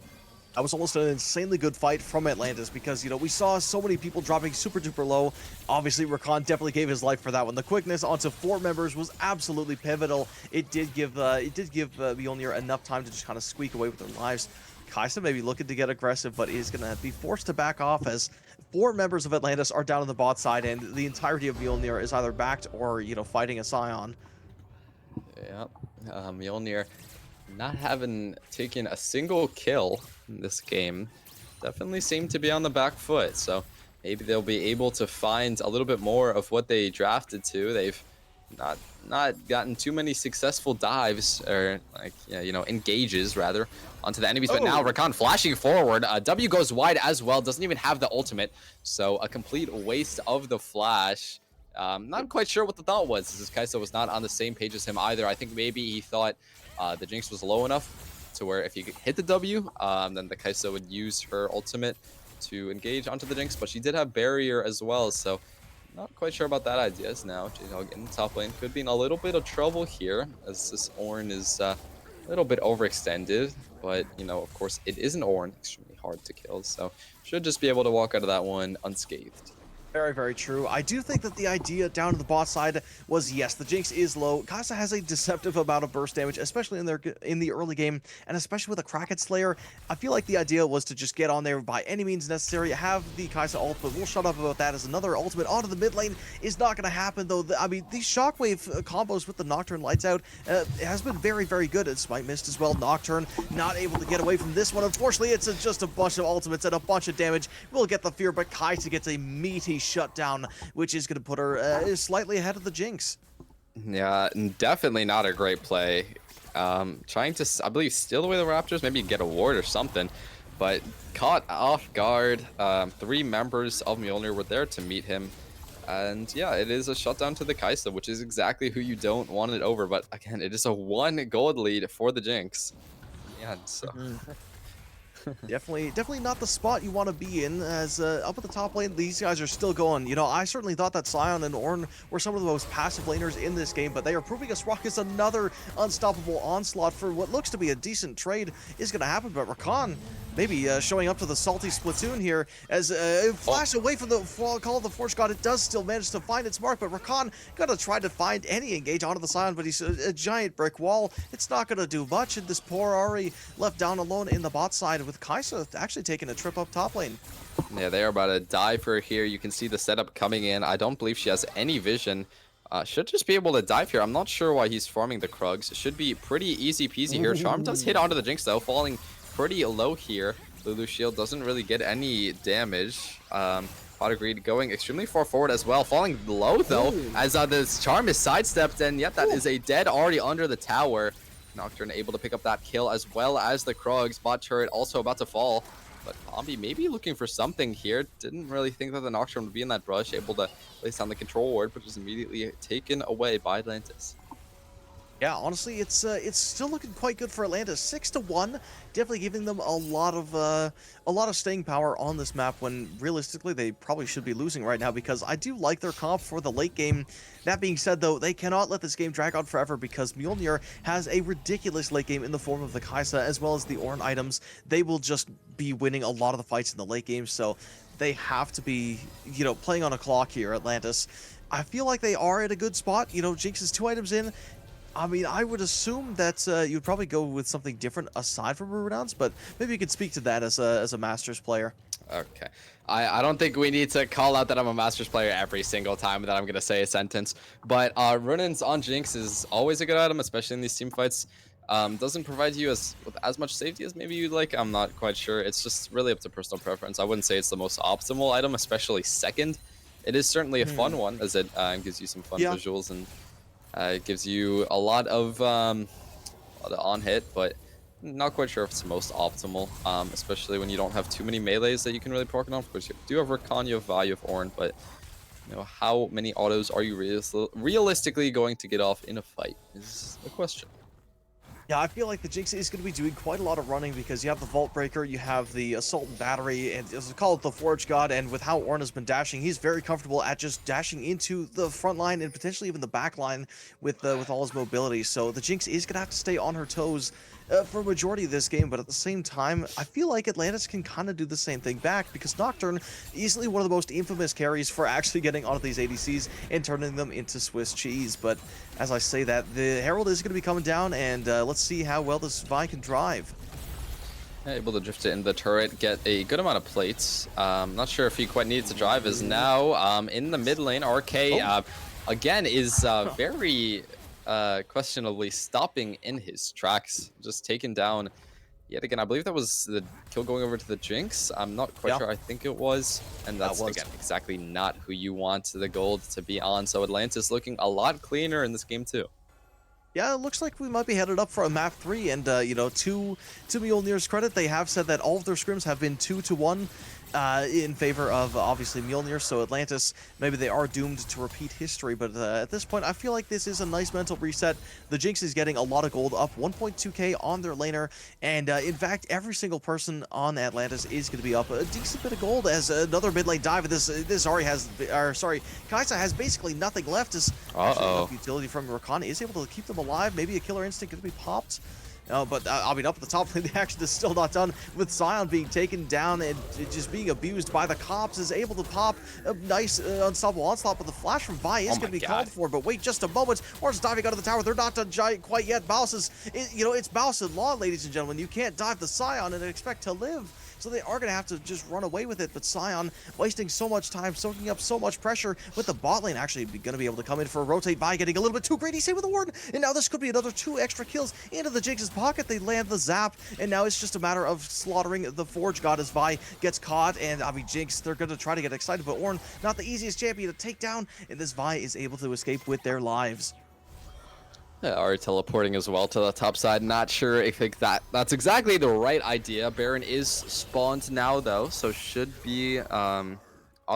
That was almost an insanely good fight from Atlantis because, you know, we saw so many people dropping super duper low. Obviously, Rakan definitely gave his life for that one. The quickness onto 4 members was absolutely pivotal. It did give Mjolnir enough time to just kind of squeak away with their lives. Kai'Sa may be looking to get aggressive, but is going to be forced to back off as 4 members of Atlantis are down on the bot side, and the entirety of Mjolnir is either backed or, you know, fighting a Scion. Yep, Mjolnir not having taken a single kill in this game definitely seem to be on the back foot, so maybe they'll be able to find a little bit more of what they drafted to. They've not gotten too many successful dives, or like, yeah, you know, engages rather onto the enemies. But now Rakan flashing forward, W goes wide as well, doesn't even have the ultimate, so a complete waste of the flash. Not quite sure what the thought was, as Kai'Sa was not on the same page as him either. I think maybe he thought the Jinx was low enough to where if he could hit the W, then the Kai'Sa would use her ultimate to engage onto the Jinx, but she did have barrier as well, so not quite sure about that idea. Now J-Dog in the top lane could be in a little bit of trouble here, as this Ornn is a little bit overextended, but you know, of course it is an Ornn, extremely hard to kill, so should just be able to walk out of that one unscathed. Very, very true. I do think that the idea down to the bot side was, yes, the Jinx is low. Kai'Sa has a deceptive amount of burst damage, especially in the early game, and especially with a Kraken Slayer. I feel like the idea was to just get on there by any means necessary, have the Kai'Sa ult, but we'll shut up about that, as another ultimate onto the mid lane is not going to happen, though. I mean, these Shockwave combos with the Nocturne lights out has been very, very good. It's Smite Mist as well. Nocturne not able to get away from this one. Unfortunately, it's just a bunch of ultimates and a bunch of damage. We'll get the fear, but Kai'Sa gets a meaty shutdown, which is going to put her slightly ahead of the Jinx. Yeah, definitely not a great play. trying to, I believe, steal away the Raptors, maybe get a ward or something, but caught off guard. 3 members of Mjolnir were there to meet him. And yeah, it is a shutdown to the Kaisa, which is exactly who you don't want it over. But again, it is a 1 gold lead for the Jinx. Yeah, so. Definitely not the spot you want to be in, as up at the top lane, these guys are still going. You know, I certainly thought that Sion and Ornn were some of the most passive laners in this game, but they are proving us wrong as another unstoppable onslaught for what looks to be a decent trade is going to happen. But Rakan maybe showing up to the salty Splatoon here as flash away from the call of the Forge God. It does still manage to find its mark, but Rakan gonna try to find any engage onto the Sion, but he's a giant brick wall. It's not gonna do much, and this poor Ahri left down alone in the bot side with Kaisa actually taking a trip up top lane. Yeah, they are about to die for here. You can see the setup coming in. I don't believe she has any vision. Should just be able to dive here. I'm not sure why he's farming the Krugs. It should be pretty easy peasy here. Charm does hit onto the Jinx though, falling pretty low here. Lulu Shield doesn't really get any damage. Potagreed going extremely far forward as well, falling low though, as this Charm is sidestepped, and yet that is a dead already under the tower. Nocturne able to pick up that kill as well as the Krugs. Bot turret also about to fall, but Pombi maybe looking for something here. Didn't really think that the Nocturne would be in that brush, able to place down the control ward, but was immediately taken away by Atlantis. Yeah, honestly, it's still looking quite good for Atlantis. 6-1, definitely giving them a lot of staying power on this map. When realistically, they probably should be losing right now, because I do like their comp for the late game. That being said, though, they cannot let this game drag on forever, because Mjolnir has a ridiculous late game in the form of the Kaisa as well as the Ornn items. They will just be winning a lot of the fights in the late game, so they have to be, you know, playing on a clock here. Atlantis, I feel like they are at a good spot. You know, Jinx is 2 items in. I mean, I would assume that you'd probably go with something different aside from Rudance, but maybe you could speak to that as a Masters player. Okay. I don't think we need to call out that I'm a Masters player every single time that I'm going to say a sentence, but Runaan's on Jinx is always a good item, especially in these team fights. Doesn't provide you with as much safety as maybe you'd like. I'm not quite sure. It's just really up to personal preference. I wouldn't say it's the most optimal item, especially second. It is certainly a fun one, as it gives you some fun visuals, and it gives you a lot of on hit, but not quite sure if it's the most optimal, especially when you don't have too many melees that you can really proc on. Of course, you do have Rakan, you have Vi, you have Ornn, but you know, how many autos are you realistically going to get off in a fight is the question. Yeah, I feel like the Jinx is going to be doing quite a lot of running, because you have the Vault Breaker, you have the Assault and Battery, and as we call it, the Forge God, and with how Ornn has been dashing, he's very comfortable at just dashing into the front line and potentially even the back line with all his mobility. So the Jinx is going to have to stay on her toes for a majority of this game, but at the same time, I feel like Atlantis can kind of do the same thing back, because Nocturne, easily one of the most infamous carries for actually getting onto these ADCs and turning them into Swiss cheese. But as I say that, the Herald is going to be coming down, and let's see how well this Vi can drive. Yeah, able to drift it in the turret, get a good amount of plates. Not sure if he quite needs to drive, as now in the mid lane, RK again is very questionably stopping in his tracks, just taken down yet again. I believe that was the kill going over to the Jinx. I'm not quite sure. I think it was, and that's again exactly not who you want the gold to be on. So Atlantis looking a lot cleaner in this game too. Yeah, it looks like we might be headed up for a map 3, and you know, to Mjolnir's credit, they have said that all of their scrims have been 2-1 in favor of obviously Mjolnir. So Atlantis, maybe they are doomed to repeat history, but at this point, I feel like this is a nice mental reset. The Jinx is getting a lot of gold, up 1.2k on their laner, and in fact, every single person on Atlantis is going to be up a decent bit of gold, as another mid lane dive. This Kaisa has basically nothing left. As enough utility from Rakan is able to keep them alive. Maybe a killer instinct could be popped. But I mean, up at the top lane, the action is still not done, with Sion being taken down and just being abused by the cops. Is able to pop a nice unstoppable onslaught, but the flash from Vi is going to be called for. But wait just a moment, Ornn's diving out of the tower. They're not done giant quite yet. It's Bowser's law, ladies and gentlemen. You can't dive the Sion and expect to live. So they are going to have to just run away with it, but Sion wasting so much time, soaking up so much pressure, with the bot lane actually going to be able to come in for a rotate. Vi getting a little bit too greedy, same with the ward, and now this could be another 2 extra kills into the Jinx's pocket. They land the zap, and now it's just a matter of slaughtering the Forge God as Vi gets caught, and I mean, Jinx, they're going to try to get excited, but Ornn, not the easiest champion to take down, and this Vi is able to escape with their lives. Are teleporting as well to the top side. Not sure if that's exactly the right idea. Baron is spawned now though, so should be on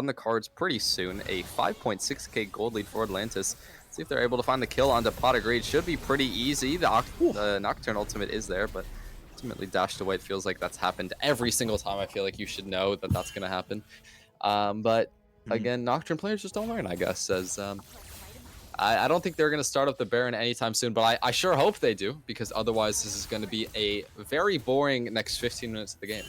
the cards pretty soon. A 5.6k gold lead for Atlantis. See if they're able to find the kill onto Pot of Greed. Should be pretty easy. The Nocturne ultimate is there, but ultimately dashed away. It feels like that's happened every single time. I feel like you should know that that's going to happen. But again, Nocturne players just don't learn, I guess, as I don't think they're going to start up the Baron anytime soon, but I sure hope they do, because otherwise this is going to be a very boring next 15 minutes of the game.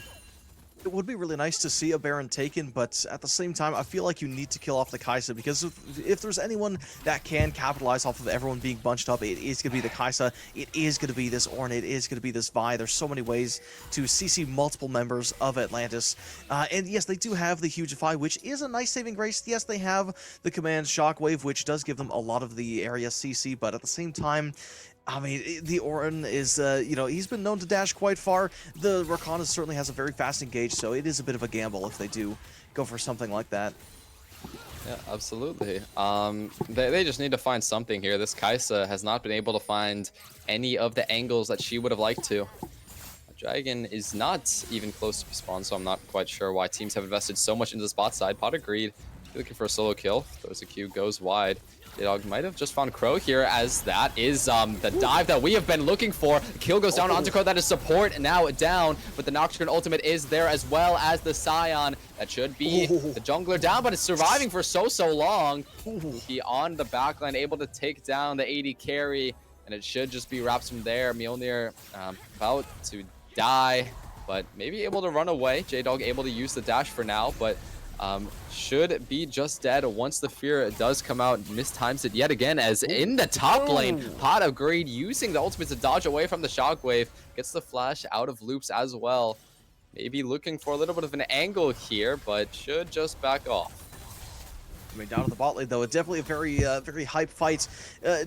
It would be really nice to see a Baron taken, but at the same time, I feel like you need to kill off the Kai'Sa, because if there's anyone that can capitalize off of everyone being bunched up, it is going to be the Kai'Sa, it is going to be this Ornn, it is going to be this Vi. There's so many ways to CC multiple members of Atlantis. And yes, they do have the Hugify, which is a nice saving grace. Yes, they have the command Shockwave, which does give them a lot of the area CC, but at the same time, I mean, the Ornn is, you know, he's been known to dash quite far. The Rakan certainly has a very fast engage, so it is a bit of a gamble if they do go for something like that. Yeah, absolutely. They just need to find something here. This Kai'Sa has not been able to find any of the angles that she would have liked to. Dragon is not even close to spawn, so I'm not quite sure why teams have invested so much into the spot side. Pot of Greed, looking for a solo kill. Throws a Q, goes wide. Dog might have just found Crow here, as that is the dive that we have been looking for. The kill goes down onto Crow. That is support now down, but the Nocturne ultimate is there, as well as the Scion. That should be the jungler down, but it's surviving for so long. Beyond the backline, able to take down the AD carry, and it should just be wraps from there. Mjolnir about to die, but maybe able to run away. J-Dog able to use the dash for now, but should be just dead once the fear does come out. Mistimes it yet again, as in the top lane, Pot of Greed using the ultimate to dodge away from the Shockwave, gets the flash out of loops as well. Maybe looking for a little bit of an angle here, but should just back off. I mean, down to the bot lane, though, it's definitely a very hype fight.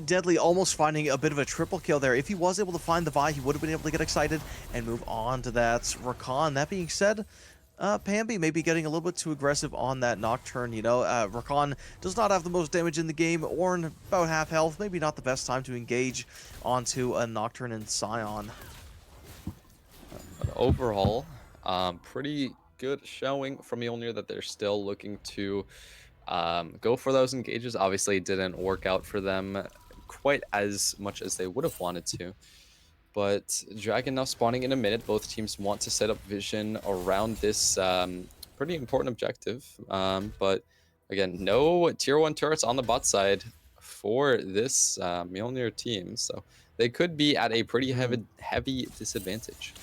Deadly almost finding a bit of a triple kill there. If he was able to find the Vi, he would have been able to get excited and move on to that Rakan. That being said, Pambi may be getting a little bit too aggressive on that Nocturne, you know. Rakan does not have the most damage in the game. Ornn, about half health. Maybe not the best time to engage onto a Nocturne and Scion. But overall, pretty good showing from Mjolnir that they're still looking to go for those engages. Obviously, it didn't work out for them quite as much as they would have wanted to. But Dragon now spawning in a minute. Both teams want to set up vision around this pretty important objective. But again, no tier 1 turrets on the bot side for this Mjolnir team. So they could be at a pretty heavy disadvantage.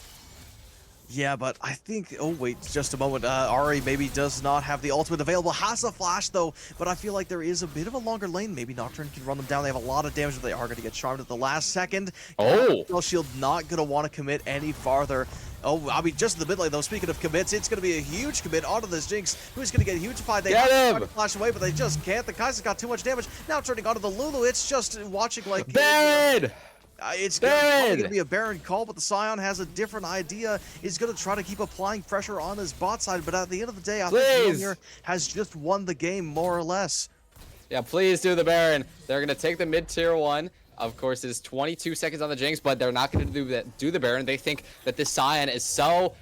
Yeah, but I think... Oh, wait, just a moment. Ahri maybe does not have the ultimate available. Has a flash, though, but I feel like there is a bit of a longer lane. Maybe Nocturne can run them down. They have a lot of damage, but they are going to get charmed at the last second. Oh! Shield not going to want to commit any farther. Oh, I mean, just in the mid lane, though, speaking of commits, it's going to be a huge commit onto this Jinx, who's going to get hugified. They have to flash away, but they just can't. The Kai'Sa's got too much damage. Now turning onto the Lulu, it's just watching like... Bad! It's going to be a Baron call, but the Scion has a different idea. He's going to try to keep applying pressure on his bot side, but at the end of the day, I think Mjolnir has just won the game, more or less. Yeah, please do the Baron. They're going to take the mid-tier 1. Of course, it is 22 seconds on the Jinx, but they're not going to do the Baron. They think that this Scion is so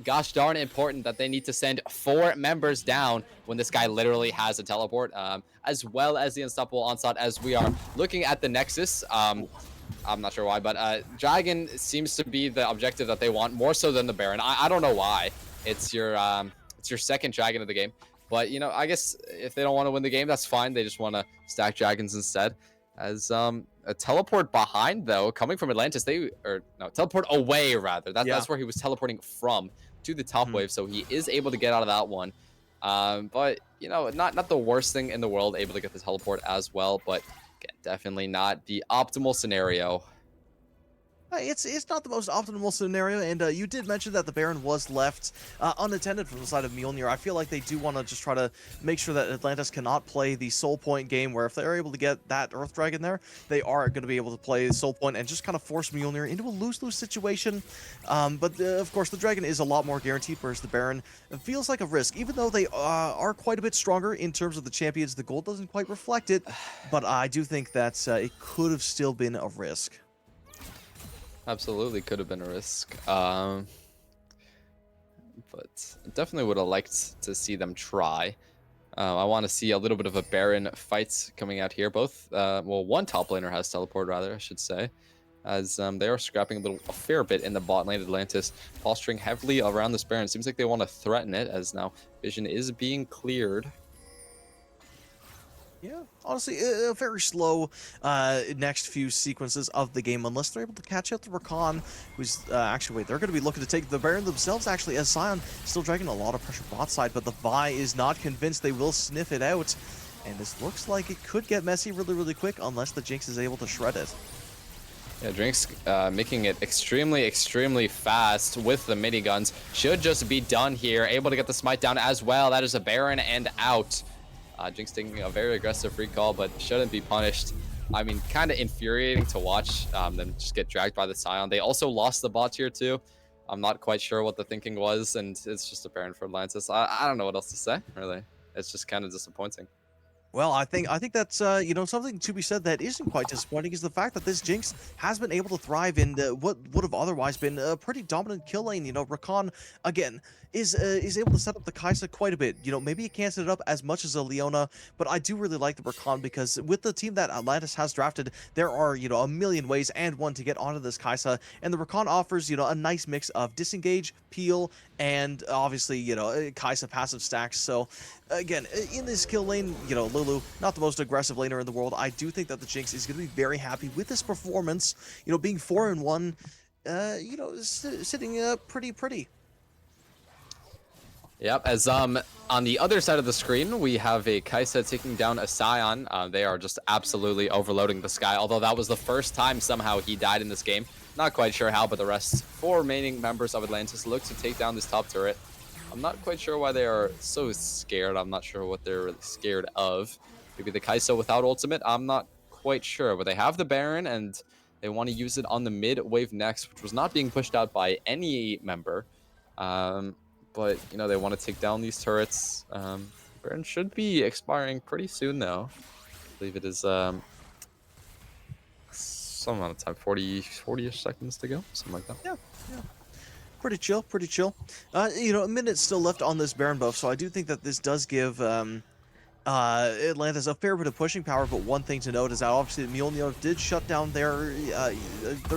gosh darn important that they need to send 4 members down when this guy literally has a teleport, as well as the unstoppable onslaught. As we are looking at the Nexus, I'm not sure why, but Dragon seems to be the objective that they want more so than the Baron. I don't know why. It's your second Dragon of the game, but you know, I guess if they don't want to win the game, that's fine. They just want to stack Dragons instead. As a teleport behind, though, coming from Atlantis, teleport away rather. That's where he was teleporting from, to the top wave, so he is able to get out of that one. But you know, not the worst thing in the world, able to get the teleport as well, but again, definitely not the optimal scenario. It's not the most optimal scenario, and you did mention that the Baron was left unattended from the side of Mjolnir. I feel like they do want to just try to make sure that Atlantis cannot play the Soul Point game, where if they're able to get that Earth Dragon there, they are going to be able to play Soul Point and just kind of force Mjolnir into a lose-lose situation. But of course, the Dragon is a lot more guaranteed, whereas the Baron feels like a risk. Even though they are quite a bit stronger in terms of the champions, the gold doesn't quite reflect it, but I do think that it could have still been a risk. Absolutely could have been a risk. But definitely would have liked to see them try. I want to see a little bit of a Baron fight coming out here. Both, well, one top laner has teleport, rather, I should say, as they are scrapping a fair bit in the bot lane. Atlantis posturing heavily around this Baron. Seems like they want to threaten it, as now vision is being cleared. Yeah, honestly, a very slow next few sequences of the game, unless they're able to catch up to Rakan, who's actually, wait, they're going to be looking to take the Baron themselves, actually, as Sion still dragging a lot of pressure bot side, but the Vi is not convinced. They will sniff it out, and this looks like it could get messy really, really quick, unless the Jinx is able to shred it. Yeah, Jinx making it extremely, extremely fast with the miniguns. Should just be done here. Able to get the smite down as well. That is a Baron and out. Jinx taking a very aggressive free call, but shouldn't be punished. I mean, kind of infuriating to watch them just get dragged by the Scion. They also lost the bot tier too. I'm not quite sure what the thinking was, and it's just a Baron for Atlantis. I don't know what else to say, really. It's just kind of disappointing. Well, I think that's you know, something to be said that isn't quite disappointing is the fact that this Jinx has been able to thrive in what would have otherwise been a pretty dominant kill lane. You know, Rakan again is able to set up the Kai'Sa quite a bit. You know, maybe he can't set it up as much as a Leona, but I do really like the Rakan because with the team that Atlantis has drafted, there are, you know, a million ways and one to get onto this Kai'Sa, and the Rakan offers, you know, a nice mix of disengage, peel, and obviously, you know, Kai'Sa passive stacks. So again, in this kill lane, you know, Lulu, not the most aggressive laner in the world. I do think that the Jinx is going to be very happy with this performance, you know, being 4-1, you know, sitting pretty. Yep, as on the other side of the screen, we have a Kai'Sa taking down a Scion. They are just absolutely overloading the sky, although that was the first time somehow he died in this game. Not quite sure how, but the rest, 4 remaining members of Atlantis look to take down this top turret. I'm not quite sure why they are so scared. I'm not sure what they're really scared of. Maybe the Kai'Sa without ultimate? I'm not quite sure, but they have the Baron, and they want to use it on the mid wave next, which was not being pushed out by any member. But, you know, they want to take down these turrets. Baron should be expiring pretty soon, though. I believe it is some amount of time, 40-ish seconds to go, something like that. Yeah. Pretty chill. You know, a minute still left on this Baron buff, so I do think that this does give Atlantis a fair bit of pushing power, but one thing to note is that obviously Mjolnir did shut down their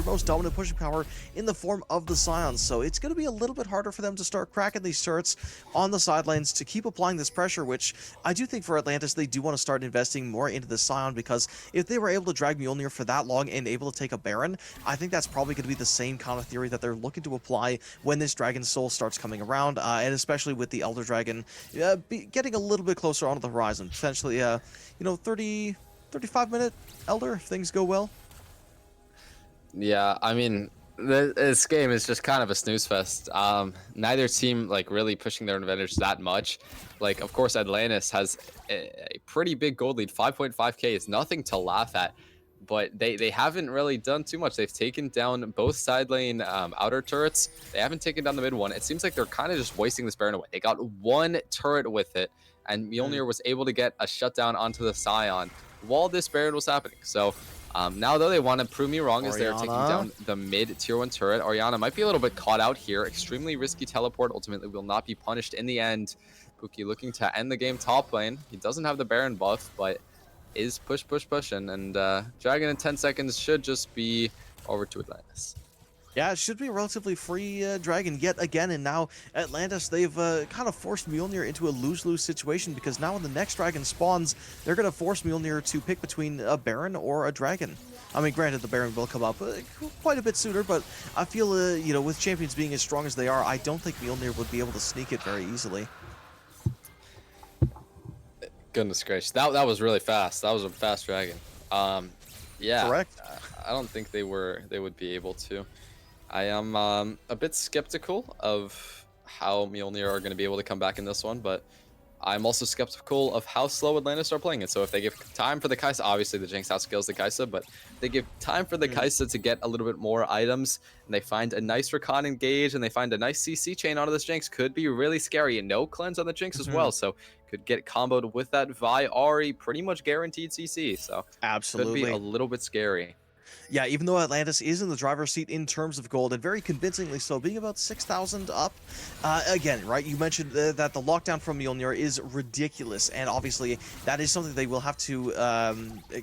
most dominant pushing power in the form of the Scions, so it's going to be a little bit harder for them to start cracking these turrets on the sidelines to keep applying this pressure, which I do think for Atlantis they do want to start investing more into the Scion, because if they were able to drag Mjolnir for that long and able to take a Baron, I think that's probably going to be the same kind of theory that they're looking to apply when this Dragon Soul starts coming around, and especially with the Elder Dragon getting a little bit closer onto the horizon. Potentially, you know, 35-minute Elder if things go well. Yeah, I mean, this game is just kind of a snooze fest. Neither team like really pushing their advantage that much. Like, of course, Atlantis has a pretty big gold lead. 5.5k is nothing to laugh at, but they haven't really done too much. They've taken down both side lane outer turrets. They haven't taken down the mid one. It seems like they're kind of just wasting this Baron away. They got one turret with it, and Mjolnir was able to get a shutdown onto the Scion while this Baron was happening. So now, though, they want to prove me wrong as they're taking down the mid tier 1 turret. Orianna might be a little bit caught out here. Extremely risky teleport. Ultimately will not be punished in the end. Pookie looking to end the game top lane. He doesn't have the Baron buff, but is pushing. And Dragon in 10 seconds should just be over to Atlantis. Yeah, it should be a relatively free Dragon yet again, and now Atlantis, they've kind of forced Mjolnir into a lose-lose situation, because now when the next Dragon spawns, they're going to force Mjolnir to pick between a Baron or a Dragon. I mean, granted, the Baron will come up quite a bit sooner, but I feel, you know, with champions being as strong as they are, I don't think Mjolnir would be able to sneak it very easily. Goodness gracious, that was really fast. That was a fast Dragon. Yeah. Correct. I don't think they would be able to. I am a bit skeptical of how Mjolnir are going to be able to come back in this one, but I'm also skeptical of how slow Atlantis are playing it. So if they give time for the Kai'Sa, obviously the Jinx outscales the Kai'Sa, but if they give time for the Kai'Sa to get a little bit more items, and they find a nice recon engage, and they find a nice CC chain onto this Jinx, could be really scary. And no cleanse on the Jinx as well, so could get comboed with that Vi Ahri, pretty much guaranteed CC. So could be a Absolutely. little bit scary. Yeah, even though Atlantis is in the driver's seat in terms of gold, and very convincingly so, being about 6,000 up. Again, right, you mentioned that the lockdown from Mjolnir is ridiculous, and obviously that is something they will have to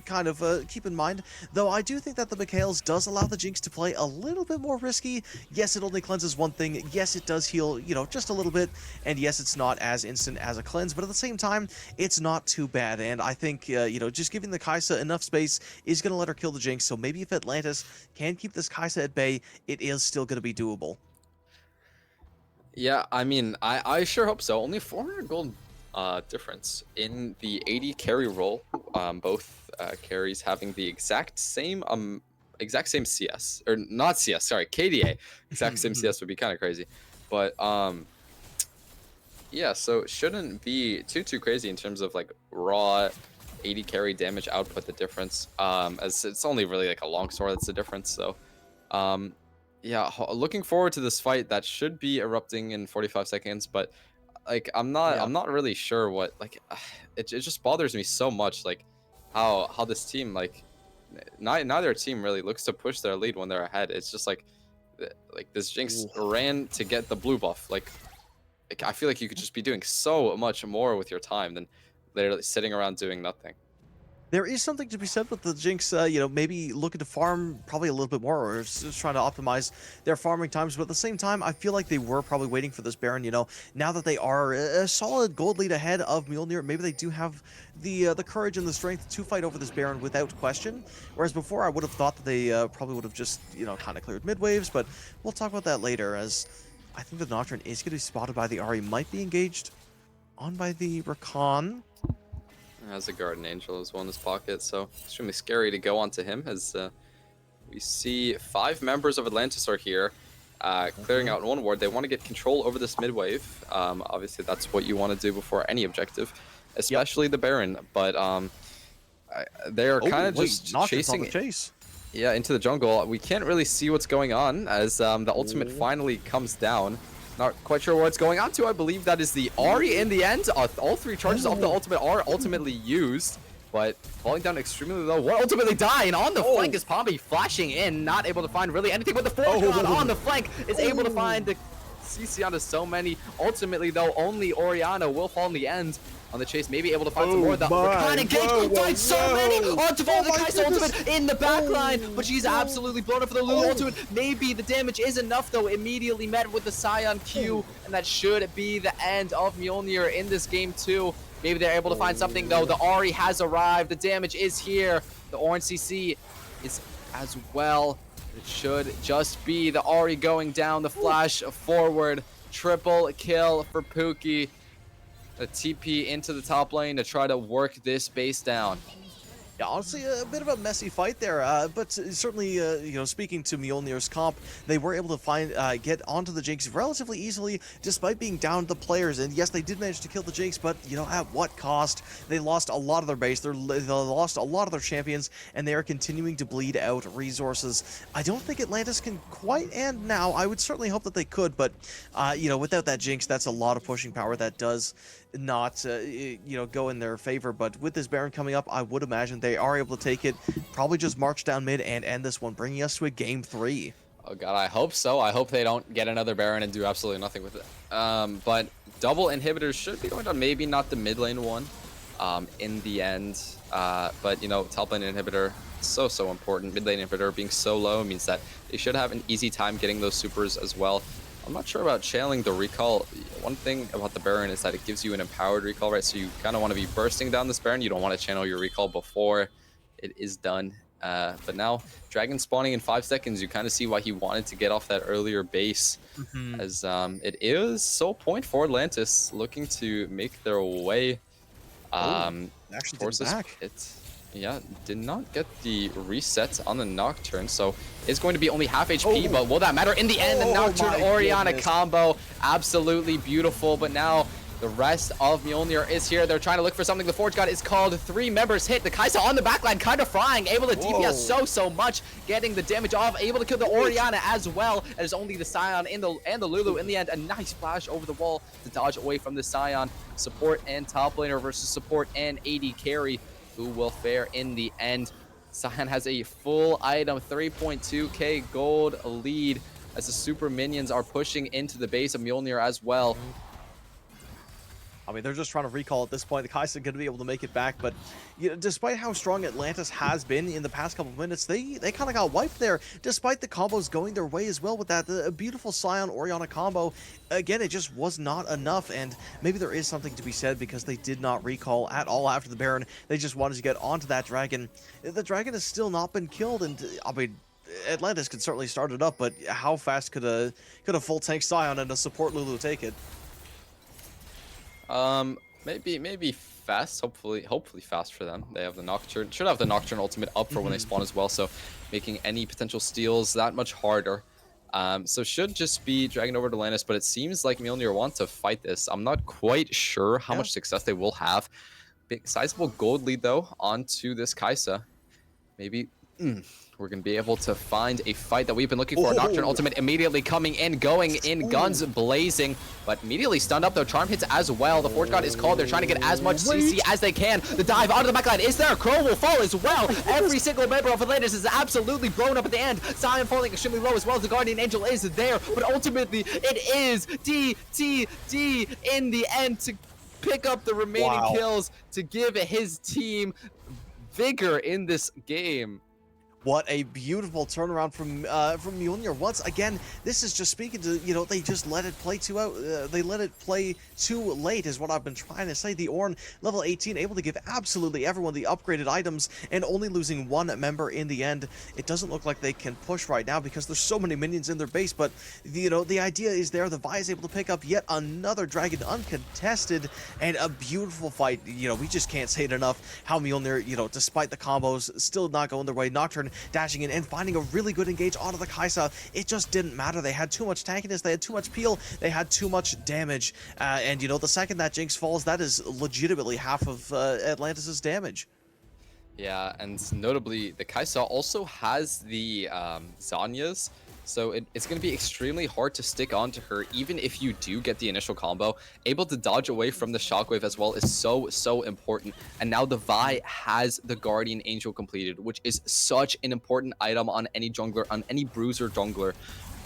kind of keep in mind. Though I do think that the Mikhails does allow the Jinx to play a little bit more risky. Yes, it only cleanses one thing. Yes, it does heal, you know, just a little bit. And yes, it's not as instant as a cleanse, but at the same time, it's not too bad. And I think, you know, just giving the Kai'Sa enough space is going to let her kill the Jinx. So maybe if Atlantis can keep this Kai'Sa at bay, it is still going to be doable. Yeah, I mean, I sure hope so. Only 400 gold difference in the 80 carry role. Both carries having the exact same CS, or not CS, sorry, KDA. Exact same CS would be kind of crazy, but yeah, so it shouldn't be too crazy in terms of like raw 80 carry damage output, the difference, as it's only really like a longsword that's the difference. So yeah, looking forward to this fight that should be erupting in 45 seconds, but like I'm not really sure what, like it just bothers me so much, like how this team, like neither team really looks to push their lead when they're ahead. It's just like this Jinx ran to get the blue buff. Like I feel like you could just be doing so much more with your time than literally sitting around doing nothing. There is something to be said with the Jinx, you know, maybe looking to farm probably a little bit more, or just trying to optimize their farming times. But at the same time, I feel like they were probably waiting for this Baron, you know, now that they are a solid gold lead ahead of Mjolnir, maybe they do have the courage and the strength to fight over this Baron without question. Whereas before, I would have thought that they probably would have just, you know, kind of cleared mid waves, but we'll talk about that later, as I think the Nocturne is going to be spotted by the Ahri, might be engaged on by the Rakan. Has a Guardian Angel as well in his pocket, so extremely scary to go onto him, as we see 5 members of Atlantis are here, clearing out one ward. They want to get control over this mid wave. Obviously, that's what you want to do before any objective, especially the Baron. But they are kind of just chasing chase. Yeah, into the jungle. We can't really see what's going on as the ultimate finally comes down. Not quite sure what's going on to. I believe that is the Ahri in the end. All 3 charges of the ultimate are ultimately used, but falling down extremely low. Will ultimately die, and on the flank is Pompey flashing in, not able to find really anything, but the forward on the flank is able to find the CC onto so many. Ultimately, though, only Oriana will fall in the end on the chase, maybe able to find some more. The Rakan engage finds so many onto fall the Kai'Sa ultimate in the back line, but she's absolutely blown up for the Lulu ultimate. Maybe the damage is enough, though, immediately met with the Scion Q, and that should be the end of Mjolnir in this game too. Maybe they're able to find something, though. The Ahri has arrived. The damage is here. The orange CC is as well. It should just be the Ahri going down, the flash forward. Triple kill for Pookie. A TP into the top lane to try to work this base down. Yeah, honestly, a bit of a messy fight there, but certainly, you know, speaking to Mjolnir's comp, they were able to get onto the Jinx relatively easily, despite being down the players. And yes, they did manage to kill the Jinx, but, you know, at what cost? They lost a lot of their base, they lost a lot of their champions, and they are continuing to bleed out resources. I don't think Atlantis can quite end now. I would certainly hope that they could, but, you know, without that Jinx, that's a lot of pushing power that does not you know, go in their favor. But with this Baron coming up, I would imagine they are able to take it, probably just march down mid and end this one, bringing us to a game 3. Oh god, I hope so. I hope they don't get another Baron and do absolutely nothing with it. But double inhibitors should be going down, maybe not the mid lane one in the end, but you know, top lane inhibitor, so important. Mid lane inhibitor being so low means that they should have an easy time getting those supers as well. I'm not sure about channeling the recall. One thing about the Baron is that it gives you an empowered recall, right? So you kind of want to be bursting down this Baron. You don't want to channel your recall before it is done. But now, Dragon spawning in 5 seconds, you kind of see why he wanted to get off that earlier base. As it is so point for Atlantis, looking to make their way actually towards this back. pit. Yeah, did not get the reset on the Nocturne, so it's going to be only half HP, but will that matter? In the end, the Nocturne Orianna combo, absolutely beautiful, but now the rest of Mjolnir is here. They're trying to look for something. The Forge God is called. 3 members hit. The Kai'Sa on the backline, kind of frying, able to DPS so much, getting the damage off, able to kill the Orianna as well. And it's only the Scion and the Lulu in the end. A nice flash over the wall to dodge away from the Scion. Support and top laner versus support and AD carry. Who will fare in the end? Scion has a full item, 3.2k gold lead as the super minions are pushing into the base of Mjolnir as well. I mean, they're just trying to recall at this point. The Kai'Sa going to be able to make it back, but you know, despite how strong Atlantis has been in the past couple of minutes, they kind of got wiped there, despite the combos going their way as well with that beautiful Scion Orianna combo. Again, it just was not enough, and maybe there is something to be said because they did not recall at all after the Baron. They just wanted to get onto that dragon. The dragon has still not been killed, and I mean, Atlantis could certainly start it up, but how fast could a full tank Scion and a support Lulu take it? Maybe fast. Hopefully fast for them. They have the Nocturne. Should have the Nocturne ultimate up for when they spawn as well, so making any potential steals that much harder. So should just be dragging over to Atlantis, but it seems like Mjolnir want to fight this. I'm not quite sure how much success they will have. Big sizable gold lead though onto this Kai'Sa. Maybe we're going to be able to find a fight that we've been looking for. Nocturne ultimate immediately coming in, going in, guns blazing, but immediately stunned up though. Charm hits as well. The Forge God is called. They're trying to get as much CC as they can. The dive onto the backline is there. Crow will fall as well. Every single member of Atlantis is absolutely blown up at the end. Scion falling extremely low as well. The Guardian Angel is there, but ultimately it is DTD in the end to pick up the remaining kills to give his team vigor in this game. What a beautiful turnaround from Mjolnir. Once again, this is just speaking to, you know, they just let it play they let it play too late is what I've been trying to say. The Ornn, level 18, able to give absolutely everyone the upgraded items and only losing 1 member in the end. It doesn't look like they can push right now because there's so many minions in their base, but, you know, the idea is there. The Vi is able to pick up yet another dragon uncontested and a beautiful fight. You know, we just can't say it enough how Mjolnir, you know, despite the combos, still not going their way. Nocturne dashing in and finding a really good engage onto the Kai'Sa. It just didn't matter. They had too much tankiness, they had too much peel, they had too much damage. And, you know, the second that Jinx falls, that is legitimately half of Atlantis' damage. Yeah, and notably, the Kai'Sa also has the Zhonya's, so it's going to be extremely hard to stick onto her, even if you do get the initial combo. Able to dodge away from the Shockwave as well is so important. And now the Vi has the Guardian Angel completed, which is such an important item on any jungler, on any bruiser jungler.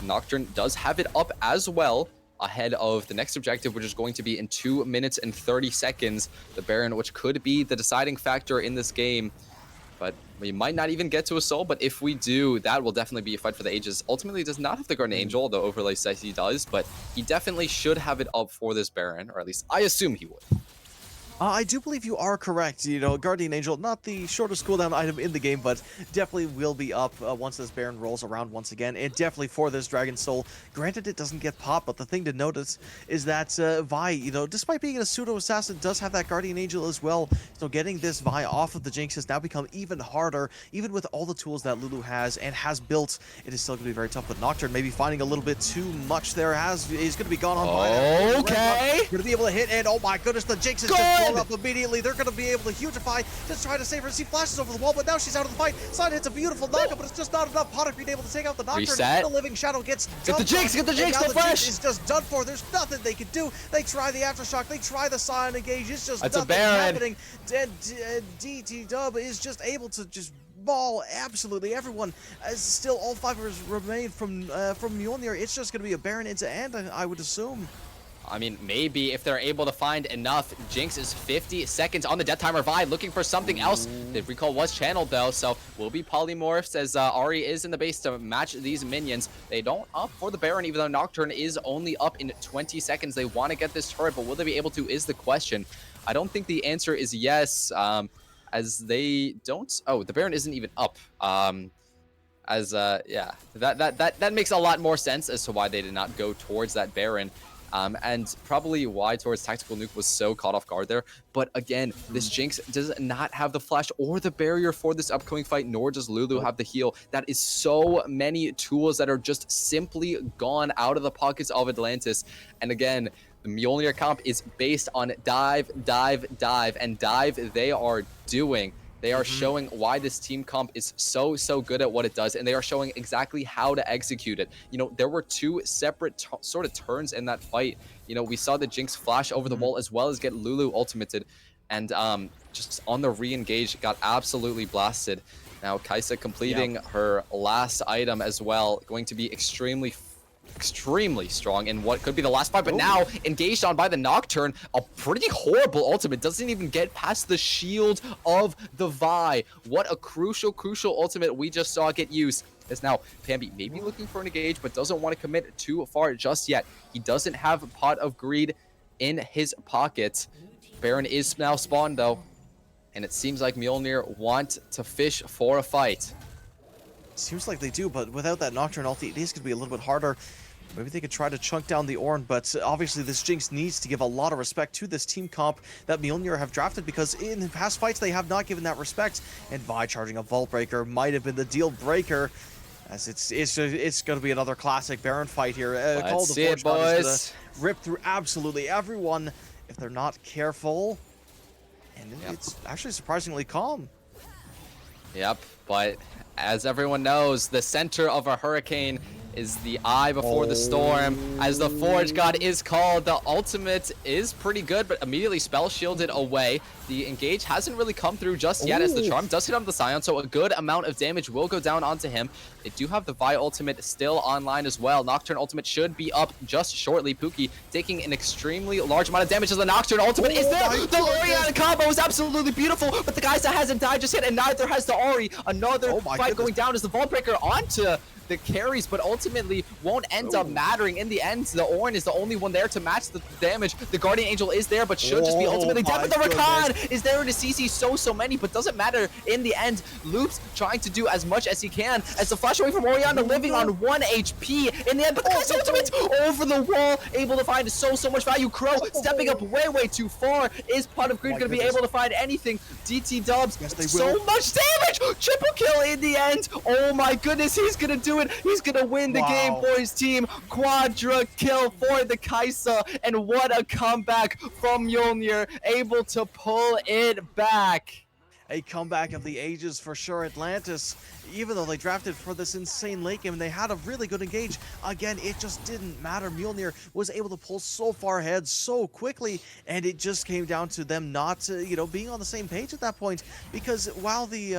Nocturne does have it up as well, ahead of the next objective, which is going to be in 2 minutes and 30 seconds. The Baron, which could be the deciding factor in this game. But we might not even get to a soul, but if we do, that will definitely be a fight for the ages. Ultimately, he does not have the Guardian Angel, though Overlay says he does, but he definitely should have it up for this Baron, or at least I assume he would. I do believe you are correct. You know, Guardian Angel, not the shortest cooldown item in the game, but definitely will be up once this Baron rolls around once again, and definitely for this Dragon Soul. Granted, it doesn't get popped, but the thing to notice is that Vi, you know, despite being a pseudo-assassin, does have that Guardian Angel as well, so getting this Vi off of the Jinx has now become even harder, even with all the tools that Lulu has and has built. It is still going to be very tough, but Nocturne maybe finding a little bit too much there. He's going to be gone on Vi. Okay! Going to be able to hit, and oh my goodness, the Jinx is just blown up immediately. They're going to be able to Hugify, just try to save her. She flashes over the wall, but now she's out of the fight. Side hits a beautiful knockup, but it's just not enough. Potter being able to take out the Nocturne. Reset. The Living Shadow gets Get the Jinx, get the Jinx, the flash! Jinx is just done for. There's nothing they can do. They try the Aftershock, they try the Scion engage. It's just nothing happening. DT Dub is just able to just ball absolutely everyone. As still all 5 of us remain from Mjolnir. It's just going to be a Baron into end, I would assume. I mean, maybe if they're able to find enough. Jinx is 50 seconds on the death timer. Vi looking for something else. The recall was channeled though, so will be polymorphs as Ahri is in the base to match these minions. They don't up for the Baron, even though Nocturne is only up in 20 seconds. They want to get this turret, but will they be able to is the question. I don't think the answer is yes, as they don't. Oh, the Baron isn't even up. Yeah, that makes a lot more sense as to why they did not go towards that Baron. and probably why towards Tactical Nuke was so caught off guard there. But again, this Jinx does not have the flash or the barrier for this upcoming fight, nor does Lulu have the heal. That is so many tools that are just simply gone out of the pockets of Atlantis. And again, the Mjolnir comp is based on dive, dive, dive, and dive they are doing. They are showing why this team comp is so good at what it does, and they are showing exactly how to execute it. You know, there were two separate sort of turns in that fight. You know, we saw the Jinx flash over the wall as well as get Lulu ultimated, and just on the re-engage got absolutely blasted. Now Kai'Sa completing her last item as well, going to be extremely strong in what could be the last fight, but now engaged on by the Nocturne. A pretty horrible ultimate, doesn't even get past the shield of the Vi. What a crucial ultimate we just saw get used. As now Pambi maybe looking for an engage, but doesn't want to commit too far just yet. He doesn't have a Pot of Greed in his pocket. Baron is now spawned though, and it seems like Mjolnir want to fish for a fight. Seems like they do, but without that Nocturne ulti, it is going to be a little bit harder. Maybe they could try to chunk down the Ornn, but obviously this Jinx needs to give a lot of respect to this team comp that Mjolnir have drafted, because in past fights they have not given that respect, and Vi charging a Vault Breaker might have been the deal breaker, as it's going to be another classic Baron fight here. Let's see it, boys. Rip through absolutely everyone if they're not careful, and it's actually surprisingly calm. Yep, but as everyone knows, the center of a hurricane is the eye before the storm. As the Forge God is called, the ultimate is pretty good, but immediately spell shielded away. The engage hasn't really come through just yet, as the charm does hit on the Scion, so a good amount of damage will go down onto him. They do have the Vi ultimate still online as well. Nocturne ultimate should be up just shortly. Pookie taking an extremely large amount of damage as the Nocturne ultimate is there. The Orianna combo is absolutely beautiful, but the guy that hasn't died just yet, and neither has the Ori. Another fight going down as the Vault Breaker onto the carries, but ultimately won't end up mattering in the end. The Ornn is the only one there to match the damage. The Guardian Angel is there, but should just be ultimately dead. But the Rakan is there to CC so many, but doesn't matter in the end. Loops trying to do as much as he can as the flash away from Orianna, living on 1 HP in the end. But the guy's ultimate over the wall, able to find so much value. Crow stepping up way too far. Is Pot of Greed going to be able to find anything? DT dubs, so much damage. Triple kill in the end. Oh my goodness, he's going to do it. He's gonna win the game for his team. Quadra kill for the Kai'Sa, and what a comeback from Mjolnir, able to pull it back. A comeback of the ages for sure. Atlantis, even though they drafted for this insane late game and they had a really good engage, again, it just didn't matter. Mjolnir was able to pull so far ahead so quickly, and it just came down to them not, being on the same page at that point, because while the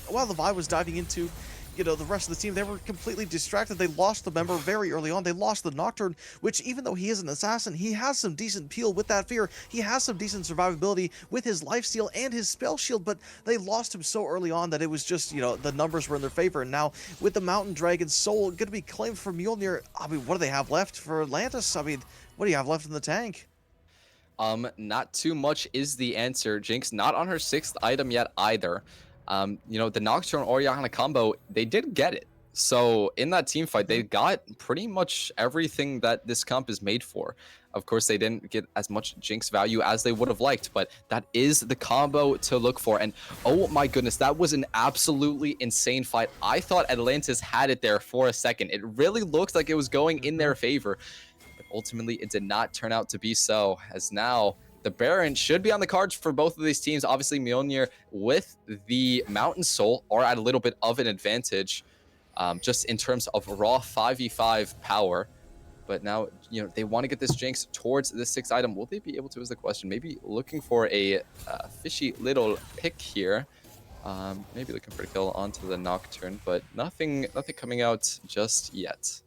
Vi was diving into the rest of the team, they were completely distracted. They lost the member very early on. They lost the Nocturne, which even though he is an assassin, he has some decent peel with that fear. He has some decent survivability with his lifesteal and his spell shield, but they lost him so early on that it was just, the numbers were in their favor. And now with the Mountain Dragon's soul going to be claimed for Mjolnir, I mean, what do they have left for Atlantis? I mean, what do you have left in the tank? Not too much is the answer. Jinx not on her 6th item yet either. The Nocturne Orianna combo, they did get it. So in that team fight, they got pretty much everything that this comp is made for. Of course, they didn't get as much Jinx value as they would have liked, but that is the combo to look for. And oh my goodness, that was an absolutely insane fight. I thought Atlantis had it there for a second. It really looked like it was going in their favor, but ultimately it did not turn out to be so, as now the Baron should be on the cards for both of these teams. Obviously, Mjolnir with the Mountain Soul are at a little bit of an advantage, just in terms of raw 5v5 power. But now, they want to get this Jinx towards the 6th item. Will they be able to is the question. Maybe looking for a fishy little pick here. Maybe looking for a kill onto the Nocturne, but nothing coming out just yet.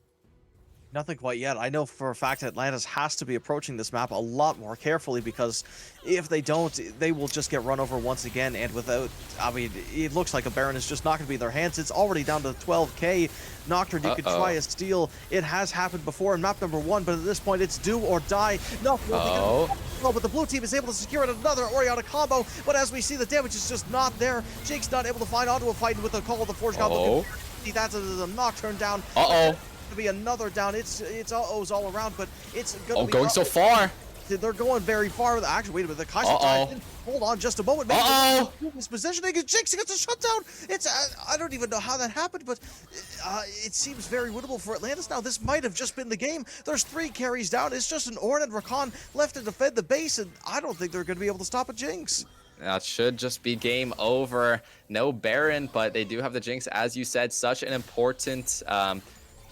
Nothing quite yet. I know for a fact Atlantis has to be approaching this map a lot more carefully, because if they don't, they will just get run over once again, and it looks like a Baron is just not going to be in their hands. It's already down to 12k. Nocturne, you could try a steal. It has happened before in map number 1, but at this point it's do or die. No, but the blue team is able to secure another Orianna combo, but as we see, the damage is just not there. Jake's not able to find onto a fight with the call of the Forge God. That's a Nocturne down. gonna be another down. It's uh-ohs all around, but it's gonna be going so far. they're going very far. Actually, wait a minute. The Kaiser dives in. Hold on just a moment. Maybe his positioning is Jinx gets a shutdown. It's I don't even know how that happened, but it seems very winnable for Atlantis now. This might have just been the game. There's 3 carries down. It's just an Ornn and Rakan left to defend the base, and I don't think they're going to be able to stop a Jinx. That should just be game over. No Baron, but they do have the Jinx, as you said. Such an important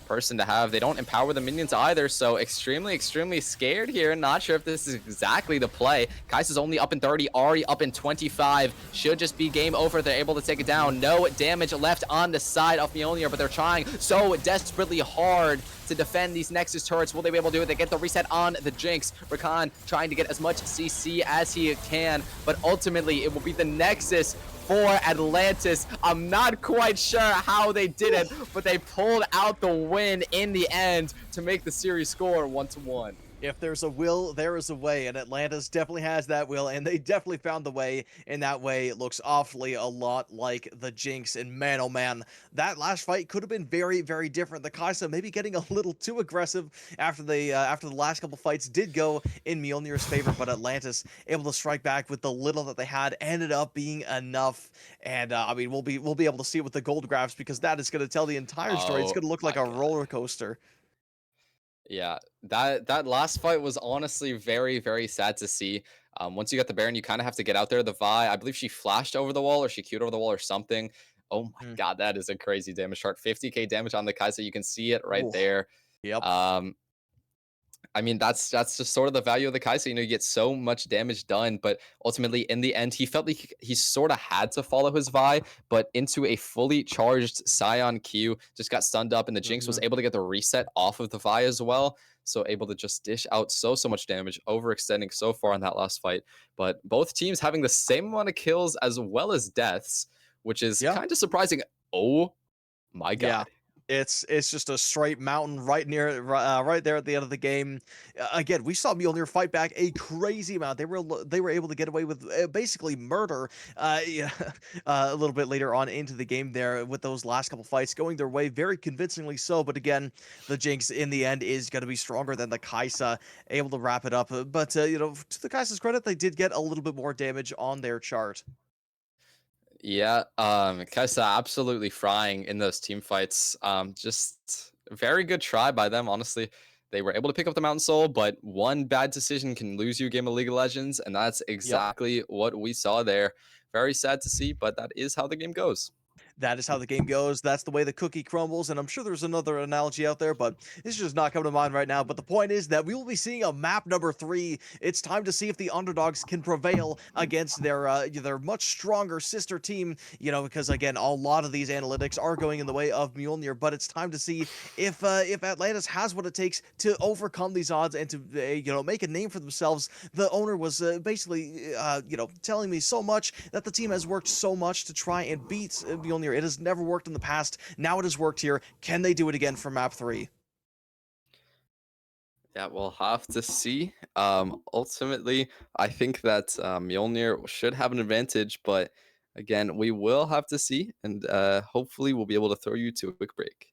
person to have. They don't empower the minions either, so extremely scared here. Not sure if this is exactly the play. Kai'Sa's only up in 30, Ahri up in 25. Should just be game over. They're able to take it down. No damage left on the side of Mjolnir, but they're trying so desperately hard to defend these Nexus turrets. Will they be able to do it? They get the reset on the Jinx. Rakan trying to get as much CC as he can, but ultimately it will be the Nexus for Atlantis. I'm not quite sure how they did it, but they pulled out the win in the end to make the series score 1-1. If there's a will, there is a way, and Atlantis definitely has that will, and they definitely found the way. In that way, it looks awfully a lot like the Jinx, and man, oh man, that last fight could have been very, very different. The Kai'Sa maybe getting a little too aggressive after the last couple fights did go in Mjolnir's favor, but Atlantis able to strike back with the little that they had ended up being enough. And I mean, we'll be able to see it with the gold graphs because that is going to tell the entire story. It's going to look like a roller coaster. Yeah, that last fight was honestly very sad to see. Once you got the Baron, you kind of have to get out there. The Vi, I believe she flashed over the wall or she queued over the wall or something. Oh my god, that is a crazy damage chart. 50k damage on the Kai'Sa. You can see it right there. Yep. I mean, that's just sort of the value of the Kai'Sa. You know, you get so much damage done, but ultimately, in the end, he felt like he sort of had to follow his Vi, but into a fully charged Scion Q, just got stunned up, and the Jinx was able to get the reset off of the Vi as well, so able to just dish out so much damage, overextending so far in that last fight. But both teams having the same amount of kills as well as deaths, which is kind of surprising. Oh my god. Yeah. It's just a straight mountain right near right there at the end of the game. Again, we saw Mjolnir fight back a crazy amount. They were able to get away with basically murder. Yeah, a little bit later on into the game there with those last couple fights going their way very convincingly so. But again, the Jinx in the end is going to be stronger than the Kai'Sa, able to wrap it up. But you know, to the Kai'Sa's credit, they did get a little bit more damage on their chart. Yeah, Kai'Sa absolutely frying in those team fights. Just very good try by them, honestly. They were able to pick up the Mountain Soul, but one bad decision can lose you a game of League of Legends, and that's exactly what we saw there. Very sad to see, but that is how the game goes. That is how the game goes. That's the way the cookie crumbles. And I'm sure there's another analogy out there, but it's just not coming to mind right now. But the point is that we will be seeing a map number 3. It's time to see if the underdogs can prevail against their much stronger sister team. You know, because again, a lot of these analytics are going in the way of Mjolnir. But it's time to see if Atlantis has what it takes to overcome these odds and to you know, make a name for themselves. The owner was basically you know, telling me so much that the team has worked so much to try and beat Mjolnir. It has never worked in the past. Now it has worked here. Can they do it again for map 3? Yeah, we'll have to see. Ultimately, I think that Mjolnir should have an advantage, but again, we will have to see, and hopefully we'll be able to throw you to a quick break.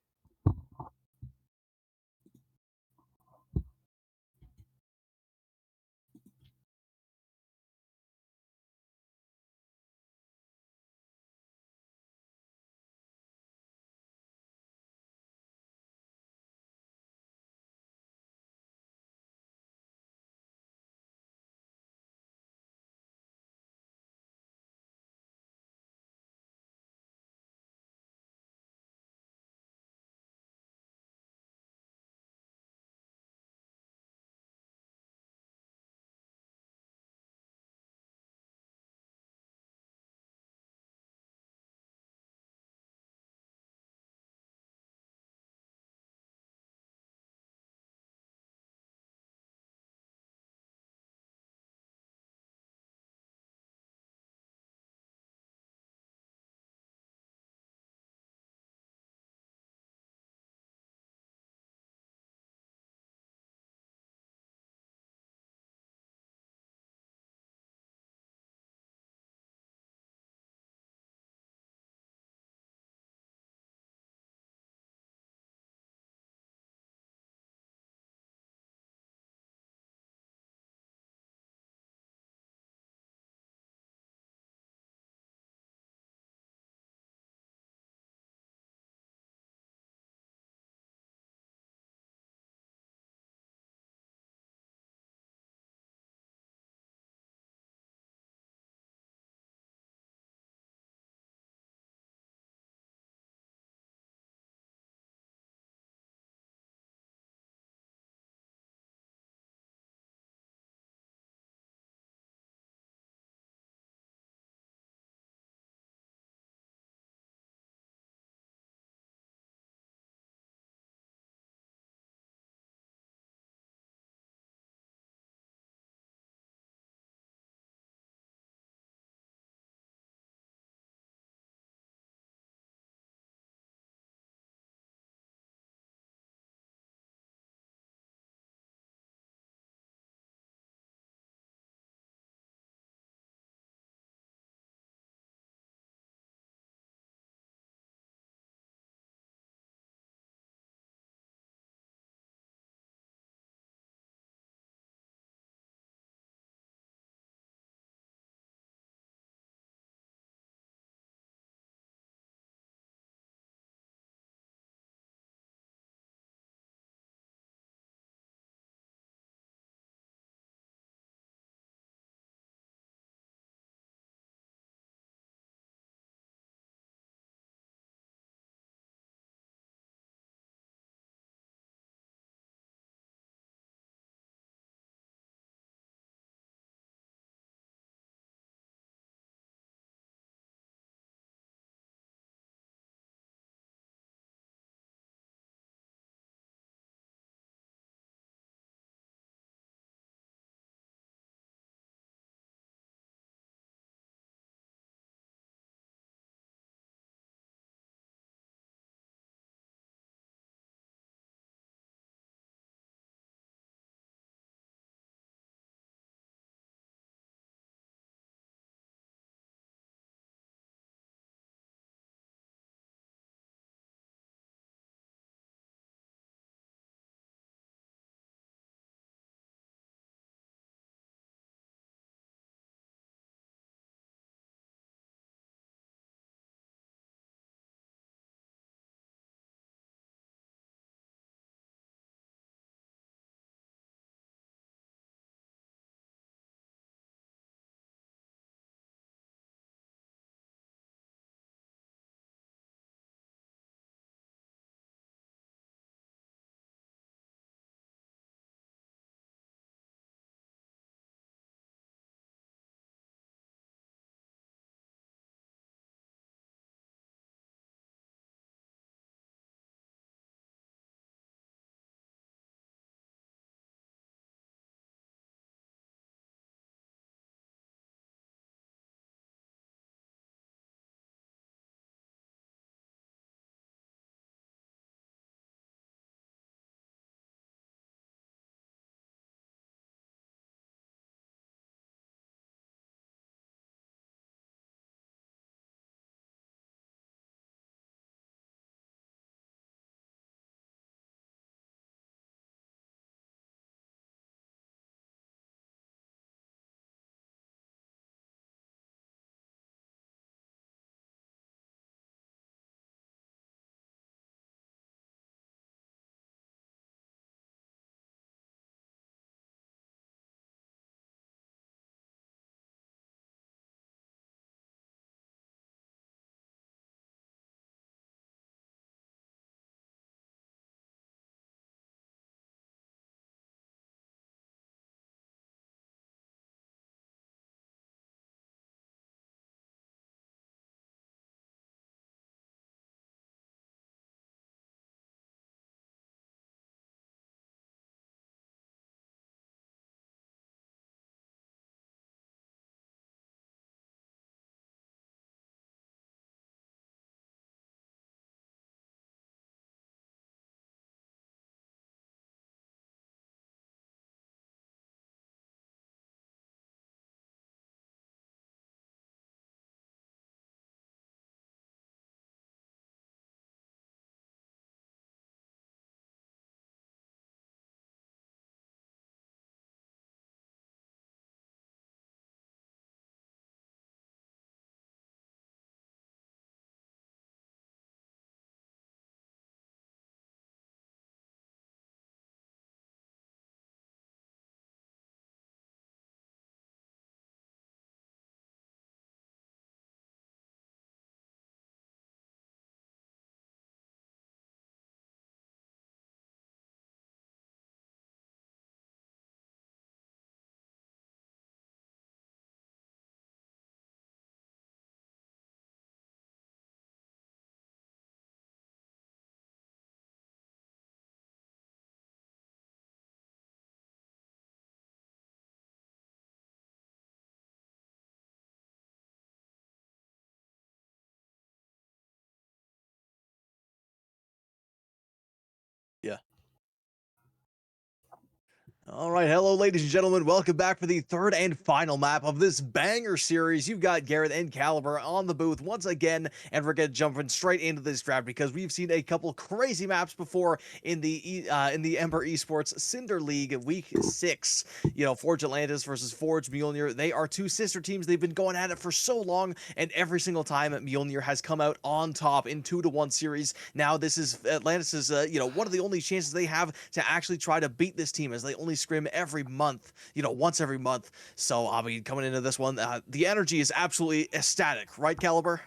All right, hello, ladies and gentlemen. Welcome back for the third and final map of this banger series. You've got Gareth and Caliber on the booth once again, and we're gonna jumping straight into this draft because we've seen a couple crazy maps before in the Ember Esports Cinder League Week 6. You know, Forge Atlantis versus Forge Mjolnir. They are two sister teams. They've been going at it for so long, and every single time Mjolnir has come out on top in 2-1 series. Now this is Atlantis' one of the only chances they have to actually try to beat this team, as they only scrim every month, once every month. So, I mean, coming into this one, the energy is absolutely ecstatic, right, Caliber?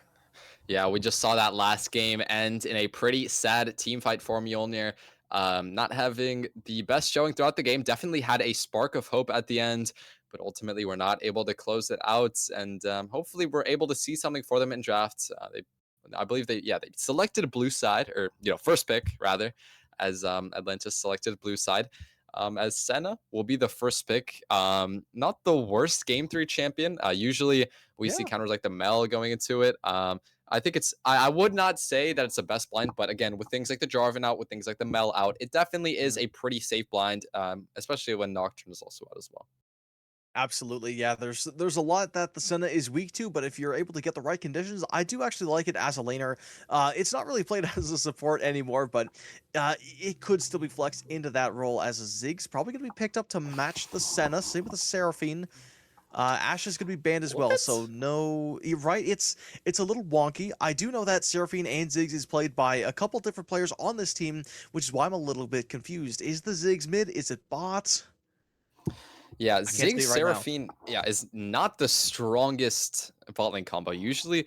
Yeah, we just saw that last game end in a pretty sad team fight for Mjolnir. Not having the best showing throughout the game, definitely had a spark of hope at the end, but ultimately we're not able to close it out. And hopefully we're able to see something for them in drafts. I believe they selected blue side, or first pick rather, as Atlantis selected blue side. As Senna will be the first pick. Not the worst game 3 champion. Usually we see Yeah. counters like the Mel going into it. I think I would not say that it's the best blind, but again, with things like the Jarvan out, with things like the Mel out, it definitely is a pretty safe blind, especially when Nocturne is also out as well. Absolutely, yeah. There's a lot that the Senna is weak to, but if you're able to get the right conditions, I do actually like it as a laner. It's not really played as a support anymore, but it could still be flexed into that role as a Ziggs. Probably going to be picked up to match the Senna. Same with the Seraphine. Ashe is going to be banned as well, so What? no, you're right. It's a little wonky. I do know that Seraphine and Ziggs is played by a couple different players on this team, which is why I'm a little bit confused. Is the Ziggs mid? Is it bot? Yeah, I can't Ziggs say right now. Seraphine, yeah, is not the strongest bot lane combo. Usually, you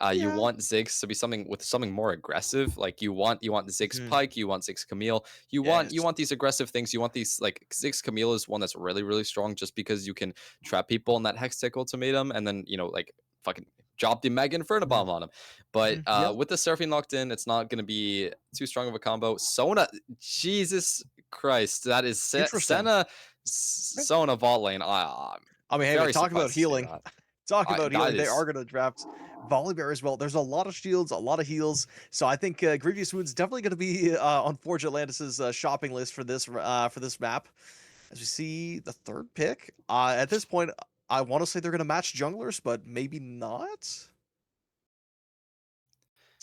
Yeah. want Ziggs to be something more aggressive. Like you want Ziggs Hmm. Pike, you want Ziggs Camille, you Yes. want these aggressive things. You want these like Ziggs Camille is one that's really strong just because you can trap people in that Hextech ultimatum and then like fucking drop the Mega Inferno Mhm. Bomb on them. But Yeah. with the Seraphine locked in, it's not gonna be too strong of a combo. Sona, Jesus Christ, that is Interesting. Senna. Okay. Sona bot lane. I'm I mean, hey, but very talk surprised about to say healing. that. Talk about That healing. They are is going to draft Volibear as well. There's a lot of shields, a lot of heals. So I think Grievous Wound's definitely going to be on Forge Atlantis's shopping list for this map. As we see the third pick, at this point, I want to say they're going to match junglers, but maybe not. It's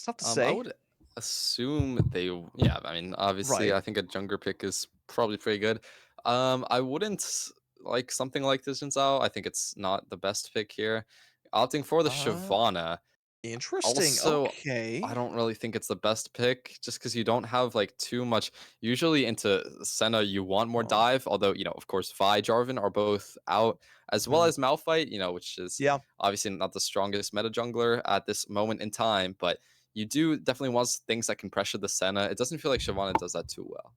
tough to I say. would assume yeah, I mean, obviously Right. I think a jungler pick is probably pretty good. I wouldn't like something like this in Zao. I think it's not the best pick here. Opting for the Uh, Shyvana. Interesting. Also, I Okay. don't really think it's the best pick just because you don't have like too much. Usually into Senna, you want more Oh. dive, although, of course, Vi, Jarvan are both out, as well Mhm. as Malphite, which is Yeah. obviously not the strongest meta jungler at this moment in time, but you do definitely want things that can pressure the Senna. It doesn't feel like Shyvana does that too well.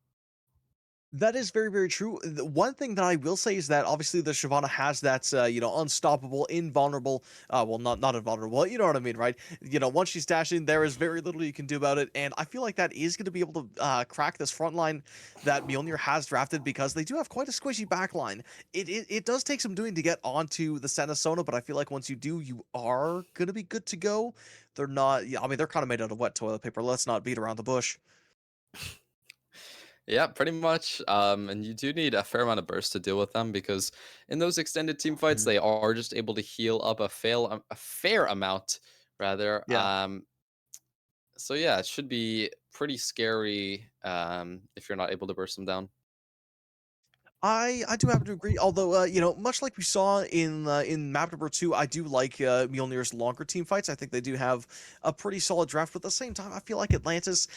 That is very, very true. The one thing that I will say is that obviously the Shyvana has that unstoppable, invulnerable. Well, not invulnerable. You know what I mean, right? Once she's dashing, there is very little you can do about it, and I feel like that is going to be able to crack this front line that Mjolnir has drafted, because they do have quite a squishy back line. It does take some doing to get onto the Senna Sona, but I feel like once you do, you are going to be good to go. They're not. Yeah, I mean, they're kind of made out of wet toilet paper. Let's not beat around the bush. Yeah, pretty much. And you do need a fair amount of burst to deal with them because in those extended team fights, Mhm. they are just able to heal up a fair amount, rather. Yeah. So yeah, it should be pretty scary if you're not able to burst them down. I do happen to agree. Although, much like we saw in map number 2, I do like Mjolnir's longer team fights. I think they do have a pretty solid draft. But at the same time, I feel like Atlantis,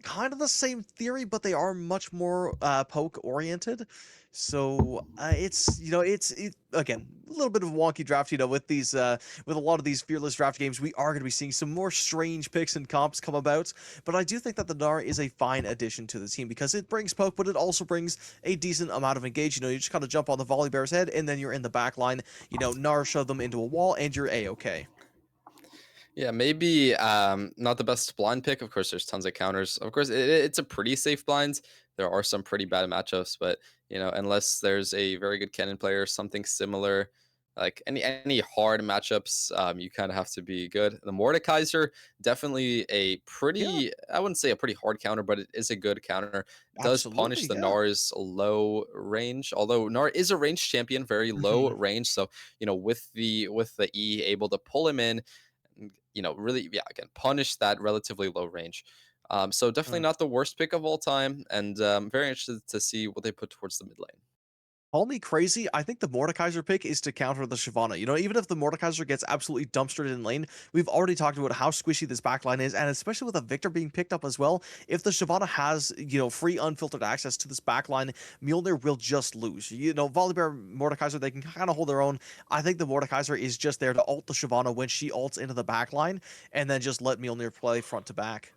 kind of the same theory, but they are much more poke oriented. So again, a little bit of a wonky draft. With a lot of these fearless draft games, we are going to be seeing some more strange picks and comps come about. But I do think that the Gnar is a fine addition to the team because it brings poke, but it also brings a decent amount of engage. You just kind of jump on the volley bear's head, and then you're in the back line. Gnar shove them into a wall, and you're a-okay. Yeah, maybe not the best blind pick. Of course, there's tons of counters. Of course, it's a pretty safe blind. There are some pretty bad matchups, but unless there's a very good cannon player, something similar, Like any hard matchups, you kind of have to be good. The Mordekaiser, definitely a Yeah, pretty, I wouldn't say a pretty hard counter, but it is a good counter. Does punish absolutely. the Yeah. Nar's low range, although Nar is a range champion, very low Mhm. range. So with the E able to pull him in, and, really, yeah, again, punish that relatively low range. So definitely Mm. not the worst pick of all time, and very interested to see what they put towards the mid lane. Call me crazy. I think the Mordekaiser pick is to counter the Shyvana. Even if the Mordekaiser gets absolutely dumpstered in lane, we've already talked about how squishy this backline is, and especially with a Victor being picked up as well. If the Shyvana has, free unfiltered access to this backline, Mjolnir will just lose. Volibear, Mordekaiser, they can kind of hold their own. I think the Mordekaiser is just there to ult the Shyvana when she ults into the backline, and then just let Mjolnir play front to back.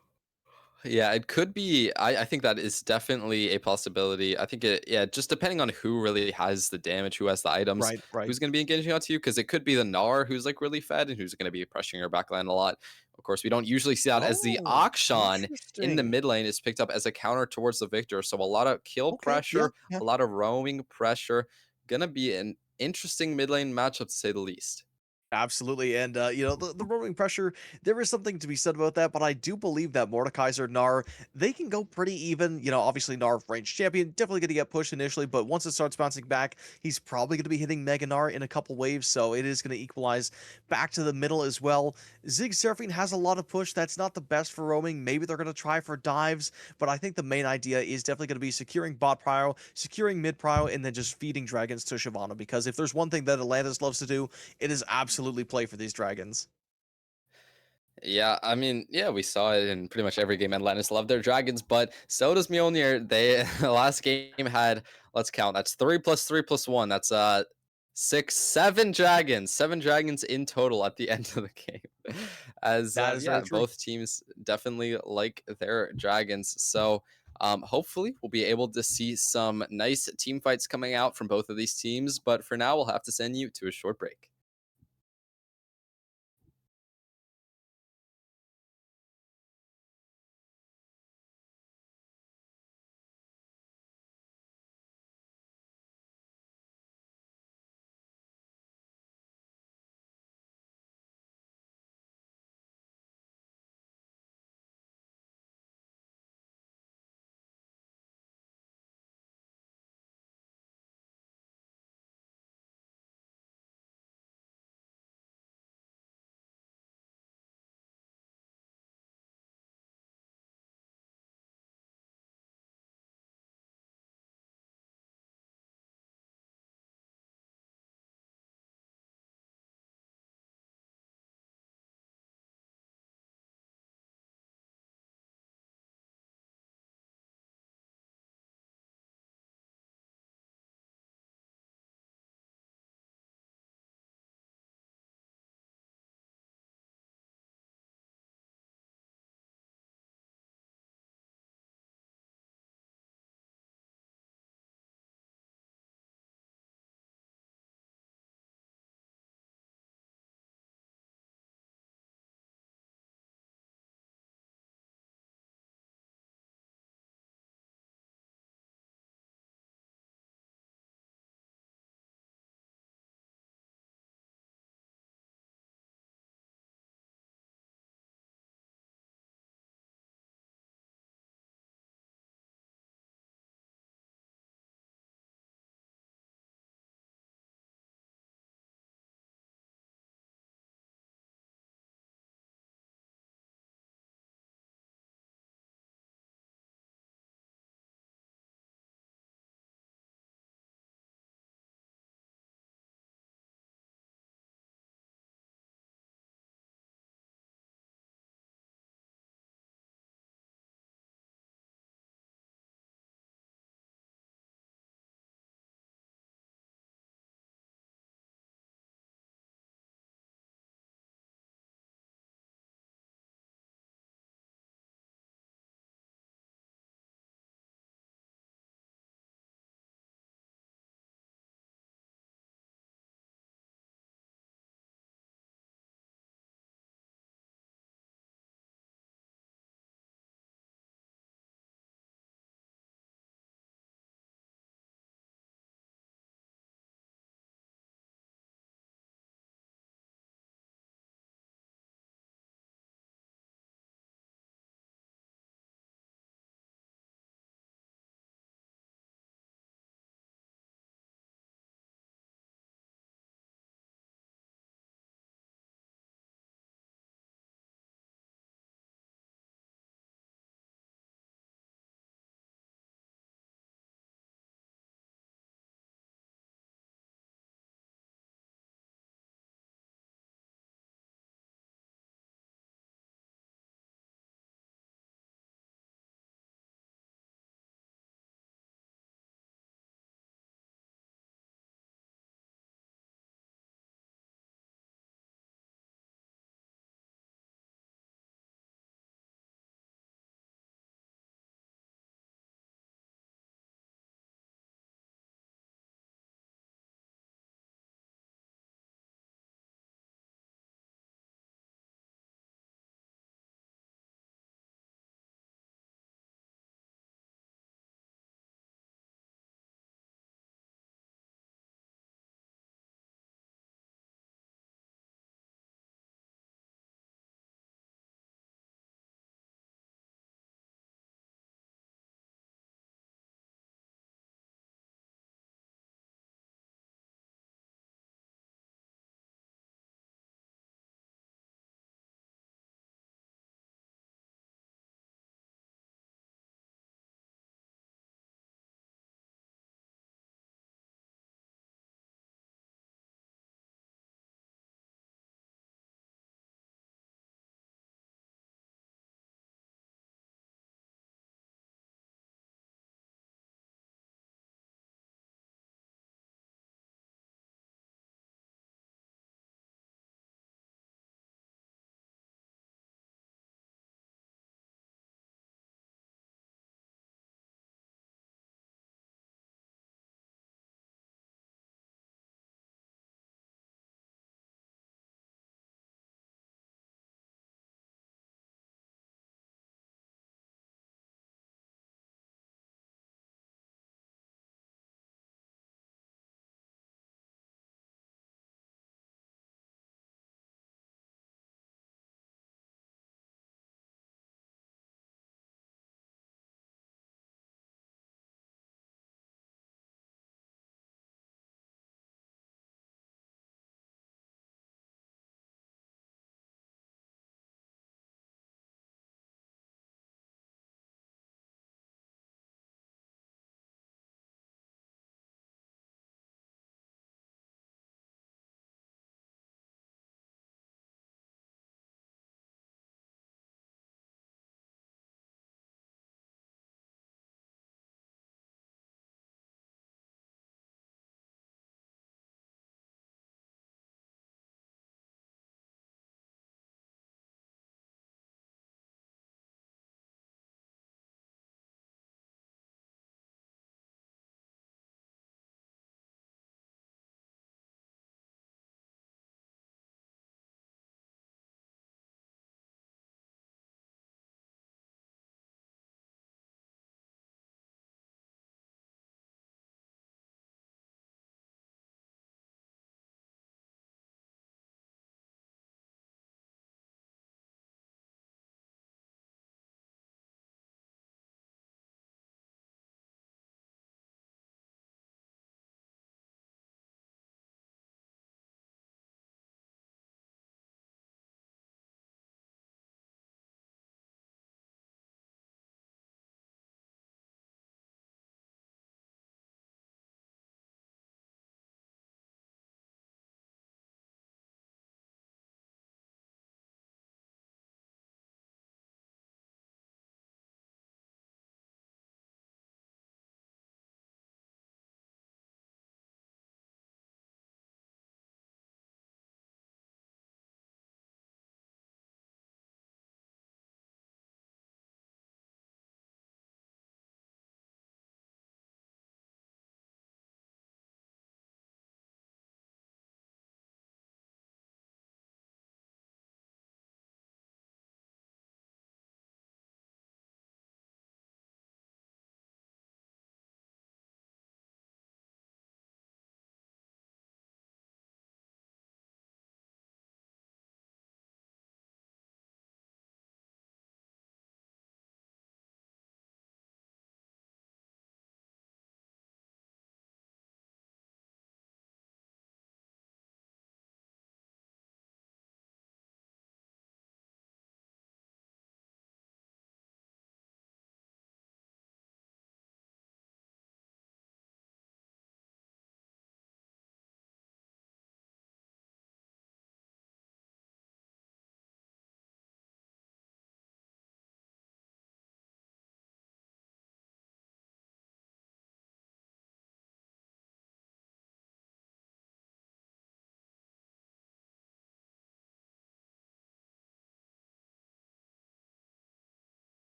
Yeah, it could be. I think that is definitely a possibility. I think yeah, just depending on who really has the damage, who has the items, Right, right. who's going to be engaging onto you, because it could be the Gnar who's like really fed and who's going to be pressuring your backline a lot. Of course, we don't usually see that as the Oh, Akshan in the interesting. mid lane is picked up as a counter towards the Victor. So a lot of kill Okay, yeah, pressure, yeah. a lot of roaming pressure. Gonna be an interesting mid lane matchup to say the least. Absolutely. And, the roaming pressure, there is something to be said about that, but I do believe that Mordekaiser, Gnar, they can go pretty even. Obviously, Gnar, range champion, definitely going to get pushed initially, but once it starts bouncing back, he's probably going to be hitting Mega Gnar in a couple waves, so it is going to equalize back to the middle as well. Zig Seraphine has a lot of push. That's not the best for roaming. Maybe they're going to try for dives, but I think the main idea is definitely going to be securing bot prio, securing mid prio, and then just feeding dragons to Shyvana, because if there's one thing that Atlantis loves to do, it is absolutely play for these dragons. Yeah, I mean, yeah, we saw it in pretty much every game. Atlantis love their dragons, but so does Mjolnir. They the last game had, let's count. That's 3 + 3 + 1. That's 6, 7 dragons, 7 dragons in total at the end of the game. As That is very yeah, true. both teams definitely like their dragons. So hopefully we'll be able to see some nice team fights coming out from both of these teams. But for now, we'll have to send you to a short break.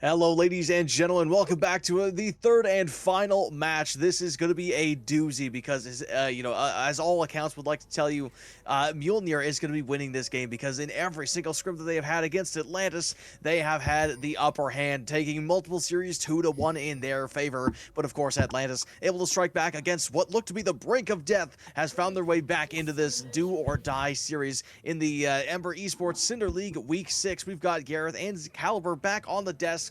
Hello, ladies and gentlemen. Welcome back to the third and final match. This is going to be a doozy because, as all accounts would like to tell you, Mjolnir is going to be winning this game because in every single scrim that they have had against Atlantis, they have had the upper hand, taking multiple series 2-1 in their favor. But of course, Atlantis, able to strike back against what looked to be the brink of death, has found their way back into this do or die series in the Ember Esports Cinder League Week 6. We've got Gareth and Caliber back on the desk.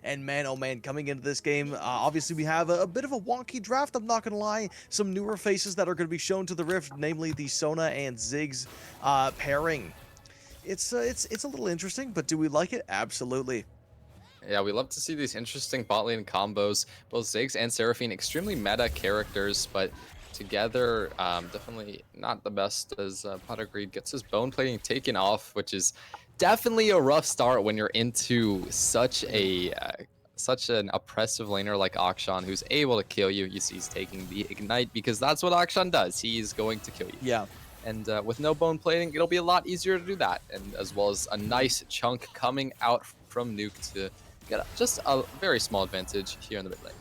And man, oh man, coming into this game, obviously we have a bit of a wonky draft, I'm not going to lie. Some newer faces that are going to be shown to the Rift, namely the Sona and Ziggs pairing. It's a little interesting, but do we like it? Absolutely. Yeah, we love to see these interesting bot lane combos. Both Ziggs and Seraphine, extremely meta characters, but together, definitely not the best as Potagreed gets his bone plating taken off, which is definitely a rough start when you're into such an oppressive laner like Akshan, who's able to kill you. You see he's taking the ignite because that's what Akshan does. He's going to kill you. Yeah. And with no bone plating, it'll be a lot easier to do that. And as well as a nice chunk coming out from Nuke to get just a very small advantage here in the mid lane.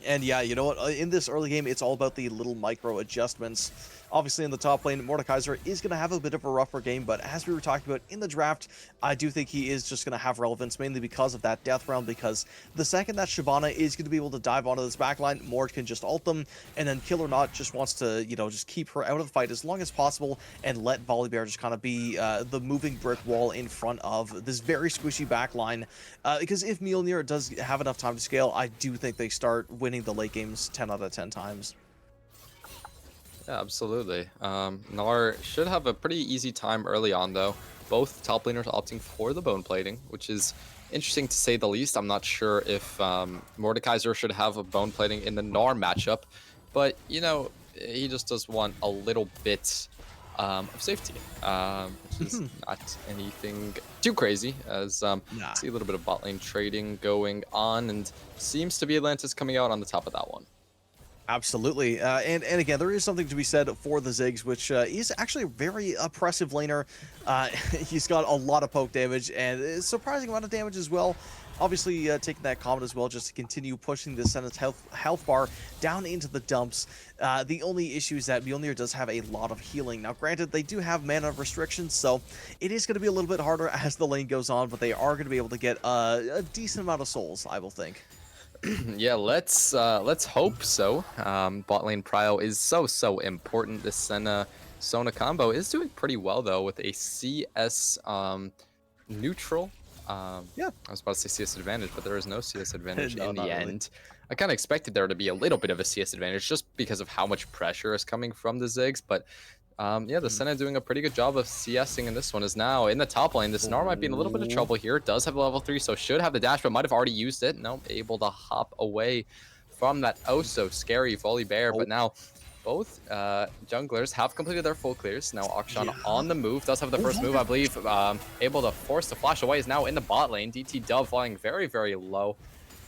And yeah, you know what? In this early game, it's all about the little micro adjustments. Obviously, in the top lane, Mordekaiser is going to have a bit of a rougher game, but as we were talking about in the draft, I do think he is just going to have relevance, mainly because of that death realm, because the second that Shyvana is going to be able to dive onto this backline, Mord can just ult them, and then Kill or Not just wants to, just keep her out of the fight as long as possible, and let Volibear just kind of be the moving brick wall in front of this very squishy backline, because if Mjolnir does have enough time to scale, I do think they start winning the late games 10 out of 10 times. Yeah, absolutely. Gnar should have a pretty easy time early on, though. Both top laners opting for the bone plating, which is interesting to say the least. I'm not sure if Mordekaiser should have a bone plating in the Gnar matchup, but, he just does want a little bit of safety, which is not anything too crazy, as see a little bit of bot lane trading going on, and seems to be Atlantis coming out on the top of that one. Absolutely. And again, there is something to be said for the Ziggs, which is actually a very oppressive laner. He's got a lot of poke damage and a surprising amount of damage as well. Obviously, taking that comment as well just to continue pushing the Senate's health bar down into the dumps. The only issue is that Mjolnir does have a lot of healing. Now, granted, they do have mana restrictions, so it is going to be a little bit harder as the lane goes on, but they are going to be able to get a decent amount of souls, I will think. Yeah, let's hope so. Bot lane prio is so important. This Sona combo is doing pretty well though with a CS neutral. Yeah, I was about to say CS advantage, but there is no CS advantage No, in the not end. really. I kind of expected there to be a little bit of a CS advantage just because of how much pressure is coming from the Ziggs, but yeah, the Senna doing a pretty good job of CSing in this one. Is now in the top lane. This Gnar might be in a little bit of trouble here. Does have a level 3, so should have the dash, but might have already used it. No, able to hop away from that oh so scary Volibear. But now both junglers have completed their full clears. Now Akshan on the move. Does have the first move, I believe. Able to force the flash away. Is now in the bot lane. DT Dove flying very low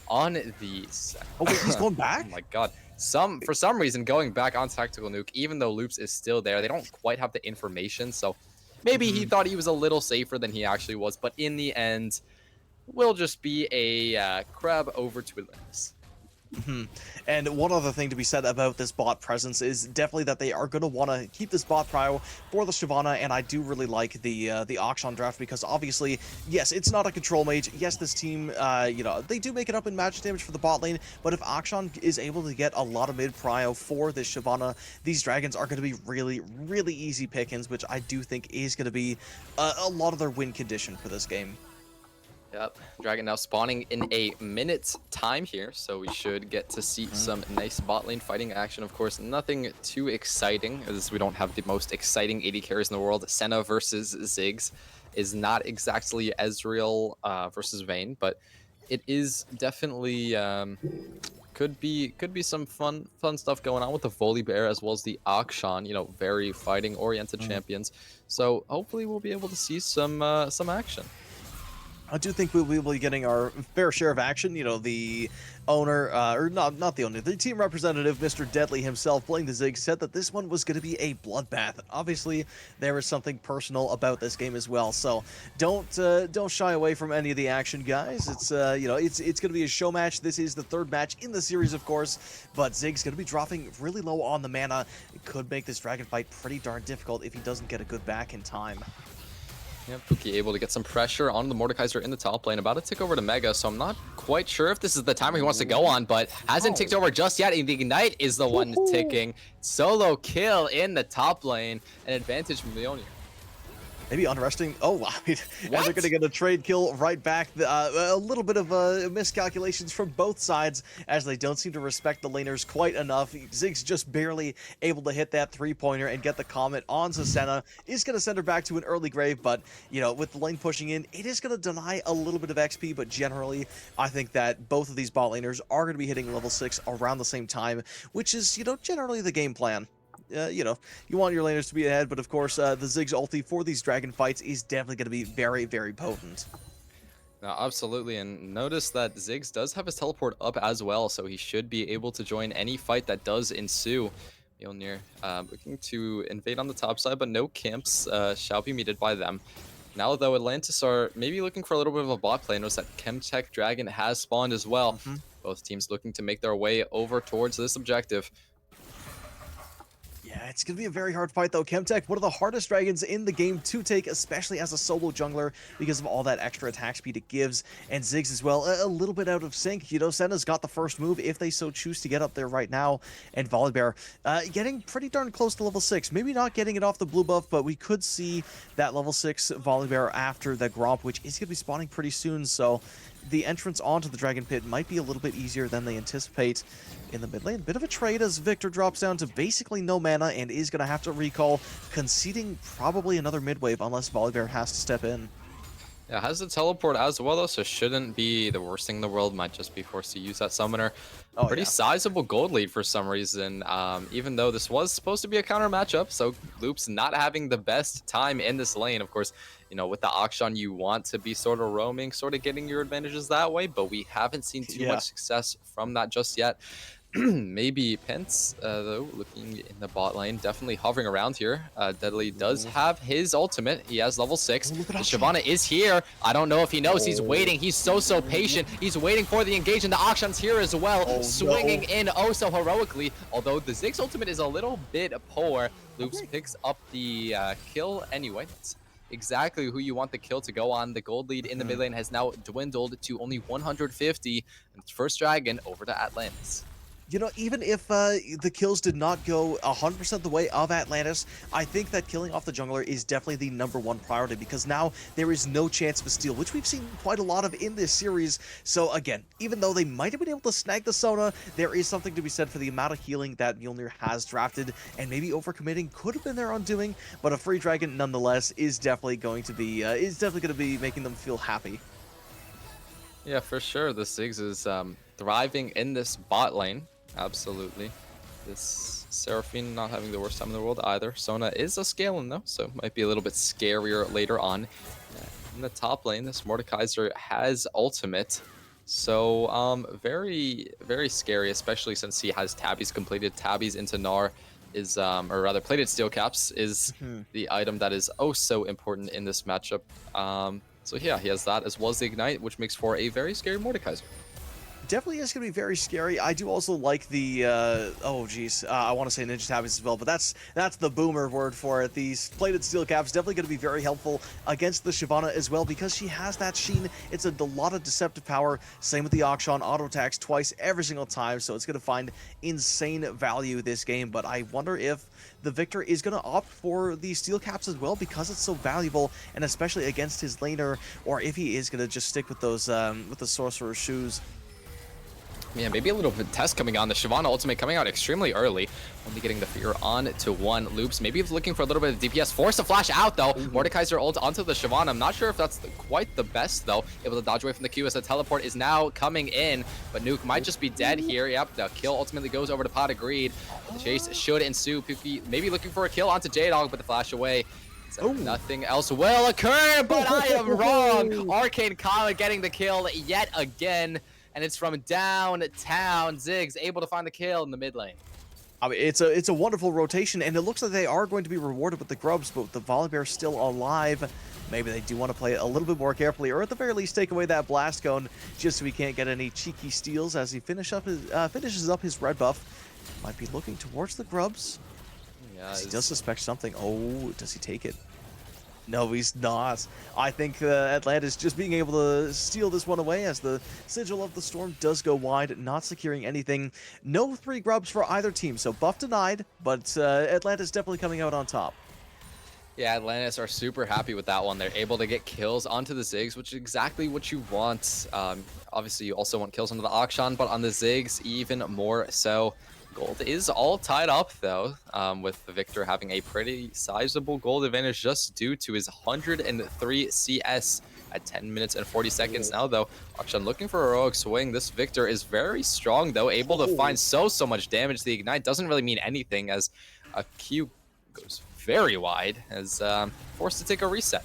on the second. Oh wait, he's going back? Oh my god. For some reason, going back on Tactical Nuke, even though Loops is still there, they don't quite have the information, so maybe he thought he was a little safer than he actually was, but in the end, will just be a crab over to Atlantis. And one other thing to be said about this bot presence is definitely that they are going to want to keep this bot prio for the Shyvana, and I do really like the Akshan draft because obviously, yes, it's not a control mage. Yes, this team, they do make it up in magic damage for the bot lane, but if Akshan is able to get a lot of mid prio for this Shyvana, these dragons are going to be really easy pickings, which I do think is going to be a lot of their win condition for this game. Yep, Dragon now spawning in a minute's time here, so we should get to see some nice bot lane fighting action. Of course, nothing too exciting, as we don't have the most exciting AD carries in the world. Senna versus Ziggs is not exactly Ezreal versus Vayne, but it is definitely could be some fun stuff going on with the Volibear as well as the Akshan. Very fighting oriented champions. So hopefully we'll be able to see some action. I do think we will be getting our fair share of action. You know, the owner, or not the owner, the team representative, Mr. Deadly himself, playing the Zig, said that this one was going to be a bloodbath. Obviously, there is something personal about this game as well, so don't shy away from any of the action, guys. It's you know, it's going to be a show match. This is the third match in the series, of course, but Zig's going to be dropping really low on the mana. It could make this dragon fight pretty darn difficult if he doesn't get a good back in time. Yeah, Pookie able to get some pressure on the Mordekaiser in the top lane. About to tick over to Mega, so I'm not quite sure if this is the timer he wants to go on, but hasn't ticked over just yet. And the Ignite is the one ticking. Solo kill in the top lane. An advantage from Mjolnir. Maybe underestimating. Oh, wow. And they're going to get a trade kill right back. A little bit of miscalculations from both sides as they don't seem to respect the laners quite enough. Zig's just barely able to hit that three-pointer and get the Comet on Senna. Is going to send her back to an early grave, but, you know, with the lane pushing in, it is going to deny a little bit of XP, but generally, I think that both of these bot laners are going to be hitting level 6 around the same time, which is, you know, generally the game plan. You know, you want your laners to be ahead, but of course, the Zig's ulti for these dragon fights is definitely going to be very, very potent. No, absolutely, and notice that Ziggs does have his teleport up as well, so he should be able to join any fight that does ensue. Mjolnir looking to invade on the top side, but no camps shall be meted by them. Now, though, Atlantis are maybe looking for a little bit of a bot play. Notice that Chemtech Dragon has spawned as well. Both teams looking to make their way over towards this objective. Yeah, it's going to be a very hard fight, though. Chemtech, one of the hardest dragons in the game to take, especially as a solo jungler, because of all that extra attack speed it gives. And Ziggs as well, a little bit out of sync. You know, Senna's got the first move if they so choose to get up there right now. And Volibear getting pretty darn close to level 6. Maybe not getting it off the blue buff, but we could see that level 6 Volibear after the Gromp, which is going to be spawning pretty soon. So the entrance onto the Dragon Pit might be a little bit easier than they anticipate in the mid lane. Bit of a trade as Victor drops down to basically no mana and is going to have to recall, conceding probably another mid wave unless Volibear has to step in. Yeah, has the teleport as well, though, so shouldn't be the worst thing in the world. Might just be forced to use that summoner. Pretty sizable gold lead for some reason, even though this was supposed to be a counter matchup. So Loop's not having the best time in this lane. Of course, you know, with the auction, you want to be sort of roaming, sort of getting your advantages that way, but we haven't seen too much success from that just yet. Maybe Pence, though, looking in the bot lane, definitely hovering around here. Deadly does have his ultimate. He has level 6. Shyvana is here. I don't know if he knows. He's waiting. He's so patient. He's waiting for the engage, and the auction's here as well, swinging in oh so heroically. Although the Ziggs ultimate is a little bit poor. Loops picks up the kill anyway. That's exactly who you want the kill to go on. The gold lead in the mid lane has now dwindled to only 150. And first dragon over to Atlantis. You know, even if the kills did not go 100% the way of Atlantis, I think that killing off the jungler is definitely the #1 priority, because now there is no chance of a steal, which we've seen quite a lot of in this series. So again, even though they might have been able to snag the Sona, there is something to be said for the amount of healing that Mjolnir has drafted, and maybe overcommitting could have been their undoing, but a free dragon nonetheless is definitely going to be making them feel happy. Yeah, for sure. The Ziggs is thriving in this bot lane. Absolutely. This Seraphine not having the worst time in the world either. Sona is a scaling though, so might be a little bit scarier later on. In the top lane, this Mordekaiser has ultimate. So very, very scary, especially since he has tabbies completed. Tabbies into Gnar is, or rather plated steel caps is the item that is oh so important in this matchup. So yeah, he has that as well as the Ignite, which makes for a very scary Mordekaiser. Definitely is going to be very scary. I do also like the, I want to say ninja tabbies as well, but that's the boomer word for it. These plated steel caps definitely going to be very helpful against the Shyvana as well, because she has that sheen. It's a lot of deceptive power. Same with the Auction, auto attacks twice every single time, so it's going to find insane value this game. But I wonder if the Victor is going to opt for the steel caps as well, because it's so valuable, and especially against his laner, or if he is going to just stick with those with the sorcerer's shoes. Yeah, maybe a little bit test coming on. The Shyvana ultimate coming out extremely early. Only getting the fear on to 1. Loops maybe he's looking for a little bit of DPS. Forced to flash out, though. Mordekaiser ult onto the Shyvana. I'm not sure if that's quite the best, though. Able to dodge away from the Q as the teleport is now coming in. But Nuke might just be dead here. Yep, the kill ultimately goes over to Pot Agreed. The chase should ensue. Pookie maybe looking for a kill onto J-Dog, but the flash away So nothing else will occur, but I am wrong. Arcane Comet getting the kill yet again, and it's from downtown. Ziggs able to find the kill in the mid lane. I mean, it's a wonderful rotation, and it looks like they are going to be rewarded with the grubs, but with the Volibear still alive, maybe they do want to play it a little bit more carefully, or at the very least take away that blast cone, just so he can't get any cheeky steals as he finishes up his red buff. Might be looking towards the grubs. Yeah, he does suspect something. Oh, does he take it? No, he's not. I think Atlantis just being able to steal this one away as the Sigil of the Storm does go wide, not securing anything. No 3 grubs for either team, so buff denied, but Atlantis definitely coming out on top. Yeah, Atlantis are super happy with that one. They're able to get kills onto the Ziggs, which is exactly what you want. Obviously, you also want kills onto the Akshan, but on the Ziggs, even more so. Gold is all tied up, though, with Victor having a pretty sizable gold advantage just due to his 103 CS at 10 minutes and 40 seconds now, though. Akshan looking for a heroic swing. This Victor is very strong, though, able to find so much damage. The Ignite doesn't really mean anything as a Q goes very wide, as forced to take a reset.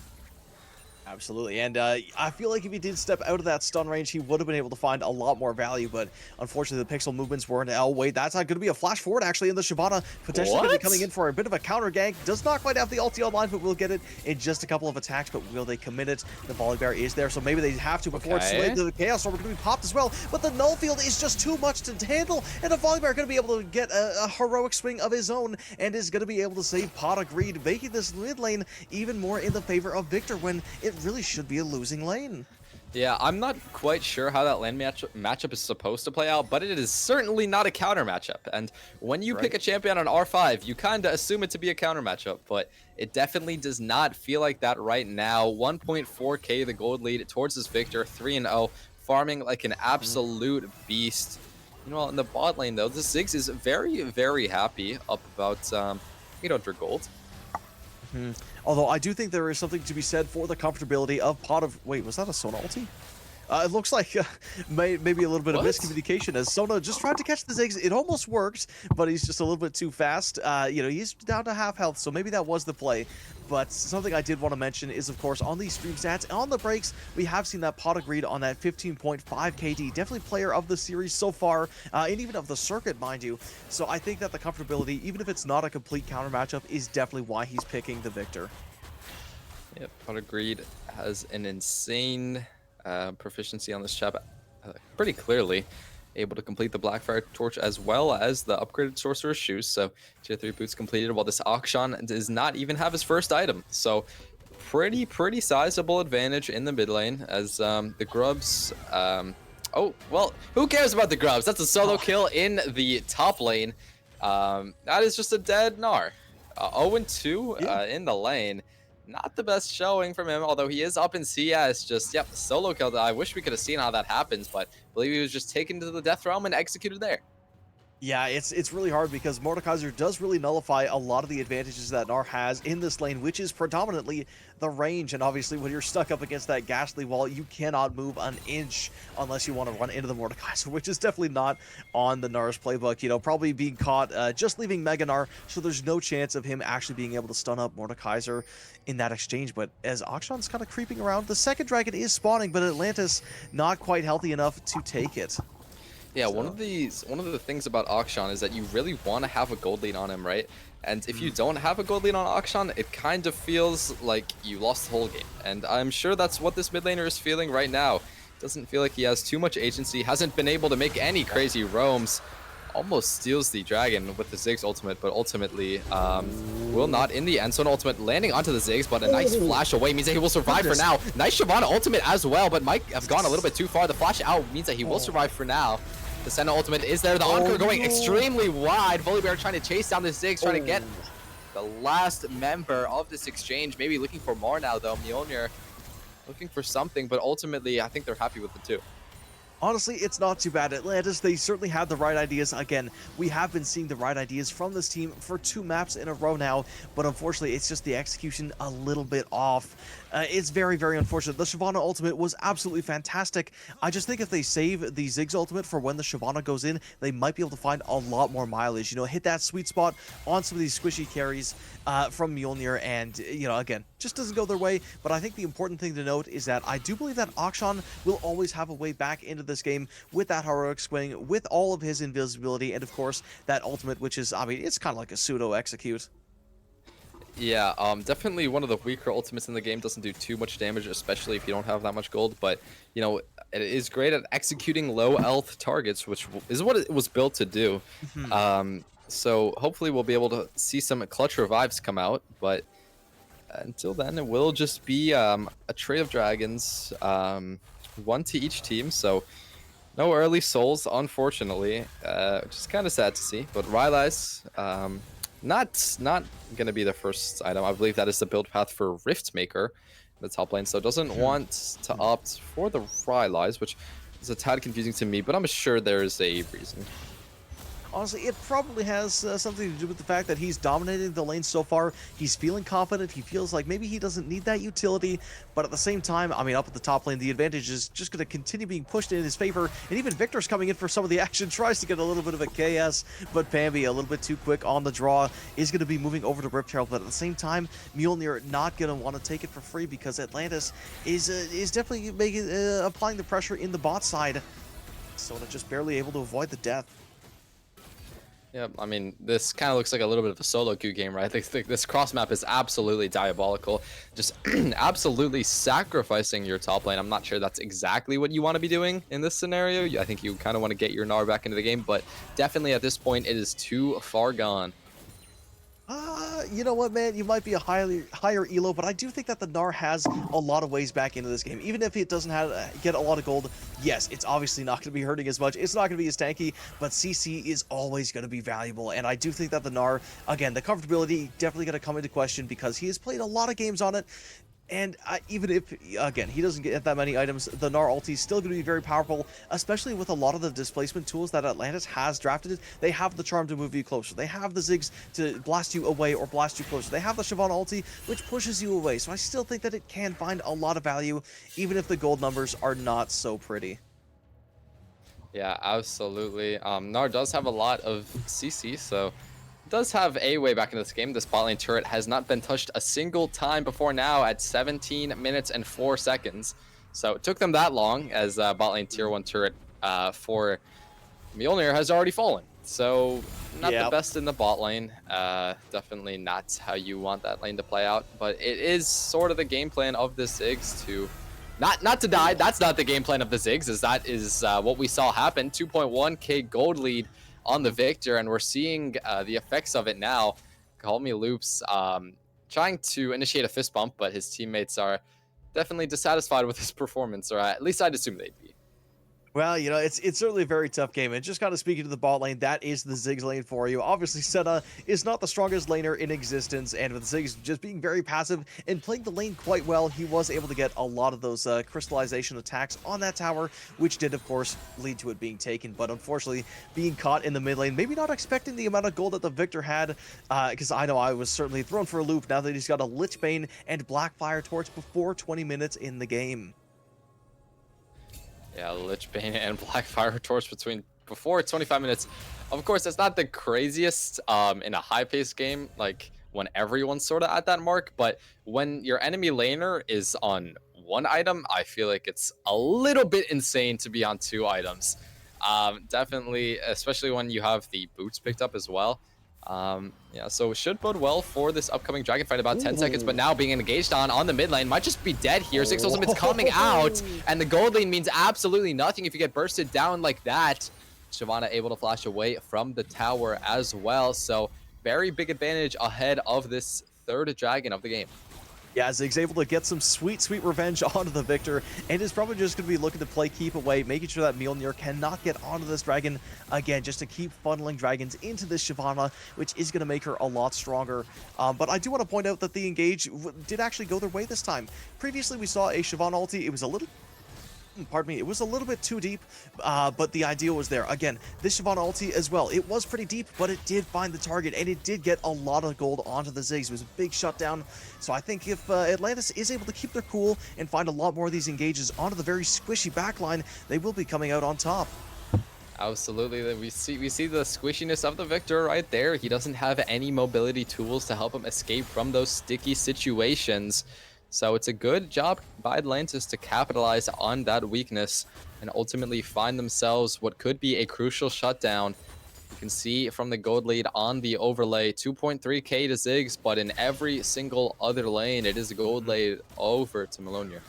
Absolutely, and I feel like if he did step out of that stun range, he would have been able to find a lot more value, but unfortunately the pixel movements weren't. Oh wait, that's not going to be a flash forward actually, and the Shyvana potentially going to be coming in for a bit of a counter gank. Does not quite have the ulti online, but will get it in just a couple of attacks, but will they commit it? The Volibear is there, so maybe they have to before it's too late. The Chaos Storm are going to be popped as well, but the Null Field is just too much to handle, and the Volibear going to be able to get a heroic swing of his own, and is going to be able to save Pot of Greed, making this mid lane even more in the favor of Victor when it really should be a losing lane. Yeah, I'm not quite sure how that lane matchup is supposed to play out, but it is certainly not a counter matchup. And when you pick a champion on R5, you kind of assume it to be a counter matchup, but it definitely does not feel like that right now. 1.4k the gold lead towards this Victor, 3-0, farming like an absolute beast. Meanwhile, in the bot lane, though, the Ziggs is very happy up about 800 gold. Although I do think there is something to be said for the comfortability of Pot of... Wait, was that a Sona ulti? It looks like maybe a little bit of miscommunication as Sona just tried to catch the Ziggs. It almost worked, but he's just a little bit too fast. He's down to half health, so maybe that was the play. But something I did want to mention is, of course, on these stream stats, on the breaks, we have seen that Pot of Greed on that 15.5 KD. Definitely player of the series so far, and even of the circuit, mind you. So I think that the comfortability, even if it's not a complete counter matchup, is definitely why he's picking the Victor. Yep, Pot of Greed has an insane proficiency on this chap pretty clearly. Able to complete the Blackfire Torch as well as the upgraded Sorcerer's Shoes. So tier 3 boots completed, while this Akshan does not even have his first item. So pretty sizable advantage in the mid lane as the Grubs... oh, well, who cares about the Grubs? That's a solo kill in the top lane. That is just a dead Gnar. 0-2 in the lane. Not the best showing from him, although he is up in CS. Just, yep, solo kill. I wish we could have seen how that happens, but I believe he was just taken to the death realm and executed there. Yeah, it's really hard because Mordekaiser does really nullify a lot of the advantages that Gnar has in this lane, which is predominantly the range. And obviously, when you're stuck up against that ghastly wall, you cannot move an inch unless you want to run into the Mordekaiser, which is definitely not on the Gnar's playbook. Probably being caught just leaving Mega Gnar, so there's no chance of him actually being able to stun up Mordekaiser in that exchange. But as Akshan's kind of creeping around, the second dragon is spawning, but Atlantis not quite healthy enough to take it. Yeah, one of the things about Akshan is that you really want to have a gold lead on him, right? And if you don't have a gold lead on Akshan, it kind of feels like you lost the whole game. And I'm sure that's what this mid laner is feeling right now. Doesn't feel like he has too much agency, hasn't been able to make any crazy roams. Almost steals the dragon with the Ziggs ultimate, but ultimately will not in the end. So an ultimate landing onto the Ziggs, but a nice flash away means that he will survive for now. Nice Shyvana ultimate as well, but might have gone a little bit too far. The flash out means that he will survive for now. The Senna ultimate is there. The Encore going extremely wide. Volibear trying to chase down the Ziggs, trying to get the last member of this exchange. Maybe looking for more now, though. Mjolnir looking for something, but ultimately, I think they're happy with the two. Honestly, it's not too bad. Atlantis, they certainly have the right ideas. Again, we have been seeing the right ideas from this team for 2 maps in a row now, but unfortunately, it's just the execution a little bit off. It's very, very unfortunate. The Shyvana ultimate was absolutely fantastic. I just think if they save the Ziggs ultimate for when the Shyvana goes in, they might be able to find a lot more mileage. You know, hit that sweet spot on some of these squishy carries from Mjolnir, and, you know, again, just doesn't go their way. But I think the important thing to note is that I do believe that Akshan will always have a way back into this game with that heroic swing, with all of his invisibility, and of course, that ultimate, which is, I mean, it's kind of like a pseudo execute. Yeah, definitely one of the weaker ultimates in the game. Doesn't do too much damage, especially if you don't have that much gold. But, you know, it is great at executing low health targets, which is what it was built to do. So hopefully we'll be able to see some clutch revives come out. But until then, it will just be a trade of dragons, one to each team. So no early souls, unfortunately, which is kind of sad to see. But Rylai's, not going to be the first item. I believe that is the build path for Riftmaker in the top lane, so doesn't want to opt for the Rylai's, which is a tad confusing to me, but I'm sure there is a reason. Honestly, it probably has something to do with the fact that he's dominating the lane so far. He's feeling confident. He feels like maybe he doesn't need that utility. But at the same time, I mean, up at the top lane, the advantage is just going to continue being pushed in his favor. And even Victor's coming in for some of the action, tries to get a little bit of a KS. But Bambi, a little bit too quick on the draw, is going to be moving over to Rip Trail. But at the same time, Mjolnir not going to want to take it for free because Atlantis is definitely making applying the pressure in the bot side. So they're just barely able to avoid the death. Yeah, I mean, this kind of looks like a little bit of a solo queue game, right? This cross map is absolutely diabolical. Just absolutely sacrificing your top lane. I'm not sure that's exactly what you want to be doing in this scenario. I think you kind of want to get your Gnar back into the game, but definitely at this point, it is too far gone. You know what, man? You might be a higher elo, but I do think that the Gnar has a lot of ways back into this game. Even if it doesn't get a lot of gold, yes, it's obviously not going to be hurting as much. It's not going to be as tanky, but CC is always going to be valuable. And I do think that the Gnar, again, the comfortability definitely going to come into question because he has played a lot of games on it. And even if, again, he doesn't get that many items, the Gnar ulti is still going to be very powerful, especially with a lot of the displacement tools that Atlantis has drafted. They have the charm to move you closer. They have the Ziggs to blast you away or blast you closer. They have the Shyvana ulti, which pushes you away. So I still think that it can find a lot of value, even if the gold numbers are not so pretty. Yeah, absolutely. Gnar does have a lot of CC, so does have a way back into this game. This bot lane turret has not been touched a single time before now at 17 minutes and 4 seconds. So it took them that long as bot lane tier 1 turret for Mjolnir has already fallen. So not the best in the bot lane. Definitely not how you want that lane to play out. But it is sort of the game plan of the Ziggs to not to die. That's not the game plan of the Ziggs, as that is what we saw happen. 2.1k gold lead on the Victor, and we're seeing the effects of it now. Call Me Loops trying to initiate a fist bump, but his teammates are definitely dissatisfied with his performance, or at least I'd assume they'd be. Well, you know, it's certainly a very tough game. And just kind of speaking to the bot lane, that is the Ziggs lane for you. Obviously, Senna is not the strongest laner in existence, and with Ziggs just being very passive and playing the lane quite well, he was able to get a lot of those crystallization attacks on that tower, which did, of course, lead to it being taken. But unfortunately, being caught in the mid lane, maybe not expecting the amount of gold that the Victor had, because I know I was certainly thrown for a loop now that he's got a Lich Bane and Blackfire Torch before 20 minutes in the game. Yeah, Lich Bane and Blackfire Torch before 25 minutes. Of course, it's not the craziest in a high-paced game, like when everyone's sort of at that mark, but when your enemy laner is on one item, I feel like it's a little bit insane to be on 2 items. Definitely, especially when you have the boots picked up as well. Yeah, so it should bode well for this upcoming dragon fight, about 10 seconds, but now being engaged on the mid lane might just be dead here. Ziggs ultimate's coming out, and the gold lane means absolutely nothing if you get bursted down like that. Shyvana able to flash away from the tower as well, so very big advantage ahead of this third dragon of the game. Yeah, Ziggs able to get some sweet revenge onto the Victor, and is probably just going to be looking to play keep away, making sure that Mjolnir cannot get onto this dragon again, just to keep funneling dragons into this Shyvana, which is going to make her a lot stronger. But I do want to point out that the engage did actually go their way this time. Previously, we saw a Shyvana ulti. It was a little pardon me, it was a little bit too deep, but the idea was there. Again, this Shyvana ulti as well, it was pretty deep, but it did find the target, and it did get a lot of gold onto the Ziggs. It was a big shutdown, so I think if Atlantis is able to keep their cool and find a lot more of these engages onto the very squishy backline, they will be coming out on top. Absolutely, we see the squishiness of the Victor right there. He doesn't have any mobility tools to help him escape from those sticky situations. So it's a good job by Atlantis to capitalize on that weakness and ultimately find themselves what could be a crucial shutdown. You can see from the gold lead on the overlay, 2.3k to Ziggs, but in every single other lane, it is a gold lead over to Mjolnir.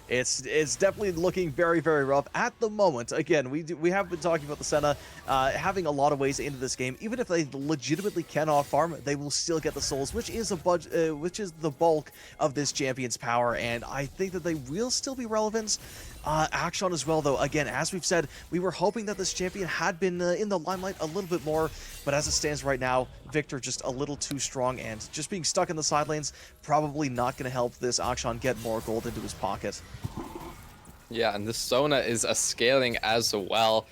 It's definitely looking very, very rough at the moment. Again, we have been talking about the Senna having a lot of ways into this game. Even if they legitimately cannot farm, they will still get the souls, which is the bulk of this champion's power. And I think that they will still be relevant. Action as well, though. Again, as we've said, we were hoping that this champion had been in the limelight a little bit more, but as it stands right now, Victor just a little too strong, and just being stuck in the side lanes probably not going to help this Akshan get more gold into his pocket. Yeah, and this Sona is a scaling as well.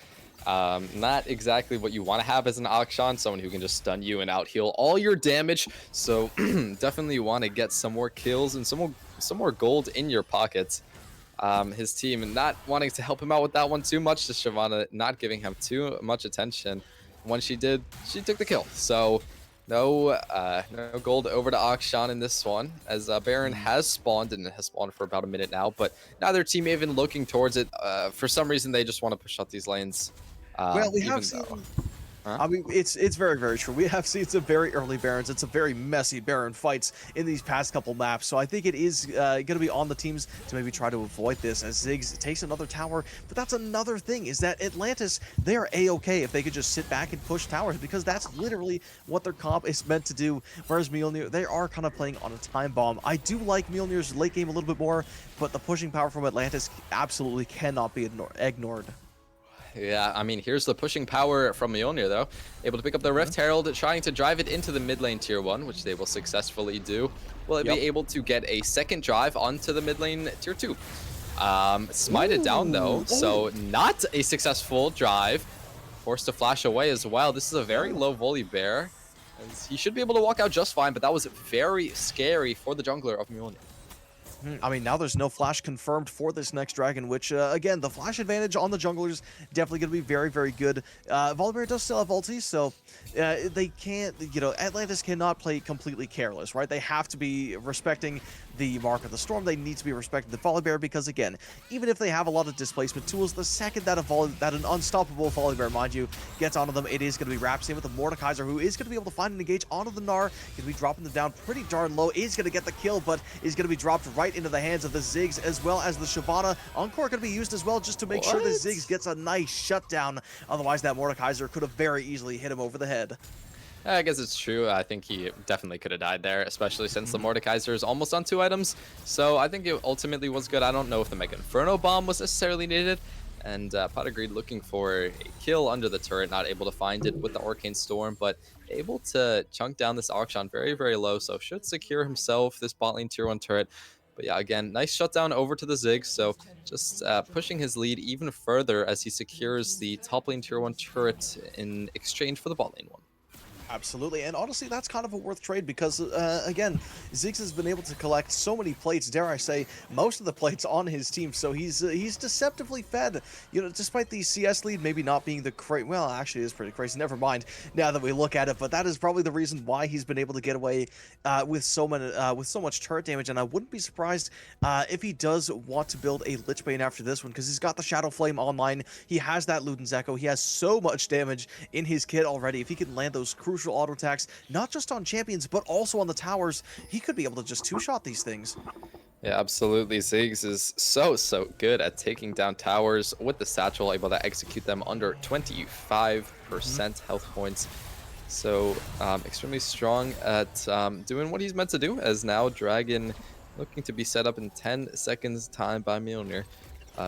Not exactly what you want to have as an Akshan, someone who can just stun you and out heal all your damage. So definitely want to get some more kills and some more gold in your pockets. His team not wanting to help him out with that one too much, just Shyvana not giving him too much attention. When she did, she took the kill. So no gold over to Akshan in this one, as Baron has spawned, and it has spawned for about a minute now, but neither team even looking towards it. For some reason, they just want to push out these lanes. Well, we have seen... Huh? I mean, it's very, very true. We have seen some very early Barons and some very messy Baron fights in these past couple maps, so I think it is going to be on the teams to maybe try to avoid this as Ziggs takes another tower. But that's another thing, is that Atlantis, they are A-okay if they could just sit back and push towers, because that's literally what their comp is meant to do, whereas Mjolnir, they are kind of playing on a time bomb. I do like Mjolnir's late game a little bit more, but the pushing power from Atlantis absolutely cannot be ignored. Yeah, I mean, here's the pushing power from Mjolnir, though. Able to pick up the Rift Herald, trying to drive it into the mid lane tier 1, which they will successfully do. Will it be able to get a second drive onto the mid lane tier 2? Smite it down, though, so not a successful drive. Forced to flash away as well. This is a very low Volibear. He should be able to walk out just fine, but that was very scary for the jungler of Mjolnir. I mean, now there's no flash confirmed for this next dragon, which, again, the flash advantage on the junglers definitely going to be very, very good. Volibear does still have ulti, so they can't, Atlantis cannot play completely careless, right? They have to be respecting the Mark of the Storm. They need to be respecting the Volibear because, again, even if they have a lot of displacement tools, the second that an unstoppable Volibear, mind you, gets onto them, it is going to be wrapped. Same with the Mordekaiser, who is going to be able to find an engage onto the Gnar. Going to be dropping them down pretty darn low. Is going to get the kill, but is going to be dropped right into the hands of the Ziggs, as well as the Shyvana. Encore going to be used as well, just to make sure the Ziggs gets a nice shutdown. Otherwise, that Mordekaiser could have very easily hit him over the head. I guess it's true. I think he definitely could have died there, especially since the Mordekaiser is almost on 2 items. So I think it ultimately was good. I don't know if the Mega Inferno Bomb was necessarily needed. And Pot Agreed looking for a kill under the turret, not able to find it with the Arcane Storm, but able to chunk down this Akshan very, very low. So should secure himself this bot lane tier 1 turret. But yeah, again, nice shutdown over to the Ziggs. So just pushing his lead even further as he secures the top lane tier 1 turret in exchange for the bot lane one. Absolutely, and honestly, that's kind of a worth trade because, again, Ziggs has been able to collect so many plates, dare I say, most of the plates on his team, so he's deceptively fed. Despite the CS lead maybe not being the well, actually, it is pretty crazy, never mind, now that we look at it, but that is probably the reason why he's been able to get away with so much turret damage, and I wouldn't be surprised if he does want to build a Lich Bane after this one, because he's got the Shadow Flame online, he has that Luden's Echo, he has so much damage in his kit already. If he can land those crucial auto attacks, not just on champions, but also on the towers, he could be able to just two-shot these things. Yeah, absolutely. Ziggs is so good at taking down towers with the satchel, able to execute them under 25% health points. So extremely strong at doing what he's meant to do, as now Dragon looking to be set up in 10 seconds time by Mjolnir.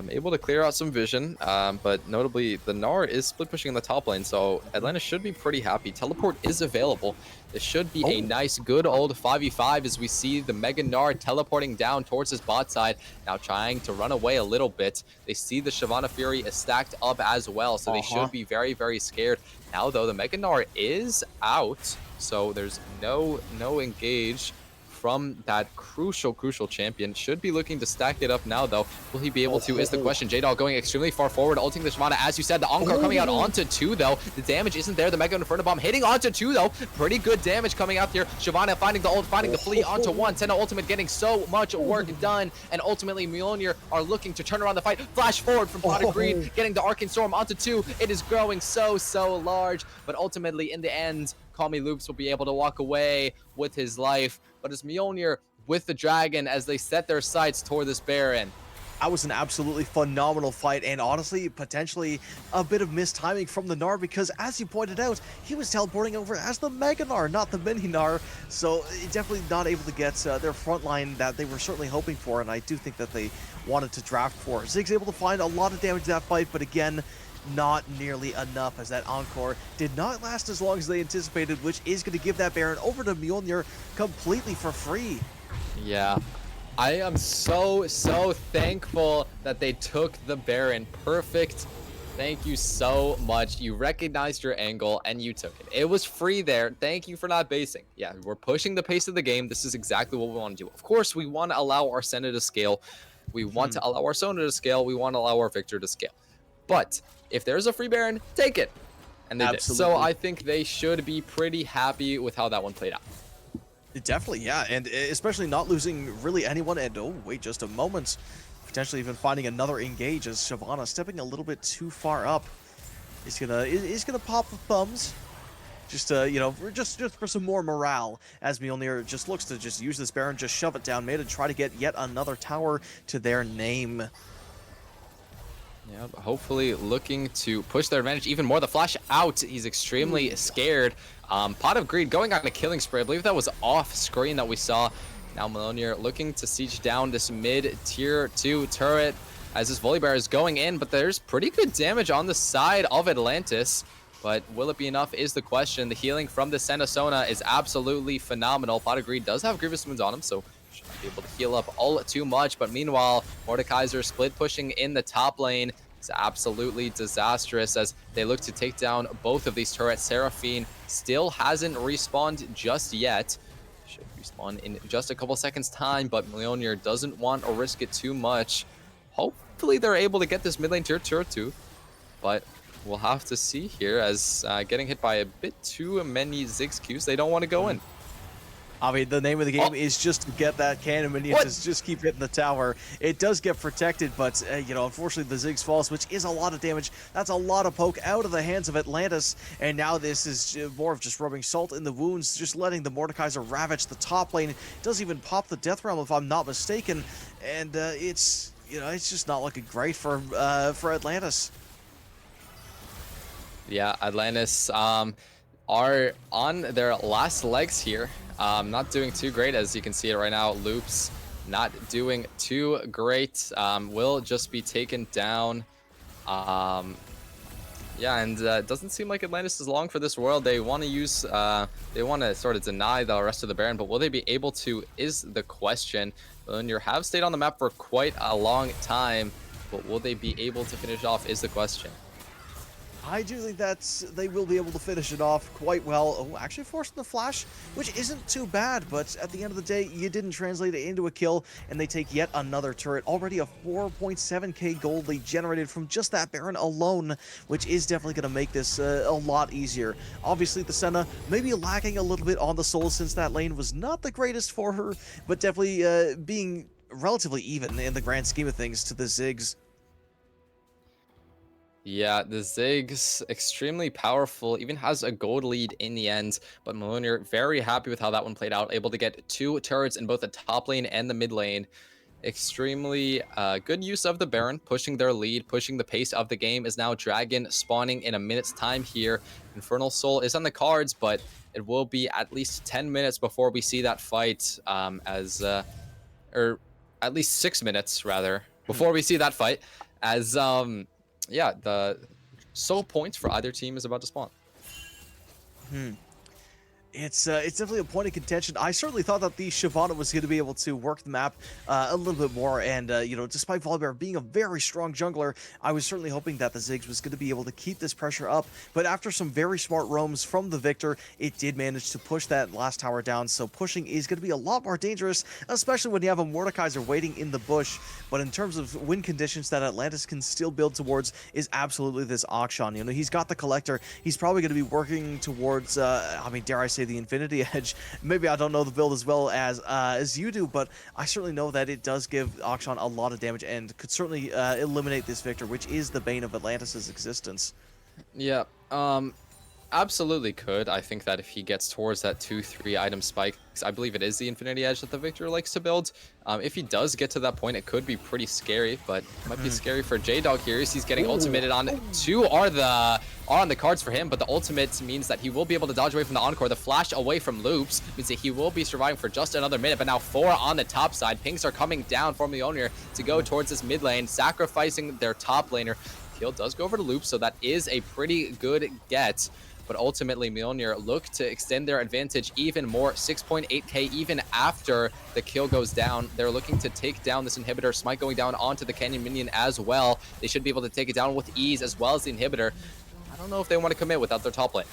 Able to clear out some vision, but notably the Gnar is split pushing in the top lane, so Atlantis should be pretty happy. Teleport is available. This should be a nice, good old 5v5 as we see the Mega Gnar teleporting down towards his bot side, now trying to run away a little bit. They see the Shyvana Fury is stacked up as well, so they should be very, very scared. Now, though, the Mega Gnar is out, so there's no engage from that crucial champion. Should be looking to stack it up now, though. Will he be able to is the question. J-Dog going extremely far forward, ulting the Shyvana. As you said, the Encore coming out onto 2, though. The damage isn't there. The Mega Inferno Bomb hitting onto 2, though. Pretty good damage coming out here. Shyvana finding the ult, finding the fleet onto 1. Senna ultimate getting so much work done. And ultimately, Mjolnir are looking to turn around the fight. Flash forward from Pot of Greed, getting the Arcane Storm onto 2. It is growing so large. But ultimately, in the end, Call Me Loops will be able to walk away with his life. But it's Mjolnir with the dragon as they set their sights toward this Baron. That was an absolutely phenomenal fight, and honestly, potentially a bit of mistiming from the Gnar, because as you pointed out, he was teleporting over as the Mega Gnar, not the Mini Gnar, so definitely not able to get their front line that they were certainly hoping for, and I do think that they wanted to draft for. Ziggs able to find a lot of damage in that fight, but again, not nearly enough, as that Encore did not last as long as they anticipated, which is going to give that Baron over to Mjolnir completely for free. Yeah, I am so thankful that they took the Baron. Perfect. Thank you so much. You recognized your angle and you took it. It was free there. Thank you for not basing. Yeah, we're pushing the pace of the game. This is exactly what we want to do. Of course, we want to allow our Senna to scale. We want to allow our Sona to scale. We want to allow our Victor to scale. But if there's a free Baron, take it. And they did. So I think they should be pretty happy with how that one played out. Definitely, yeah, and especially not losing really anyone, and oh, wait just a moment, potentially even finding another engage as Shyvana stepping a little bit too far up. He's gonna pop the thumbs, just you know, just for some more morale, as Mjolnir just looks to just use this Baron, just shove it down mid and try to get yet another tower to their name. Yeah, hopefully looking to push their advantage even more. The flash out, he's extremely scared. Pot of Greed going on a killing spree. I believe that was off screen that we saw. Now Mjolnir looking to siege down this mid tier 2 turret as this Volibear is going in, but there's pretty good damage on the side of Atlantis. But will it be enough is the question. The healing from the Senna Sona is absolutely phenomenal. Pot of Greed does have Grievous Wounds on him, so should not be able to heal up all too much. But meanwhile, Mordekaiser split pushing in the top lane. It's absolutely disastrous as they look to take down both of these turrets. Seraphine still hasn't respawned just yet. Should respawn in just a couple seconds time, but Mjolnir doesn't want to risk it too much. Hopefully they're able to get this mid lane tier turret too, but we'll have to see here as getting hit by a bit too many Ziggs Qs. They don't want to go in. I mean, the name of the game is just to get that cannon minion to just keep hitting the tower. It does get protected, but, you know, unfortunately the Ziggs falls, which is a lot of damage. That's a lot of poke out of the hands of Atlantis, and now this is more of just rubbing salt in the wounds, just letting the Mordekaiser ravage the top lane. It doesn't even pop the Death Realm, if I'm not mistaken, and it's, you know, it's just not looking great for Atlantis. Yeah, Atlantis are on their last legs here. Not doing too great, as you can see it right now. Loops not doing too great. Will just be taken down. Yeah, and it doesn't seem like Atlantis is long for this world. They want to use, they want to sort of deny the rest of the Baron, but will they be able to is the question. Mjolnir have stayed on the map for quite a long time, but will they be able to finish off is the question. I do think they will be able to finish it off quite well. Oh, actually forcing the flash, which isn't too bad, but at the end of the day, you didn't translate it into a kill, and they take yet another turret. Already a 4.7k gold they generated from just that Baron alone, which is definitely going to make this a lot easier. Obviously, the Senna maybe lacking a little bit on the soul since that lane was not the greatest for her, but definitely being relatively even in the grand scheme of things to the Ziggs. Yeah, the Ziggs extremely powerful, even has a gold lead in the end, but Mjolnir very happy with how that one played out, able to get 2 turrets in both the top lane and the mid lane. Extremely good use of the Baron, pushing their lead, pushing the pace of the game. Is now Dragon spawning in a minute's time here. Infernal Soul is on the cards, but it will be at least 10 minutes before we see that fight, or at least 6 minutes rather. before we see that fight, as yeah, the soul points for either team is about to spawn. It's definitely a point of contention. I certainly thought that the Shyvana was going to be able to work the map a little bit more, and you know, despite Volibear being a very strong jungler, I was certainly hoping that the Ziggs was going to be able to keep this pressure up. But after some very smart roams from the Victor, it did manage to push that last tower down. So pushing is going to be a lot more dangerous, especially when you have a Mordekaiser waiting in the bush. But in terms of win conditions that Atlantis can still build towards, is absolutely this Akshan. You know, he's got the Collector. He's probably going to be working towards, I mean, dare I say, the Infinity Edge. Maybe I don't know the build as well as you do, but I certainly know that it does give Akshan a lot of damage and could certainly eliminate this Victor, which is the bane of Atlantis' existence. Yeah, absolutely could. I think that if he gets towards that 2-3 item spike, I believe it is the Infinity Edge that the Victor likes to build. If he does get to that point, it could be pretty scary, but it might be scary for J-Dog here as he's getting ultimated on. 2 are on the cards for him, but the ultimate means that he will be able to dodge away from the Encore. The flash away from Loops means that he will be surviving for just another minute, but now 4 on the top side. Pings are coming down for Mjolnir to go towards this mid lane, sacrificing their top laner. Kill does go over to Loops, so that is a pretty good get. But ultimately, Mjolnir look to extend their advantage even more. 6.8k even after the kill goes down. They're looking to take down this inhibitor. Smite going down onto the Canyon Minion as well. They should be able to take it down with ease as well as the inhibitor. I don't know if they want to commit without their top lane.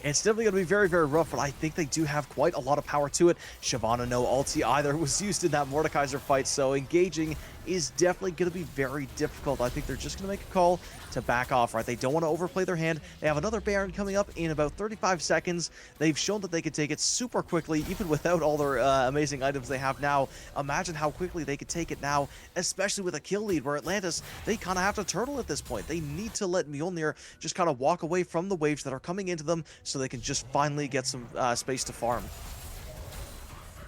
It's definitely going to be very, very rough, but I think they do have quite a lot of power to it. Shyvana, no ulti either, was used in that Mordekaiser fight, so engaging is definitely going to be very difficult. I think they're just going to make a call to back off, right? They don't want to overplay their hand. They have another Baron coming up in about 35 seconds. They've shown that they could take it super quickly, even without all their amazing items they have now. Imagine how quickly they could take it now, especially with a kill lead, where Atlantis, they kind of have to turtle at this point. They need to let Mjolnir just kind of walk away from the waves that are coming into them so they can just finally get some space to farm.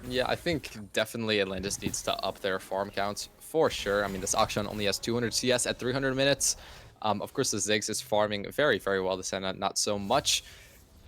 Yeah, I think definitely Atlantis needs to up their farm counts for sure. I mean, this Akshan only has 200 CS at 300 minutes. Of course, the Ziggs is farming very, very well. The Senna, not so much.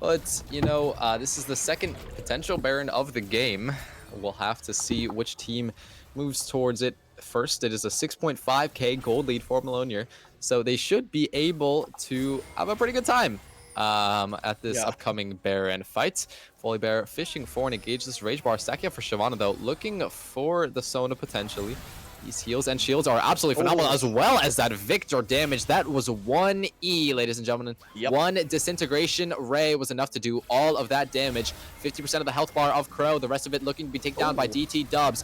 But, you know, this is the second potential Baron of the game. We'll have to see which team moves towards it first. It is a 6.5k gold lead for Mjolnir. So they should be able to have a pretty good time at this upcoming Baron fight. Volibear fishing for and engage this Rage Bar. Stacking up for Shyvana, though, looking for the Sona potentially. These heals and shields are absolutely phenomenal, as well as that Victor damage. That was 1E, ladies and gentlemen. One disintegration ray was enough to do all of that damage. 50% of the health bar of Crow, the rest of it looking to be taken down by DT Dubs.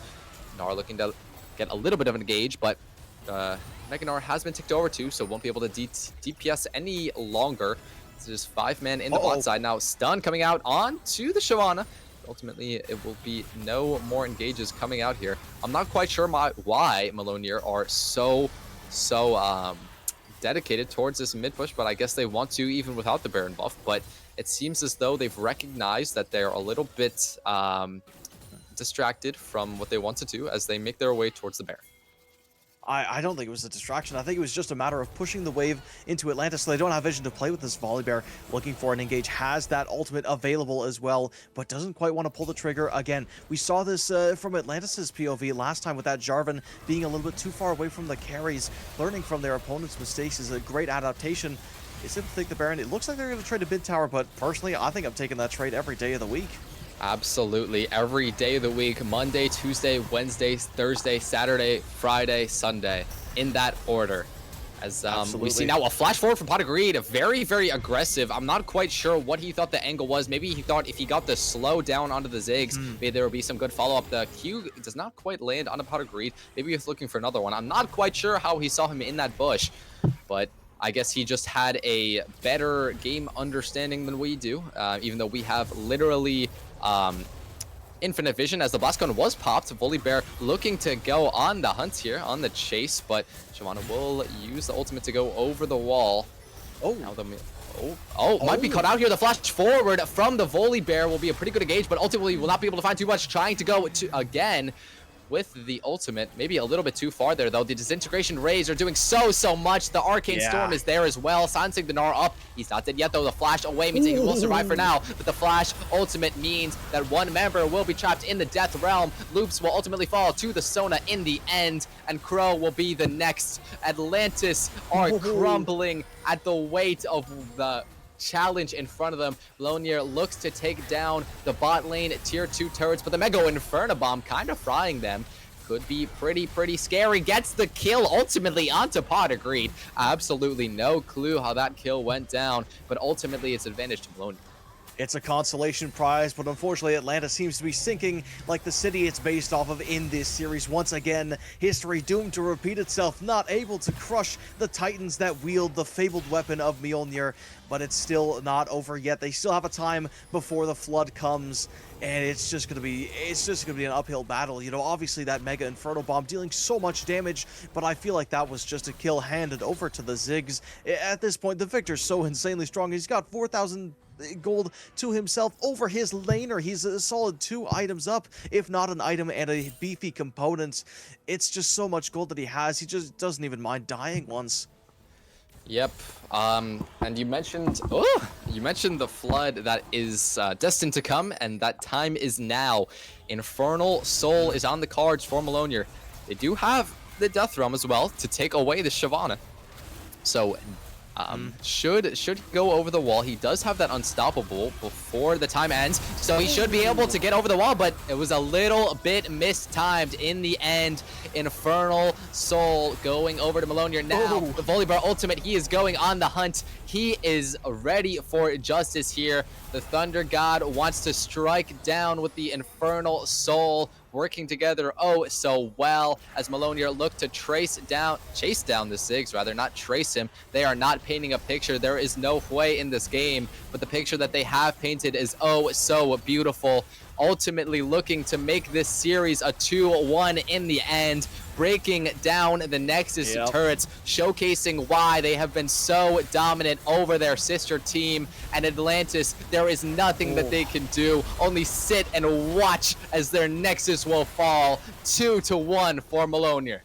Gnar looking to get a little bit of an engage, but Mega Gnar has been ticked over too, so won't be able to DPS any longer. There's 5 men in the bot side now. Stun coming out onto the Shyvana. Ultimately, it will be no more engages coming out here. I'm not quite sure why Mjolnir are so dedicated towards this mid push, but I guess they want to even without the Baron buff. But it seems as though they've recognized that they're a little bit distracted from what they want to do as they make their way towards the Baron. I don't think it was a distraction. I think it was just a matter of pushing the wave into Atlantis, so they don't have vision to play with this Volibear. Looking for an engage, has that ultimate available as well, but doesn't quite want to pull the trigger. Again, we saw this from Atlantis' POV last time with that Jarvan being a little bit too far away from the carries. Learning from their opponent's mistakes is a great adaptation. They simply take the Baron. It looks like they're going to trade a mid tower, but personally, I think I'm taking that trade every day of the week. Absolutely. Every day of the week, Monday, Tuesday, Wednesday, Thursday, Saturday, Friday, Sunday, in that order. As we see now a flash forward from Pot of Greed, very, very aggressive. I'm not quite sure what he thought the angle was. Maybe he thought if he got the slow down onto the Ziggs, maybe there would be some good follow-up. The Q does not quite land on a Pot of Greed. Maybe he's looking for another one. I'm not quite sure how he saw him in that bush, but I guess he just had a better game understanding than we do, even though we have literally infinite vision as the blast cone was popped. Volibear looking to go on the hunt here, on the chase, but Shyvana will use the ultimate to go over the wall. Now might be caught out here. The flash forward from the Volibear will be a pretty good engage, but ultimately will not be able to find too much. Trying to go to again. with the ultimate. Maybe a little bit too far there, though. The Disintegration Rays are doing so much. The Arcane Storm is there as well. Silencing the Gnar up. He's not dead yet, though. The Flash away means he will survive for now. But the Flash ultimate means that one member will be trapped in the Death Realm. Loops will ultimately fall to the Sona in the end. And Crow will be the next. Atlantis are crumbling at the weight of the challenge in front of them. Mjolnir looks to take down the bot lane tier 2 turrets, but the Mega Inferno Bomb kind of frying them. Could be pretty scary. Gets the kill ultimately onto Pod. Agreed. Absolutely no clue how that kill went down, but ultimately it's advantage to Mjolnir. It's a consolation prize, but unfortunately Atlantis seems to be sinking like the city it's based off of in this series. Once again, history doomed to repeat itself, not able to crush the titans that wield the fabled weapon of Mjolnir, but it's still not over yet. They still have a time before the flood comes, and it's just gonna be an uphill battle. You know, obviously that Mega Inferno Bomb dealing so much damage, but I feel like that was just a kill handed over to the Ziggs. At this point, the Victor's so insanely strong. He's got 4,000 gold to himself over his laner. He's a solid 2 items up, if not an item and a beefy component. It's just so much gold that he has. He just doesn't even mind dying once. Yep. And you mentioned the flood that is destined to come, and that time is now. Infernal Soul is on the cards for Mjolnir. They do have the Death Realm as well to take away the Shyvana. So should go over the wall. He does have that unstoppable before the time ends, so he should be able to get over the wall, but it was a little bit mistimed in the end. Infernal Soul going over to Mjolnir now. The Volibear ultimate, he is going on the hunt. He is ready for justice here. The Thunder God wants to strike down with the Infernal Soul, working together so well as Mjolnir look to chase down the Ziggs, rather, not trace him. They are not painting a picture. There is no way in this game, but the picture that they have painted is so beautiful. Ultimately looking to make this series a 2-1 in the end, breaking down the Nexus turrets, showcasing why they have been so dominant over their sister team. And Atlantis, there is nothing that they can do, only sit and watch as their Nexus will fall. 2-1 for Mjolnir.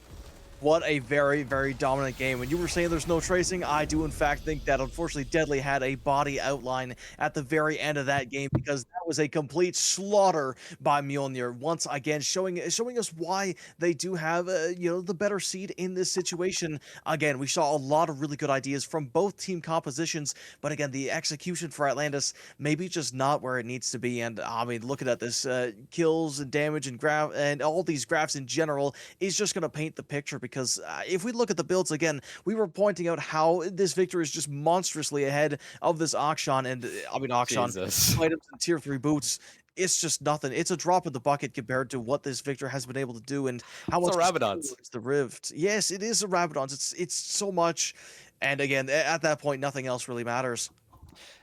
What a very, very dominant game. When you were saying there's no tracing, I do in fact think that unfortunately Deadly had a body outline at the very end of that game, because that was a complete slaughter by Mjolnir. Once again, showing us why they do have the better seed in this situation. Again, we saw a lot of really good ideas from both team compositions, but again, the execution for Atlantis maybe just not where it needs to be. And I mean, looking at this kills and damage and graph and all these graphs in general is just going to paint the picture. Because if we look at the builds again, we were pointing out how this Victor is just monstrously ahead of this Akshan, and Akshan items and tier 3 boots. It's just nothing. It's a drop in the bucket compared to what this Victor has been able to do, and how much it's the Rift. Yes, it is a Rabadon's. It's so much, and again, at that point, nothing else really matters.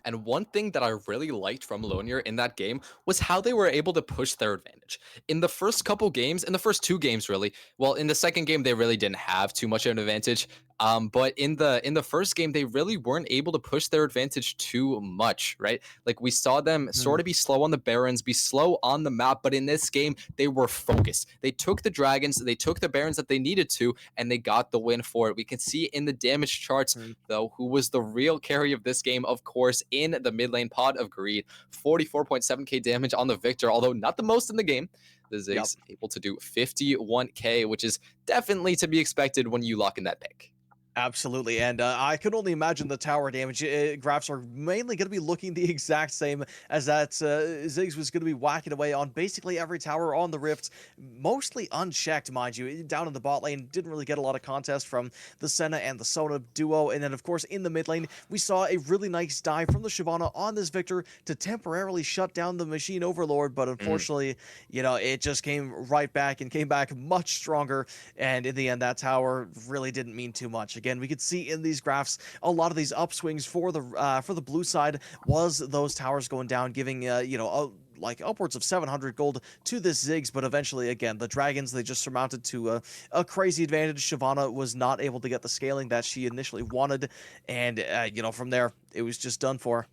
And one thing that I really liked from Mjolnir in that game was how they were able to push their advantage. In the first couple games, in the first 2 games really, well, in the second game they really didn't have too much of an advantage. But in the first game, they really weren't able to push their advantage too much, right? Like, we saw them sort of be slow on the Barons, be slow on the map, but in this game, they were focused. They took the Dragons, they took the Barons that they needed to, and they got the win for it. We can see in the damage charts, though, who was the real carry of this game, of course, in the mid lane, Pod of Greed. 44.7k damage on the Victor, although not the most in the game. The Ziggs able to do 51k, which is definitely to be expected when you lock in that pick. Absolutely, and I could only imagine the tower damage graphs are mainly going to be looking the exact same as that Ziggs was going to be whacking away on basically every tower on the Rift, mostly unchecked, mind you. Down in the bot lane, didn't really get a lot of contest from the Senna and the Sona duo, and then of course in the mid lane, we saw a really nice dive from the Shyvana on this Victor to temporarily shut down the Machine Overlord, but unfortunately, you know, it just came right back and came back much stronger, and in the end, that tower really didn't mean too much. Again, we could see in these graphs a lot of these upswings for the blue side was those towers going down, giving like upwards of 700 gold to this Ziggs, but eventually, again, the Dragons, they just surmounted to a crazy advantage. Shyvana was not able to get the scaling that she initially wanted, and from there, it was just done for.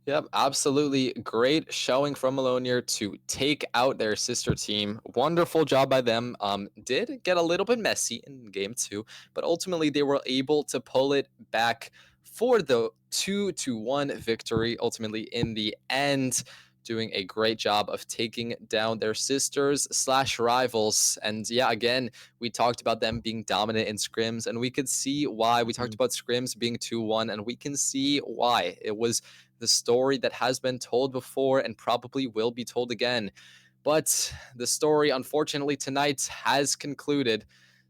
Yep, absolutely great showing from Mjolnir to take out their sister team. Wonderful job by them. Did get a little bit messy in game two, but ultimately they were able to pull it back for the 2-1 victory. Ultimately, in the end, doing a great job of taking down their sisters slash rivals. And yeah, again, we talked about them being dominant in scrims, and we could see why. We talked Mhm. about scrims being 2-1, and we can see why. It was the story that has been told before and probably will be told again. But the story, unfortunately, tonight has concluded.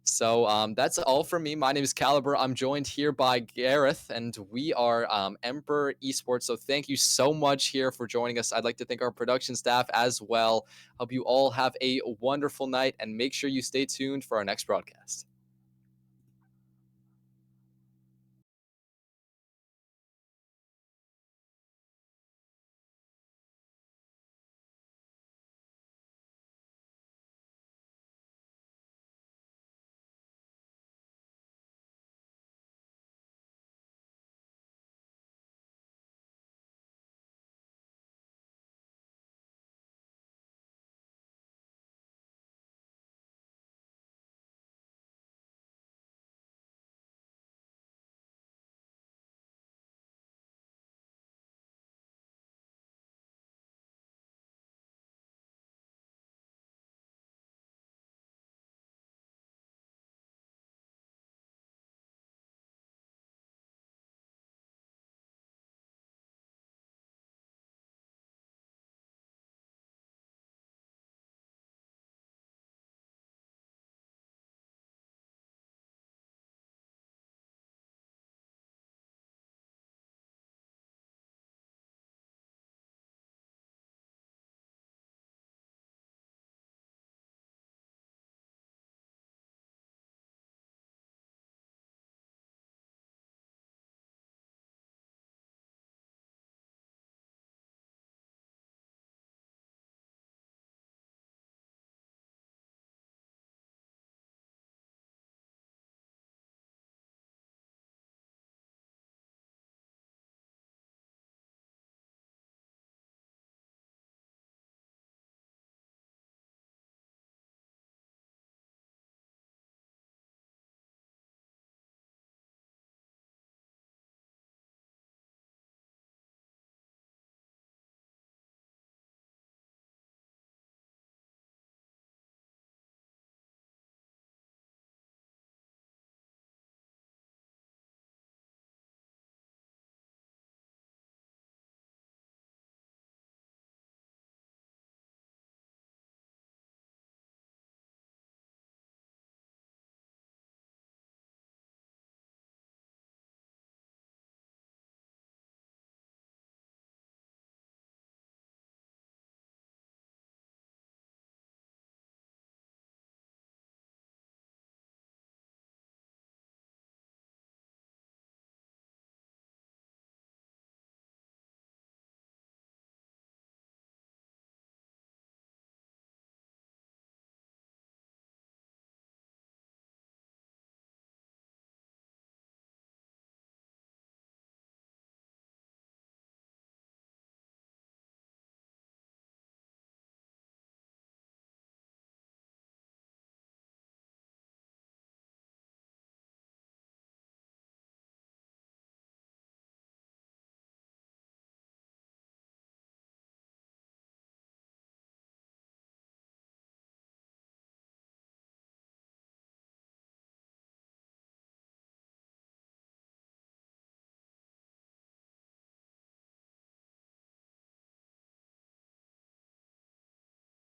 So that's all from me. My name is Caliber. I'm joined here by Gareth, and we are Ember Esports. So thank you so much here for joining us. I'd like to thank our production staff as well. Hope you all have a wonderful night, and make sure you stay tuned for our next broadcast.